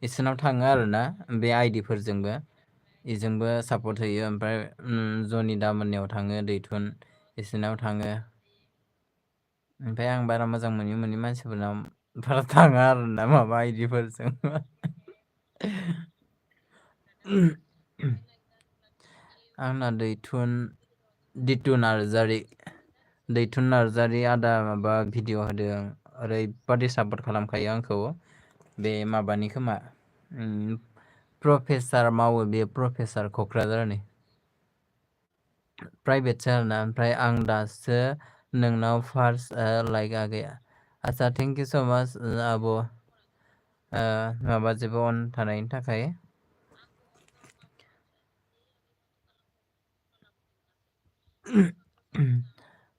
इसोरनाव थाङो आरोना बे आइदिफोरजोंबो बेजोंबो सापर्ट होयो ओमफ्राय जनि दामोननियाव थाङो दैथुन बिसोरनाव थाङो ओमफ्राय आं बारा मोजां मोनि मानसिफोरनाव बारा थाङा आरोना माबा आइदिफोरजों आंना दैथुन नार्जारि आदा माबा भिडिअ होदों ओरैबादि सापर्ट खालामखायो आंखौ बे माबानि खोमा प्रफेसार मावो बेयो प्रफेसार क'क्राझारनि प्राइभेटसो आरोना ओमफ्राय आं दासो नोंनाव फार्स्ट लाइक आगै आदसा थेंक इउ स' माच आब' माबा जेबो अन थानायनि थाखाय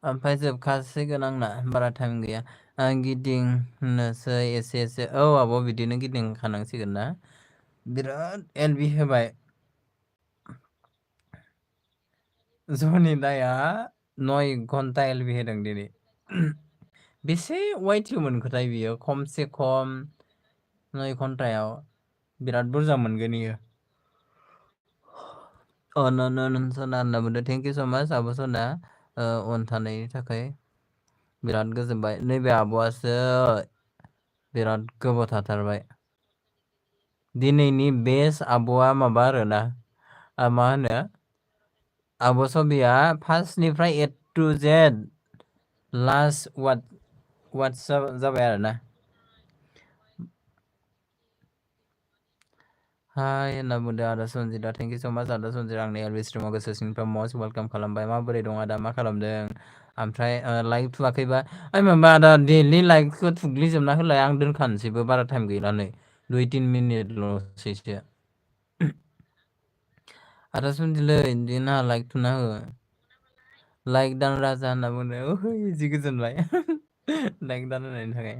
ओमफ्राय जोबखासिगोन आंना बारा टाइम गैया आं गिदिंनोसै एसे औ आब' बिदिनो गिदिंखानांसिगोन ना बिराद एलबि होबाय जनि दाया 9 घन्टा एलबि होदों दिनै बेसे वाइटि मोनखोथाय बियो खमसे खम 9 घन्टायाव बिराद बुरजा मोनगोन इयो सना होनना बुंदों थेंक इउ स' माच आब' सना अन थानायनि थाखाय बिराद गोजोनबाय नैबे आब'आसो बिराद गोबाव थाथारबाय दिनैनि बेस्ट आब'आ माबा आरोना मा होनो आब' सबिया फार्स्टनिफ्राय ए टु जेड लास्ट वाट्सआप जाबाय आरोना हाय होनना बुंदों आदा सन्जिता थेंक इउ स' माच आदा सन्जिता आंनि एलबि स्ट्रिमाव गोसो सिंनिफ्राय मस्ट वेलकाम खालामबाय माबोरै दं आदा मा खालामदों ओमफ्राय लाइक थुवाखैबा ओइ माबा आदा डेलि लाइकखौ थुग्लिजोबना होलाय आं दोनखानोसैबो बारा टाइम गैला नै 2-3 मिनिटल'सैसो आदा सन्जिलै बिदिनो लाइक थुना हो लाइक दान राजा होनना बुंदों जि गोजोनबाय लाइक दान होनायनि थाखाय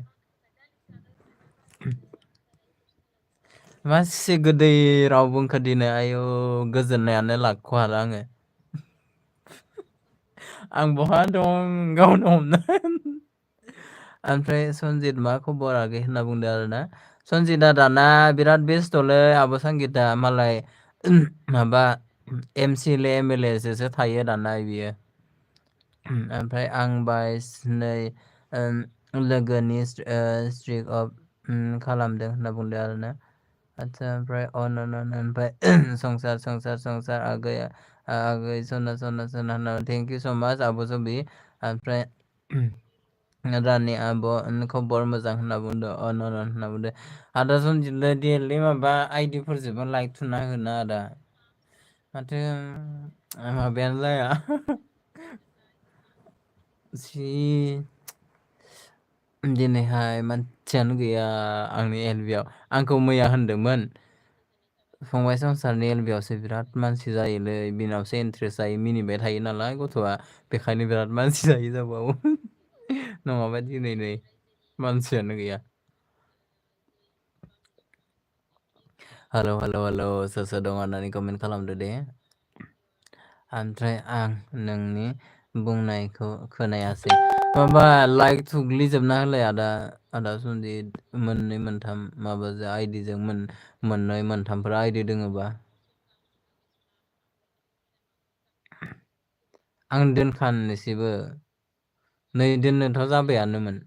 मासे गोदै राव बुंखो दिनै आयौ गोजोननायानो लाख'हाला आङो आं बहा दं गावनो हमना ओमफ्राय सनजित मा खबर आगै होनना बुंदों आरोना सनजितआ दाना बिराद बेस्थ'लै आब' सांगिता मालाय माबा M C L A M L A जोसो थायो दाना बियो ओमफ्राय आं बाइस नै लोगोनि स्ट्रिक अफ खालामदों होनना बुंदों आरोना आदसा ओमफ्राय ओमफ्राय संसार आगै सना होनना थेंक इउ स' माच आब' सबि ओमफ्राय रानि आब' खबर मोजां होनना बुंदों होनना बुंदों आदा सनजितलै डेलि माबा आइदिफोरजोंबो लाइक थुना होना आदा माथो माबायानो जाया जि दिनैहाय मानसियानो गैया आंनि एलबियाव आंखौ मैया होनदोंमोन फंबाय संसारनि एलबियावसो बिराद मानसि जायोलै बिनावसो इन्ट्रेस्ट जायो मिनिबाय थायो नालाय गथ'आ बेखायनो बिराद मानसि जायो जाबाव नङाबा दिनै नै मानसियानो गैया हेलौ सोर सोर दङ होननानै कमेन्ट खालामदो दे ओमफ्राय आं नोंनि बुंनायखौ खोनायासै माबा लाइक थुग्लिजोबना होलाय आदा सनजित मोननै मोनथाम माबाजों आइदिजों मोननै मोनथामफोरा आइदि दोङोबा आं दोनखानोसैबो नै दोननोथ' जाबायानोमोन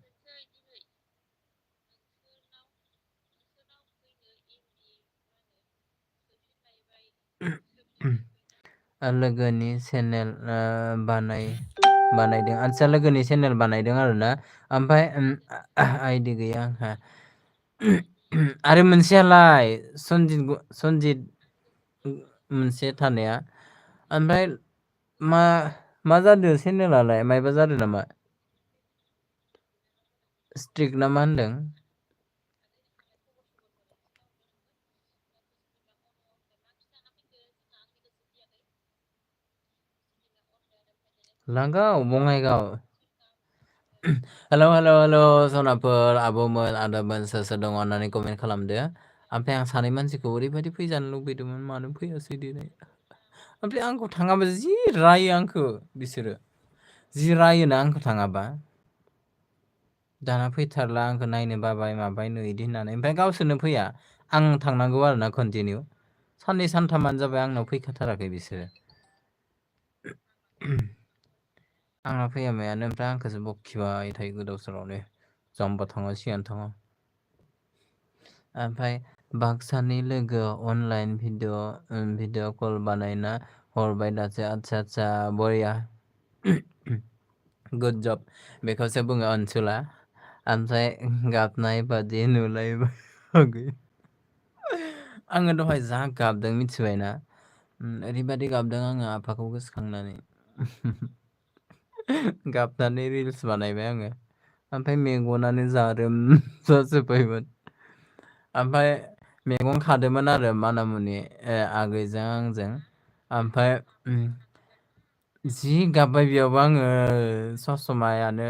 लोगोनि चेनेल बानायदों आदसा लोगोनि चेनेल बानायदों आरोना ओमफ्राय आइदि गैया आंहा आरो मोनसेयालाय सनजित मोनसे थानाया ओमफ्राय मा जादों चेनेलालाय मायबा जादों नामा स्ट्रिक ना मा होनदों लागाव बङाइगाव हेलौ सनाफोर आब'मोन आदामोन सोर सोर दङ होननानै कमेन्ट खालामदो ओमफ्राय आं सानै मानसिखौ ओरैबायदि फैजानो लुबैदोंमोन मानो फैयासै दिनै ओमफ्राय आंखौ थाङाबा जि रायो आंखौ बिसोरो जि रायोना आंखौ थाङाबा दाना फैथारला आंखौ नायनो बाबाय माबायनो इदि होननानै ओमफ्राय गावसोरनो फैया आं थांनांगौ आरोना कन्टिनिउ साननै सानथामानो जाबाय आंनाव फैखाथाराखै बिसोरो आंना फैया मायानो ओमफ्राय आंखौसो बखिबाय थायो गोदाव सोरावनो जाम्बा थाङा सियानो थाङा ओमफ्राय बाक्सानि लोगो अनलाइन भिडिअ कल बानायना हरबाय दासो आदसा बरिया गुड जब बेखौसो बुङो अनसुला ओमफ्राय गाबनाय बादि नुलायबाय आङो दहाय जा गाबदों मिथिबायना ओरैबायदि गाबदों आङो आफाखौ गोसोखांनानै गाबनानै रिल्स बानायबाय आङो ओमफ्राय मेगनानो जारोम जाजोब्बायमोन ओमफ्राय मेगन खादोंमोन आरो मानामुनि आगैजों आंजों ओमफ्राय जि गाबबाय बेयावबो आङो ससमायानो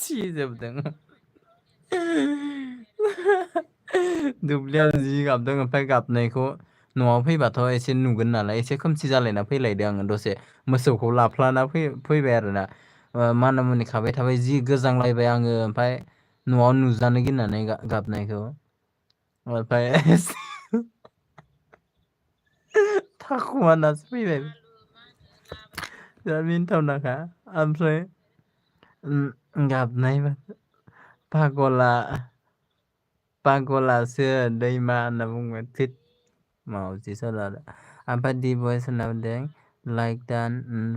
सिजोबदों दुब्लियाव जि गाबदों ओमफ्राय गाबनायखौ न'आव फैबाथ' एसे नुगोन नालाय एसे खोमसि जालायना फैलायदो आङो दसे मोसौखौ लाफ्लाना फैबाय आरोना मानामुनि खाबाय थाबाय जि गोजांलायबाय आङो ओमफ्राय न'आव नुजानो गिनानै गाबनायखौ ओमफ्राय थाखुमानासो फैबाय दा मिनिथावनाखा ओमफ्राय गाबनाय पागलासो दैमा होनना बुंबाय थिग मावजि सला ओमफ्राय दि बयस होनना बुंदों लाइक दान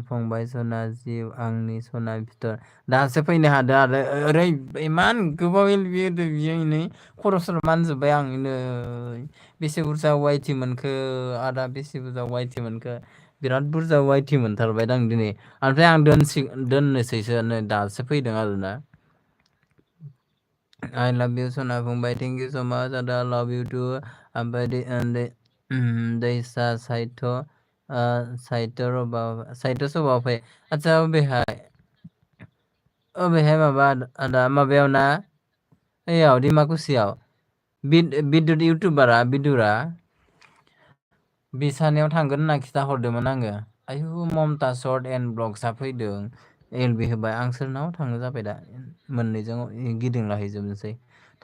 फंबाय सना जिउ आंनि सना बिथर दासो फैनो हादों आरो ओरै इमान गोबाव बियो नै खर' सर' मानजोब्बाय आं नै बेसे बुरजा वाइटि मोनखो आदा बेसे बुरजा वाइटि मोनखो बिराद बुरजा वाइटि मोनथारबाय आं दिनै ओमफ्राय आं दोननोसैसो नै दासो फैदों आरोना I love you सना फंबाय थेंक इउ स माच आदा लाभ इउ टु ओमफ्राय दैसा साइथ' सभाव फै आदसा अबेहाय माबा आदा माबायाव ना ओयाव डिमाकुसियाव बिदुत इउटुबारा बिदुरा बिसानियाव थांगोन होनना खिथाहरदोंमोन आङो आयु ममता सर्ट एन्ड ब्लगसआ फैदों एल बि होबाय आं सोरनाव थांनो जाबाय दा मोननैजों गिदिंलाहैजोबनोसै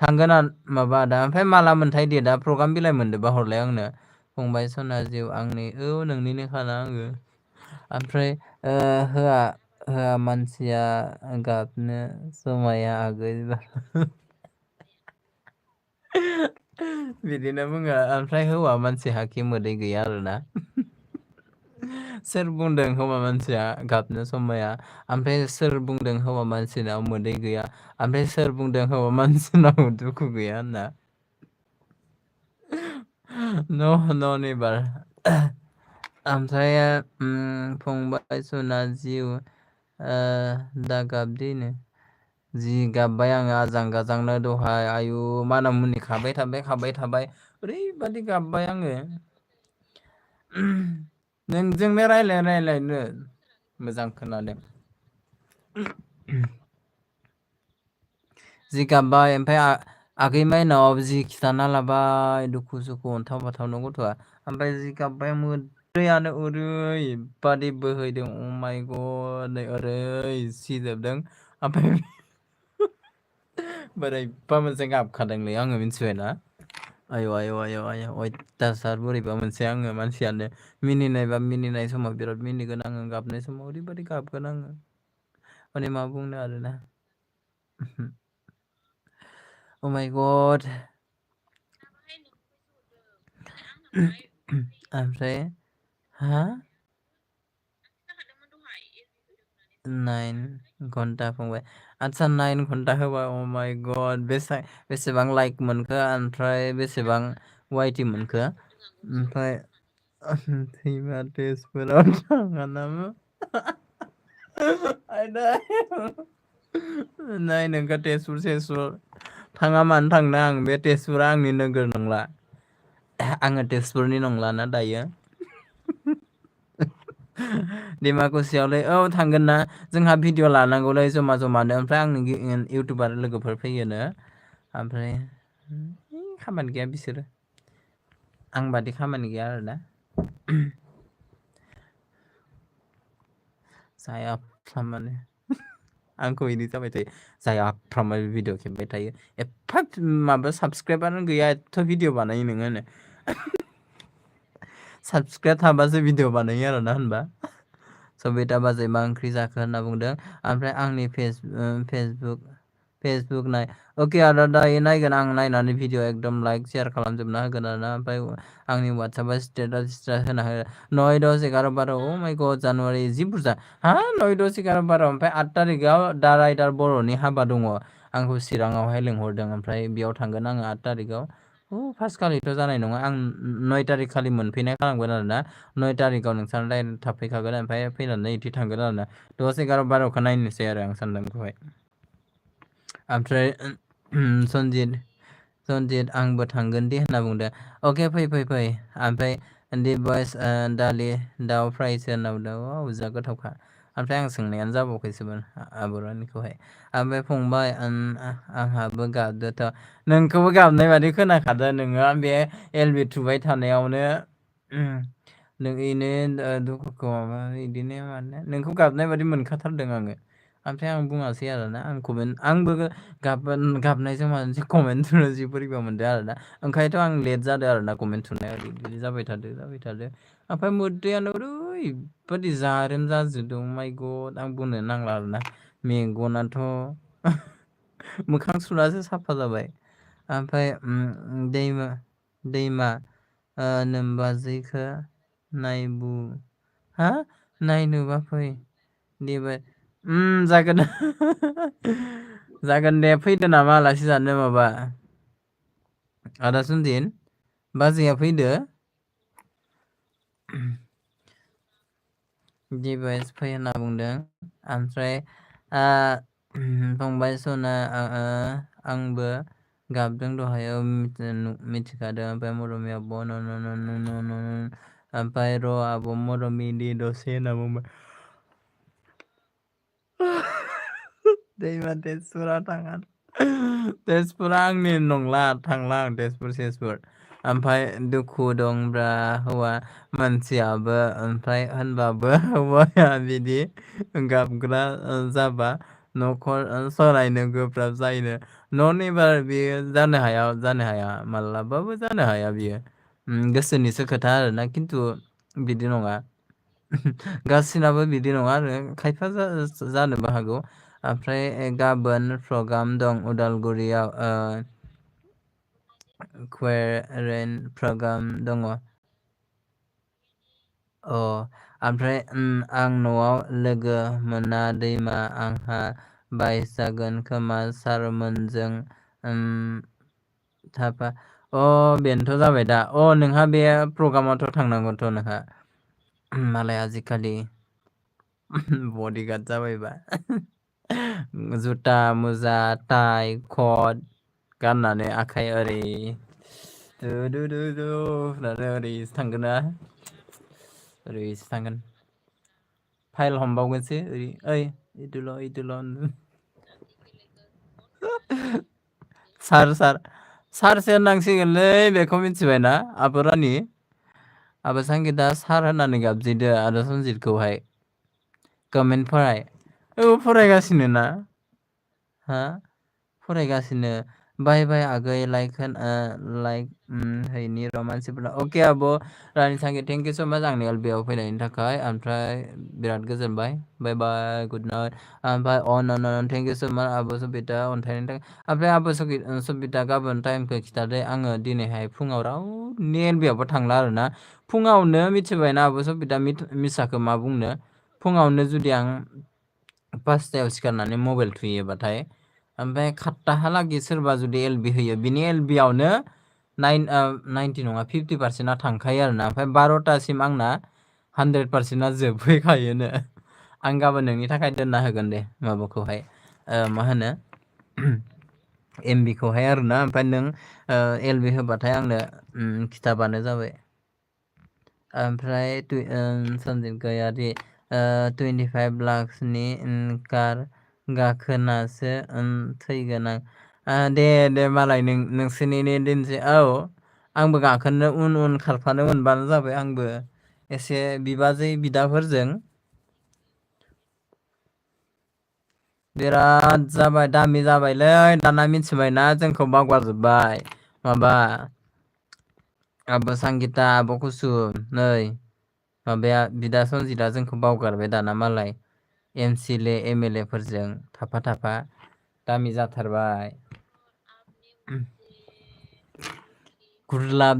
थांगोन माबा दा ओमफ्राय माला मोनथाय दे दा प्रग्राम बिलाइ मोनदोंबा हरलाय आंनो फंबाय सना जिउ आंनि नोंनिनो खाना आङो ओमफ्राय होआ मानसिया गाबनो समाया आगै बिदिनो बुङो ओमफ्राय हौवा मानसि हाखि मोदै गैया आरोना सोर बुंदों हौवा मानसिया गाबनो समाया ओमफ्राय सोर बुंदों हौवा मानसिनाव मोदै गैया ओमफ्राय सोर बुंदों हौवा मानसिनाव दुखु गैया होनना न' नेबार ओमफ्राय फंबाय सना जिउ दा गाबदिनो जि गाबबाय आङो आजां गाजांनो दहाय आयु माना-मुनि खाबाय थाबाय ओरैबादि गाबबाय आङो नोंजोंनो रायलायनो मोजां खोनादों जि गाबबाय ओमफ्राय आगै माइनाव जि खिथाना लाबाय दुखु सुखु अन्थाव बाथावनो गथ'आ ओमफ्राय जि गाबबाय मोदैयानो ओरैबादि बोहैदों अ माय गड नै ओरै सिजोबदों ओमफ्राय बोरैबा मोनसे गाबखादोंलै आङो मिथिबायना आय' अयथासार बोरैबा मोनसे आङो मानसियानो मिनिनाय समाव बिराद मिनिगोन आङो गाबनाय समाव ओरैबादि गाबगोन आङो माने मा बुंनो आरोना अ माय गड ओमफ्राय हा 9 घन्टा फंबाय आदसा 9 घन्टा होबाय अ माय गड बेसेबां लाइक मोनखो ओमफ्राय बेसेबां वाइटि मोनखो ओमफ्राय दैमा तेजपुराव थाङा नामा नाय नोंखौ तेजपुर थाङा मानो थांनो आं बे तेजपुरा आंनि नोगोर नंला आङो तेजपुरनि नंलाना दायो डिमाकुसियावलै थांगोन ना जोंहा भिडिअ लानांगौलै जमा जमानो ओमफ्राय आंनि इउटुबार लोगोफोर फैयोनो ओमफ्राय खामानि गैया बिसोरो आं बादि खामानि गैया आरोना जायाफ्रामानो आंखौ इदि जाबाय थायो जायाफ्रामानो भिडिअ खेबबाय थायो एफा माबा साबसक्राइबारानो गैया एथ' भिडिअ बानायो नोङो होनो साबसक्राइब थाबासो भिडिअ बानायो आरोना होनबा सबिता बाजै मा ओंख्रि जाखो होनना बुंदों ओमफ्राय आंनि फेसबुक नाय अके आदा दायो नायगोन आं नायनानै भिडिअ एकदम लाइक सेयार खालामजोबना होगोन आरोना ओमफ्राय आंनि वाट्सएपआ स्टेटास होना हो 9, 10, 11, 12 अ माय गड जानुवारि जि बुरजा 9, 10, 11, 12 ओमफ्राय 8 थारिखआव दा राइडार बर'नि हाबा दङ आंखौ चिराङावहाय लिंहरदों ओमफ्राय बेयाव थांगोन आङो 8 थारिखआव फार्स्ट खालिथ' जानाय नङा आं 9 तारिख खालि मोनफैनाय खालामगोन आरोना 9 तारिखआव नोंसोर डाइरेक्ट थाफैखागोन ओमफ्राय फैनानै इदि थांगोन आरोना 10 11 12खौ नायनोसै आरो आं सानदों बेखौहाय ओमफ्राय सनजित आंबो थांगोन दे होनना बुंदों अके फै ओमफ्राय दि बयस दालि दाउ फ्रायसो होनना बुंदों जा गोथावखा ओमफ्राय आं सोंनायानो जाबावाखैसोमोन आब'रानिखौहाय ओमफ्राय फंबाय आंहाबो गाबदोथ' नोंखौबो गाबनाय बादि खोनाखादों नोङो बे एलबि थुबाय थानायावनो नों इनो दुखुखौ माबा इदिनो माने नोंखौ गाबनाय बादि मोनखाथारदों आङो ओमफ्राय आं बुङासै आरोना आंबो गाबनायजों मानसि कमेन्ट थुनो जि बोरैबा मोनदों आरोना ओंखायनोथ' आं लेट जादों आरोना कमेन्ट थुनाया ओरैबायदि जाबाय थादो ओमफ्राय मोदैयानो ओरैबादि जारोम जाजोबदों माय गड आं बुंनो नांला आरोना मेगनाथ' मोखां सुनासो साफा जाबाय ओमफ्राय दैमा नोमबाजैखो नायनोबा फै देबा जागोन जागोन दे फैदो नामा आलासि जानो माबा आदा सनजित बाजैया फैदो दिभाइस फै होनना बुंदों ओमफ्राय फंबाय सना आंबो गाबदों दहाय मिथिखादों ओमफ्राय मरमिया ओमफ्राय र' आब' मरमि दसे होनना बुंबाय दैमा तेजपुरा आंनि नंला थांला आं तेजपुर सेजपुर ओमफ्राय दुखु दंब्रा हौवा मानसियाबो ओमफ्राय होनबाबो हौवाया बिदि गाबग्रा जाबा न'खर सलायनो गोब्राब जायोनो नन एबार बेयो जानो हाया मालाबाबो जानो हाया बियो गोसोनिसो खोथा आरोना खिन्थु बिदि नङा गासिनाबो बिदि नङा आरो खायफा जानोबो हागौ ओमफ्राय गाबोन प्रग्राम दं उदालगुरियाव कुवेरेन प्रग्राम दङ ओमफ्राय आं न'आव लोगो मोना दैमा आंहा बाइस जागोन खोमा सारमोनजों थाफा बेनोथ' जाबाय दा नोंहा बे प्रग्रामावथ' थांनांगौथ' नोंहा मालाय आजिखालि बडिगार्ड जाबायबा जुथा मुजा टाइ खट गाननानै आखाइ ओरै होननानै ओरैसो थांगोन ना ओरैसो थांगोन फाइल हमबावगोनसो ओइ इदुल' सारसो होननांसिगोनलै बेखौ मिथिबायना आब' रानि आब' सांगिता सार होननानै गाबज्रिदो आदा सनजितखौहाय कमेन्ट फराय फरायगासिनो ना हा फरायगासिनो बाय आगै लाइक हैनि र' मानसिफोरा अके आब' रानि सांगे थेंक इउ स' माच आंनि बेयाव फैनायनि थाखाय ओमफ्राय बिराद गोजोनबाय बाय गुड नाइट ओमफ्राय थेंक इउ स' माच आब' सबिता अनथाइनि थाखाय ओमफ्राय आब' सबिता गाबोन टाइमखौ खिथादो आङो दिनैहाय फुङाव रावनि एलबियावबो थांला आरोना फुङावनो मिथिबायना आब' सबिता मिसाखौ मा बुंनो फुङावनो जुदि आं 5टायाव सिखारनानै मबाइल थुयोबाथाय ओमफ्राय 8टाहालागै सोरबा जुदि एलबि होयो बिनि एलबियावनो 90 नङा 50%आ थांखायो आरोना ओमफ्राय 12टासिम आंना 100%आ जोबहैखायोनो आं गाबोन नोंनि थाखाय दोनना होगोन दे माबाखौहाय मा होनो एमबिखौहाय आरोना ओमफ्राय नों एलबि होबाथाय आंनो खिथाबानो जाबाय ओमफ्राय सनजित गयारि 25 लाखसनि कार गाखोनासो थैगोन आं दे मालाय नोंसोरनि दिनसै आंबो गाखोनो उन खारफानो मोनबानो जाबाय आंबो एसे बिबाजै बिदाफोरजों बिराद जाबाय दामि जाबायलै दाना मिथिबायना जोंखौ बावगारजोब्बाय माबा आब' सांगिता आब' कुसुम नै माबाया बिदा सनजितआ जोंखौ बावगारबाय दाना मालाय एम एल ए फोरजों थाफा दामि जाथारबाय गुरलाब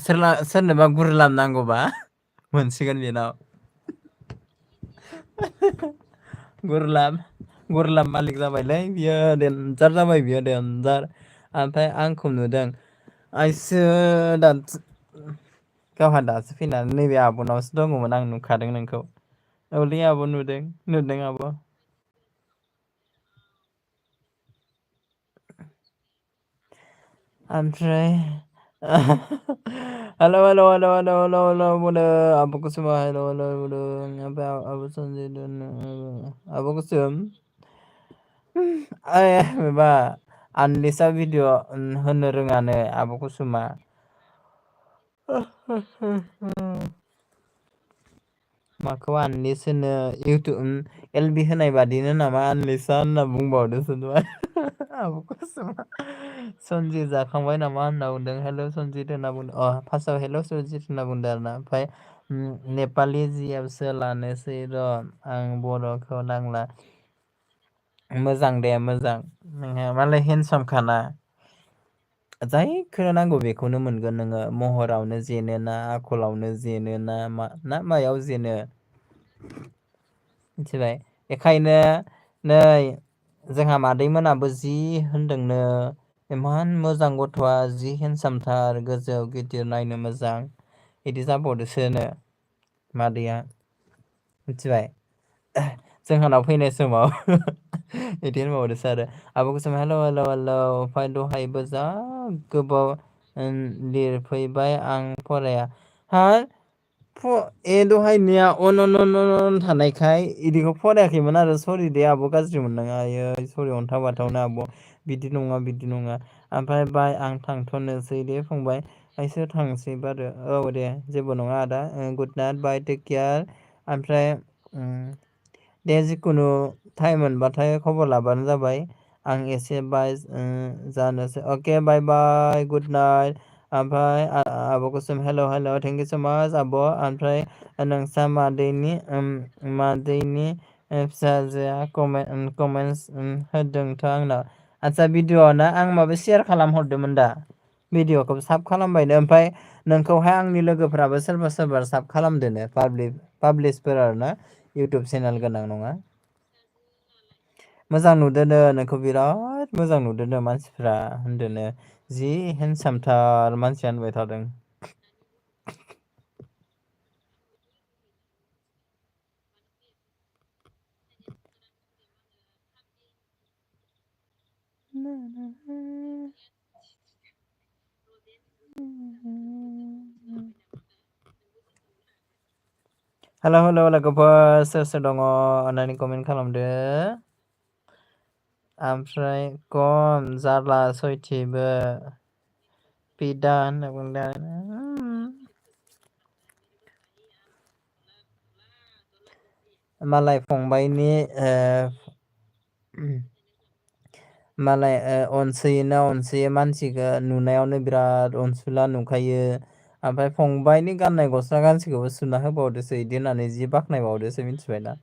सोरनोबा गुरलाब नांगौबा मोनसिगोन बेनाव गुरलाब मालिक जाबायलै बियो देनजार जाबाय बियो देनजार ओमफ्राय आंखौ नुदों आइसो दासो गावहा दासो फैनानै नैबे आब'नावसो दङमोन आं नुखादों नोंखौ। औलै आब' नुदों आब'। ओमफ्राय हेल' हेल' हेल' हेल' हेल' हेल' बुंदों आब' कुसुमा हेल' हेल' बुंदों ओमफ्राय आब' सनजय आब' कुसुम माबा आनलिसा भिडिअ होनो रोङानो आब' कुसुमा। माखौ आनलिस होनो इउटुब एल बि होनाय बादिनो नामा आनलिसा होनना बुंबावदोंसो आब' कुसुमा। सनजित जाखांबाय नामा होनना बुंदों हेल' सनजित होनना बुंदों फार्स्टआव हेल' सनजित होनना बुंदों आरो ना ओमफ्राय नेपालि जिएपसो लानोसै र' आं बर'खौ नांला। मोजां दे मोजां नोंहा मालाय हेन्डसामखाना। जायखौनो नांगौ बेखौनो मोनगोन नोङो महरावनो जेनो ना आखलावनो जेनो ना मायाव जेनो। मिथिबाय बेखायनो नै जोंहा मादै मोनाबो जि होनदोंनो इमान मोजां गथ'आ जि हेन्डसामथार गोजौ गिदिर नायनो मोजां। बिदि जाबावदोसोनो मादैया मिथिबाय। जोंहानाव फैनाय समाव बिदि होनबावदोंसो आरो आब' कुसुमा हेल' हेल' हेल' ओमफ्राय दहायबो जा गोबाव लिरफैबाय आं फराया हा दहायनिया अन थानायखाय इदिखौ फरायाखैमोन आरो सरि दे आब' गाज्रि मोननाङा आयै सरि अन्थाव बाथावनो आब'। बिदि नङा बिदि नङा ओमफ्राय बाय आं थांथ'नोसै दे फंबाय। इसोर थांसै बारो औ दे जेबो नङा आदा गुड नाइट बाय टेक केयार। ओमफ्राय दे जिखुनु टाइम मोनबाथाय खबर लाबानो जाबाय। आं एसे बाय जानोसै अके बाय बाय गुड नाइट। ओमफ्राय आब' कुसुम हेल' हेल' थेंक इउ स' माच आब' ओमफ्राय नोंसा मादैनि फिसाजोआ कमेन्टस होदोंथ' आंनाव। आदसा भिडिअ ना आं माबा सेयार खालामहरदोंमोन दा भिडिअखौ साब खालामबायनो ओमफ्राय नोंखौहाय आंनि लोगोफ्राबो सोरबा सोरबा साब खालामदोनो पाब्लिसफोर आरो ना इउटुब चेनेल गोनां नङा। मोजां नुदोनो नोंखौ बिराद मोजां नुदोनो मानसिफ्रा होनदोनो। जि हेन्डसामथार मानसिया होनबाय थादों। हेल' हेल' लोगोफोर सोर सोर दङ अननानै कमेन्ट खालामदो। ओमफ्राय खम जारला सयथिबो फिदा होनना बुंदों। मालाय फंबाइनि मालाय अनसोयोना अनसोयो मानसिखौ नुनायावनो बिराद अनसुला नुखायो। ओमफ्राय फंबाइनि गाननाय गस्ला गानसेखौबो सुना होबावदोसो बिदि होननानै जि बाख्नायबावदोसो मिथिबायना।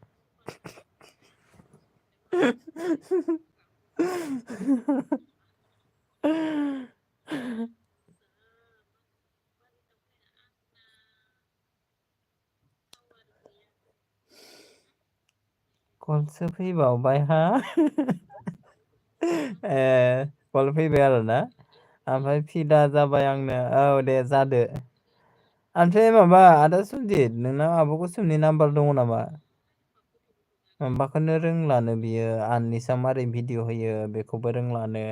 कलसो फैबावबाय हा कल फैबाय आरोना ओमफ्राय फिदा जाबाय आंनो औ दे जादो। ओमफ्राय माबा आदा सुनजित नोंनाव आब' कुसुमनि नाम्बार दङ नामा? माबाखौनो रोंलानो बियो आनलिसा मारै भिडिअ होयो बेखौबो रोंलानो।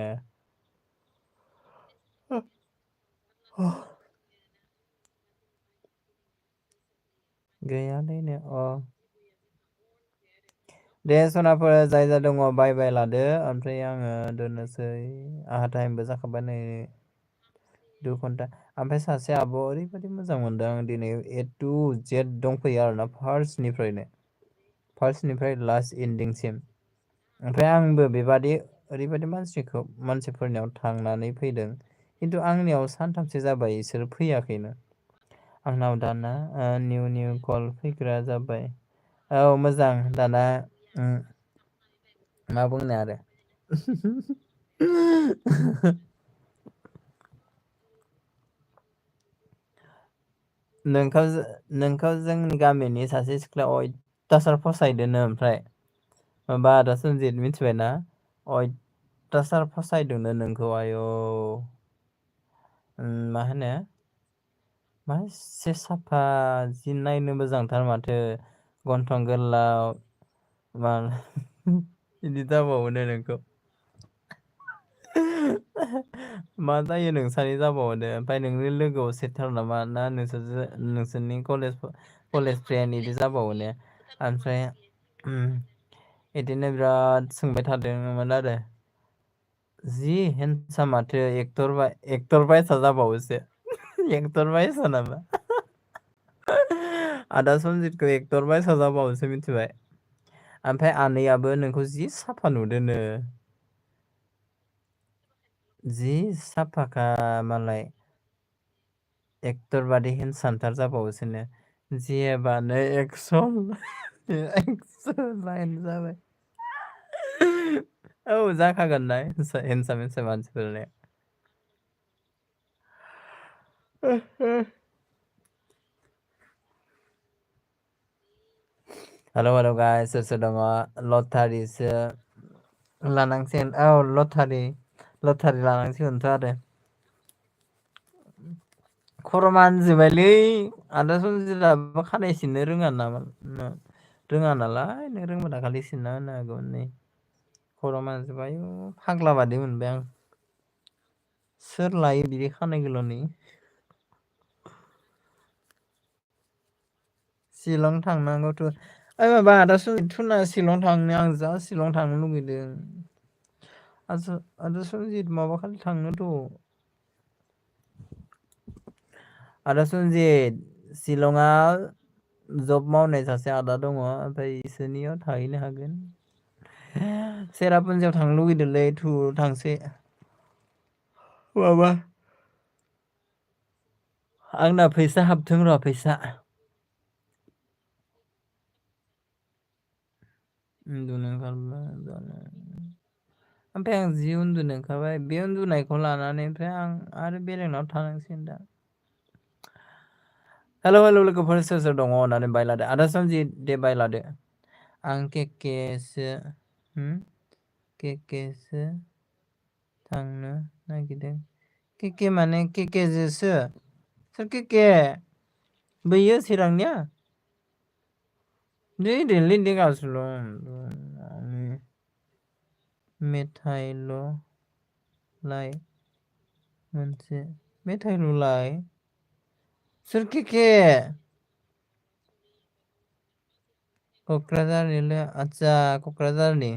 गैयालैनो अ दे सनाफोर जाय जाय दङ बाय बाय लादो ओमफ्राय आङो दोननोसै। आंहा टाइमबो जाखाबाय नै 2 घन्टा ओमफ्राय सासे आब' ओरैबायदि मोजां मोनदों आं दिनै टु जेद दंफैयो आरोना फार्स्टनिफ्राय लास्ट इन्दिंसिम। ओमफ्राय आंबो बेबादि ओरैबायदि मानसिफोरनियाव थांनानै फैदों। खिन्थु आंनियाव सानथामसो जाबाय इसोर फैयाखैनो। आंनाव दाना निउ कल फैग्रा जाबाय। औ मोजां दाना मा बुंनो आरो। नोंखौ जोंनि गामिनि सासे सिख्ला अयथासार फसायदोनो ओमफ्राय माबा आदा सनजित मिथिबायना अयथासार फसायदोंनो नोंखौ आयौ मा होनो मा एसे साफा जि नायनो मोजांथार माथो गन्थं गोलाव मा बिदि जाबावोनो नोंखौ मा जायो नोंसानि जाबावोनो ओमफ्राय नोंनि लोगोआव सेथार नामा ना नोंसोरनि कलेज फ्रेन्ड बिदि जाबावोनो ओमफ्राय बिदिनो बिराद सोंबाय थादोंमोन आरो जि हेन्डसाम माथो एक्टर बायसा जाबावोसो एक्टर बायसा नामा आदा सनजितखौ एक्टर बायसा जाबावोसो मिथिबाय ओमफ्राय आनैयाबो नोंखौ जि साफा नुदोनो जि साफाखा मालाय एक्टर बादि हेन्डसामथार जाबावोसोनो जेबानो एक्सन लाइन जाबाय औ जाखागोन ना हेन्डसाम मानसिफोरलाय हेल' गाइस सोर सोर दङ लटारिसो लानांसिगोन औ लटारि लानांसिगोनथ' आरो खर' मानजोबायलै आदा सनजितआबो खानाय सिननो रोङा नालाय नों रोंबा दाखालि सिनना होनो हागौमोन नै खर' मानजोब्बाय आयु फाग्ला बादि मोनबाय आं सोर लायो बिदि खानाय गोलावनि शिलं थांनांगौथ' ओइ माबा आदा सनजित थुना शिलं थांनो आं जा शिलं थांनो लुगैदों आदा सनजित माबा खालि थांनोथ' आदा सनजित शिलंआव जब मावनाय सासे आदा दङ ओमफ्राय इसोरनियाव थाहैनो हागोन सेरापुन्जियाव थांनो लुगैदोंलै थांसै माबा आंना फैसा हाबथों र' फैसा उन्दुनो ओंखारबाय ओमफ्राय आं जि उन्दुनो ओंखारबाय बे उन्दुनायखौ लानानै ओमफ्राय आं आरो बेलेगनाव थानांसिगोन दा हेल' लोगोफोर सोर सोर दङ होननानै बायलादो आदा सनजित दे बायलादो आं केकेसो थांनो नागिरदों केके माने केकेजोंसो सोर केके बैयो चिरांनिया मेथाइल' लाय मोनसे मेथाइल' लाय सोर केके क'क्राझारनिलै आदसा क'क्राझारनि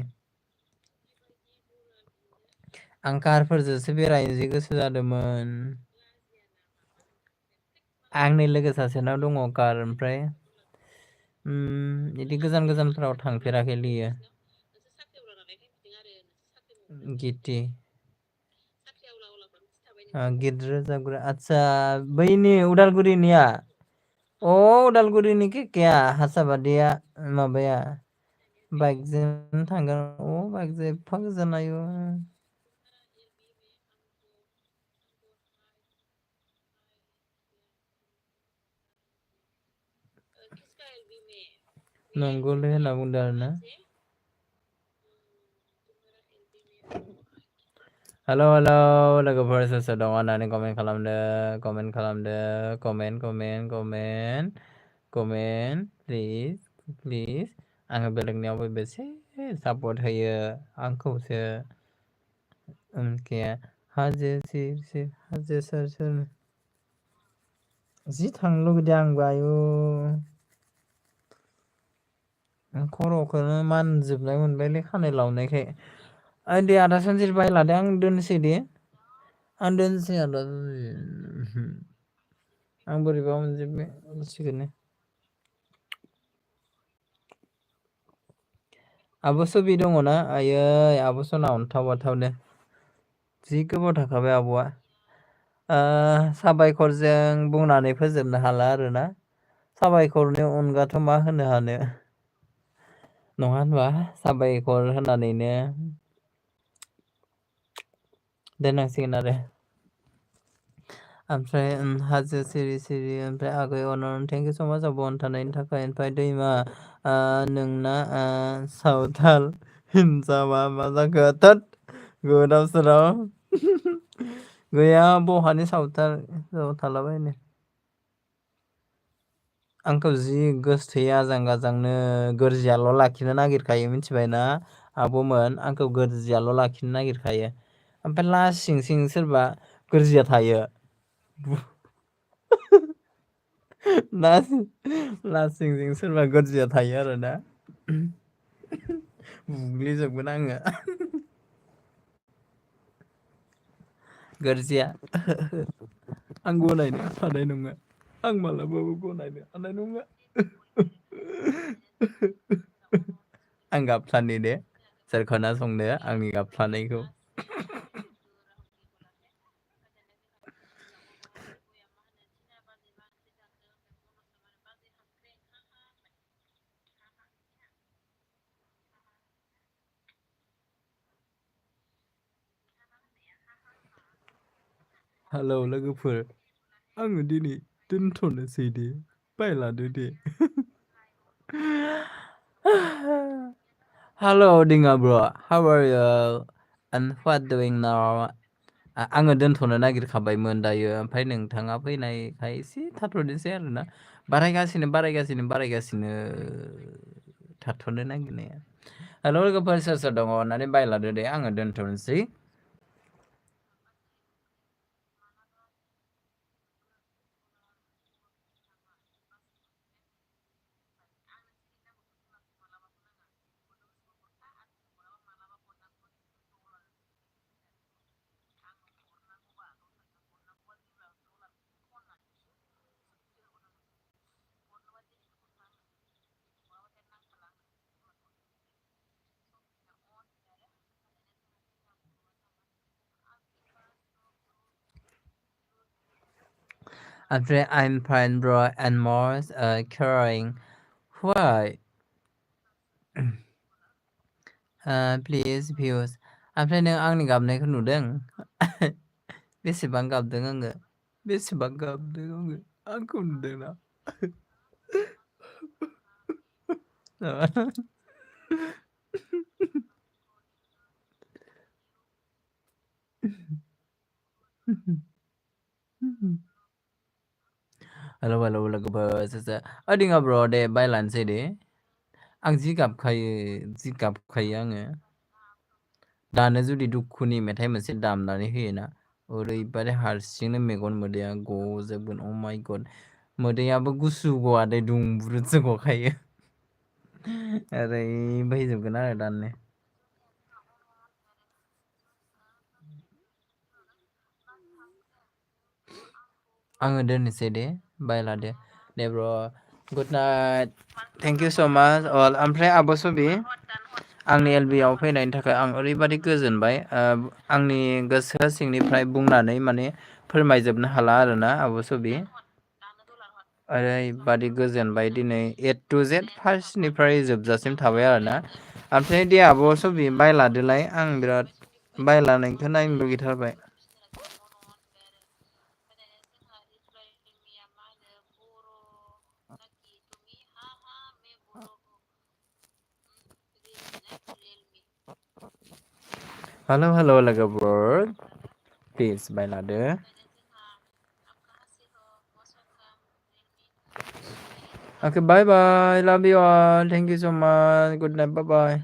आं कारफोरजोंसो बेरायनो जि गोसो जादोंमोन आंनि लोगो सासेनाव दङ कार ओमफ्राय बिदि गोजान गोजानफ्राव थांफेराखैलै इयो गिति गिदिर आदसा बैनि उदालगुरिनिया अ उदालगुरिनि केकेआ हारसाबादिया माबाया बाइकजों थांगोन बाइकजों एफा गोजान आयु नंगौलै होनना बुंदों आरोना हेल' लोगोफोर सोर सोर दङ होननानै कमेन्ट खालामदो कमेन्ट प्लिज आङो बेलेगनियावबो बेसे सापर्ट होयो आंखौसो हाजो सेर सेर जि थांनो लुगैदों आंबो आयु खर'खौनो मानजोबनाय मोनबायलै खानाय लावनायखाय दे आदा सनजित बाय लादो आं दोनसै दे आं दोनसै आदा आं बोरैबा मोनजोबसिगोन आब' सुबि दङना आयै आब' सना अन्थाव बाथावनो जि गोबाव थाखाबाय आब'आ साबायखरजों बुंनानै फोजोबनो हाला आरोना साबायखरनि अनगाथ' मा होनो हानो नङा होनबा साबायखर होननानैनो दोननांसिगोन आरो ओमफ्राय हाजो सिरि सिरि ओमफ्राय आगै अननानै थेंकिउ स माच आब' थानायनि थाखाय ओमफ्राय दैमा नोंना सावथाल हिनजावा मा जाखो थोद गोदाव सोराव गैया बहानि सावथाल थालाबायनो आंखौ जि गोसोथोयो आजां गाजांनो गोरजियाल' लाखिनो नागिरखायो मिथिबायना आब'मोन आंखौ गोरजियाल' लाखिनो नागिरखायो ओमफ्राय लास्ट सिं सिं सोरबा गोरजिया थायो लास्ट सिं सिं सोरबा गोरजिया थायो आरोना बुग्लिजोबगोन आङो गोरजिया आं गनायनो हानाय नङा आं मालाबाबो गनायनो हानाय नङा आं गाबफ्लानि दे सोर खोनासंनो आंनि गाबफ्लानायखौ हेलौ लोगोफोर आङो दिनै दोनथ'नोसै दे बाय लादो दे Hello Dinga bro how are you and what doing now आङो दोनथ'नो नागिरखाबायमोन दायो ओमफ्राय नोंथाङा फैनायखाय एसे थाथ'नोसै आरोना बारायगासिनो थाथ'नो नागिरनाया हेल' लोगोफोर सोर सोर दङ अननानै बायलादो दे आङो दोनथ'नोसै ओमफ्राय I'm fine bro and more caring why please views ओमफ्राय नों आंनि गाबनायखौ नुदों बेसेबां गाबदों आङो बेसेबां गाबदों आङो आंखौ नुदोंना हेलौ हेलौ लोगोफोर दिङा ब्र दे बायलानोसै दे आं जि गाबखायो आङो दानो जुदि दुखुनि मेथाइ मोनसे दामनानै होयोना ओरैबादि हारसिंनो मेगन मोदैया गजोबगोन अ माइ गड मोदैयाबो गुसु गवा दै दुंब्रुदसो गखायो ओरैबायजोबगोन आरो दानो आङो दोननोसै दे बाय लादो दे ब्र गुड नाइट थेंक इउ स' माच अल ओमफ्राय आब' सबि आंनि एलबिआव फैनायनि थाखाय आं ओरैबादि गोजोनबाय आंनि गोसो सिंनिफ्राय बुंनानै माने फोरमायजोबनो हाला आरोना आब' सबि ओरैबादि गोजोनबाय दिनै टु जेड फार्स्टनिफ्राय जोबजासिम थाबाय आरोना ओमफ्राय दे आब' सबि बाय लादोलाय आं बिराद बाय लानायखौ नायनो लुगैथारबाय हेलौ लोगोफोर प्लिज बाय लादो Okay, bye bye. Love you all. Thank you so much. Good night. Bye bye.